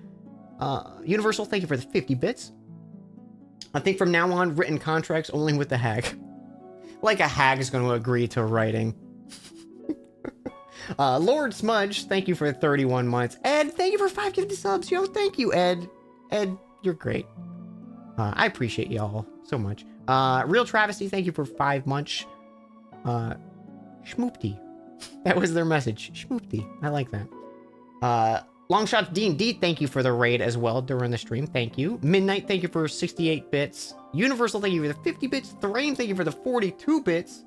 Universal, thank you for the 50 bits. I think from now on, written contracts only with the hag. Like a hag is going to agree to writing. Lord Smudge, thank you for 31 months. Ed, thank you for 5 gifted subs. Yo, thank you, Ed. Ed, you're great. I appreciate y'all so much. Real Travesty, thank you for 5 months. Schmoopty. That was their message. Schmoopty. I like that. Longshots D&D, thank you for the raid as well during the stream. Thank you. Midnight, thank you for 68 bits. Universal, thank you for the 50 bits. Thrain, thank you for the 42 bits.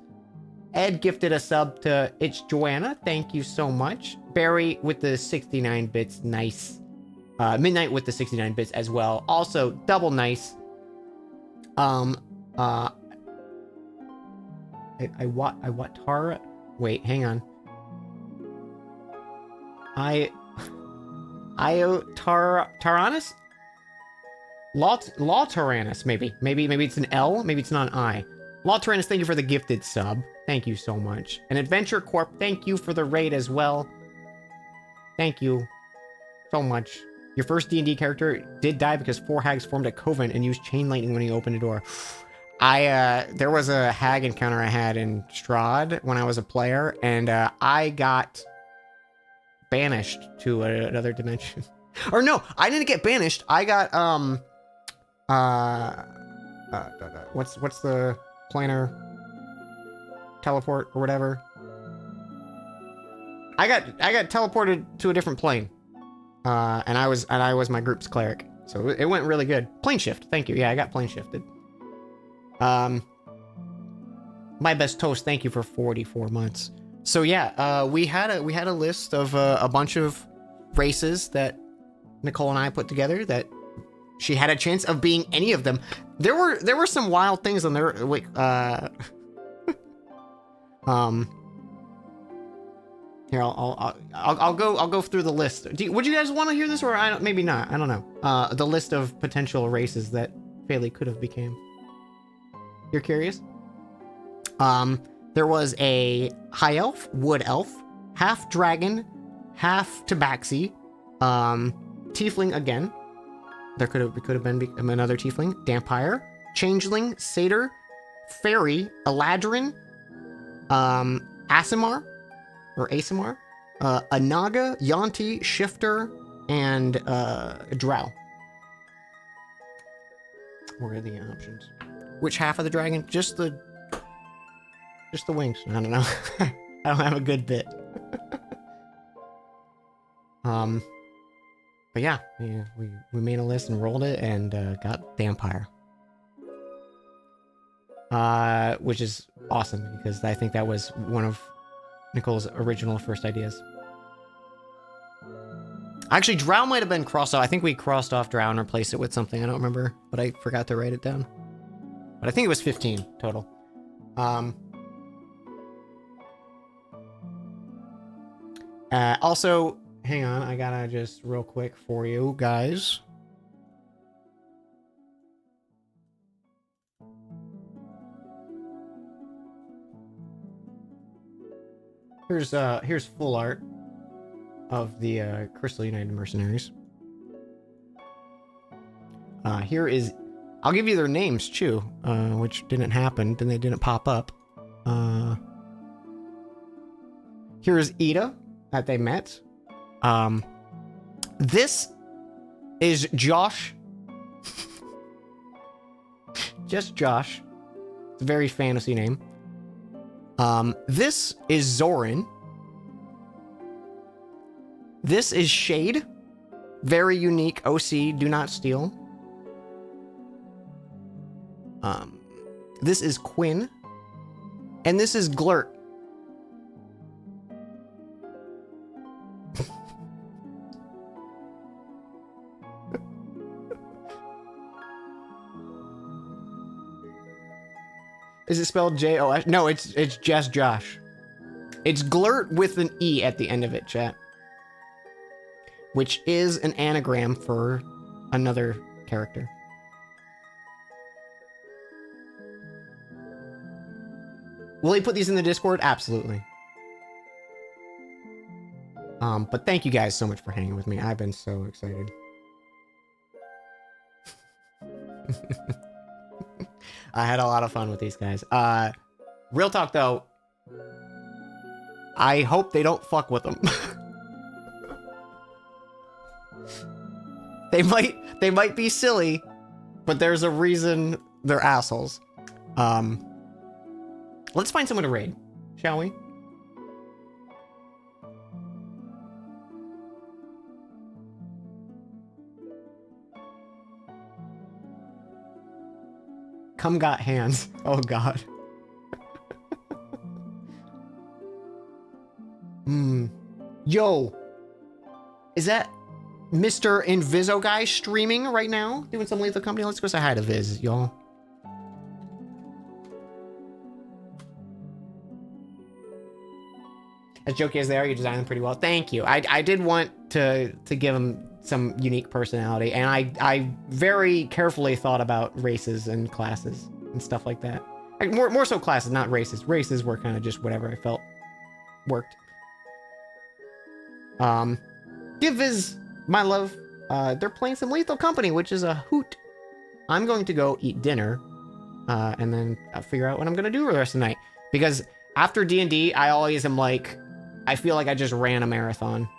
Ed gifted a sub to It's Joanna. Thank you so much. Barry with the 69 bits. Nice. Midnight with the 69 bits as well. Also, double nice. I what Tara? Wait, hang on. Taranis? Law Tyrannus, maybe it's an L, maybe it's not an I. Law Tyrannus, thank you for the gifted sub. Thank you so much. And Adventure Corp, thank you for the raid as well. Thank you so much. Your first D&D character did die because 4 hags formed a coven and used chain lightning when he opened a door. There was a hag encounter I had in Strahd when I was a player, and I got banished to another dimension. Or no, I didn't get banished. I got what's the planar teleport or whatever? I got teleported to a different plane. And I was my group's cleric. So it went really good. Plane shift. Thank you. Yeah, I got plane shifted. My best toast. Thank you for 44 months. So yeah, we had a list of a bunch of races that Nicole and I put together that she had a chance of being any of them. There were some wild things on there. Like, here, I'll go through the list. Would you guys want to hear this, or maybe not? I don't know. The list of potential races that Phaley could have became. you're curious. There was a high elf, wood elf, half dragon, half tabaxi, tiefling again. There could have been another tiefling, vampire, changeling, satyr, fairy, eladrin, Asimar, a naga, Yanti, shifter, and drow. What are the options? Which half of the dragon? Just the wings. I don't know. I don't have a good bit. But yeah, we made a list and rolled it and got vampire. Which is awesome because I think that was one of Nicole's original first ideas. Actually, drow might have been crossed off. I think we crossed off drow and replaced it with something. I don't remember, but I forgot to write it down. But I think it was 15 total. Also, hang on. I gotta just real quick for you guys. Here's full art of the Crystal United Mercenaries. Here is, I'll give you their names too, which didn't happen, and they didn't pop up. Here's Ida that they met. This is Josh. Just Josh. It's a very fantasy name. This is Zoran. This is Shade. Very unique. OC, do not steal. This is Quinn. And this is Glurt. Is it spelled J-O-S? No, it's just Josh. It's Glurt with an E at the end of it, chat. Which is an anagram for another character. Will he put these in the Discord? Absolutely. But thank you guys so much for hanging with me. I've been so excited. I had a lot of fun with these guys. Real talk though, I hope they don't fuck with them. They might be silly, but there's a reason they're assholes. Let's find someone to raid, shall we? Come got hands. Oh god. Yo. Is that Mr. Inviso guy streaming right now? Doing some Lethal Company? Let's go say hi to Viz, y'all. As jokey as they are, you designed them pretty well. Thank you. I did want to give them some unique personality, and I very carefully thought about races and classes and stuff like that. Like, more so classes, not races. Races were kind of just whatever I felt worked. Give Viz my love. They're playing some Lethal Company, which is a hoot. I'm going to go eat dinner, and then I'll figure out what I'm gonna do for the rest of the night. Because after D&D, I always am like, I feel like I just ran a marathon.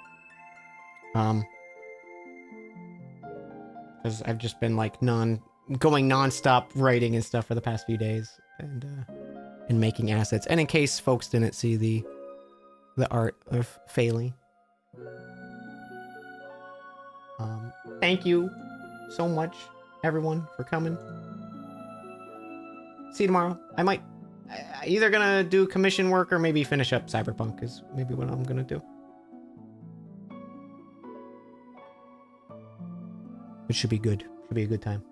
Because I've just been like going non-stop writing and stuff for the past few days, and making assets. And in case folks didn't see the art of Failing, thank you so much, everyone, for coming. See you tomorrow. I might either gonna do commission work or maybe finish up Cyberpunk is maybe what I'm gonna do. It should be good. Should be a good time.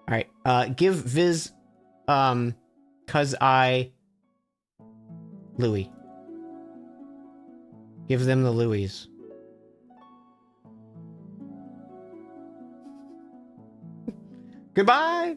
All right. Give Viz, cause I, Louis. Give them the Louis. Goodbye.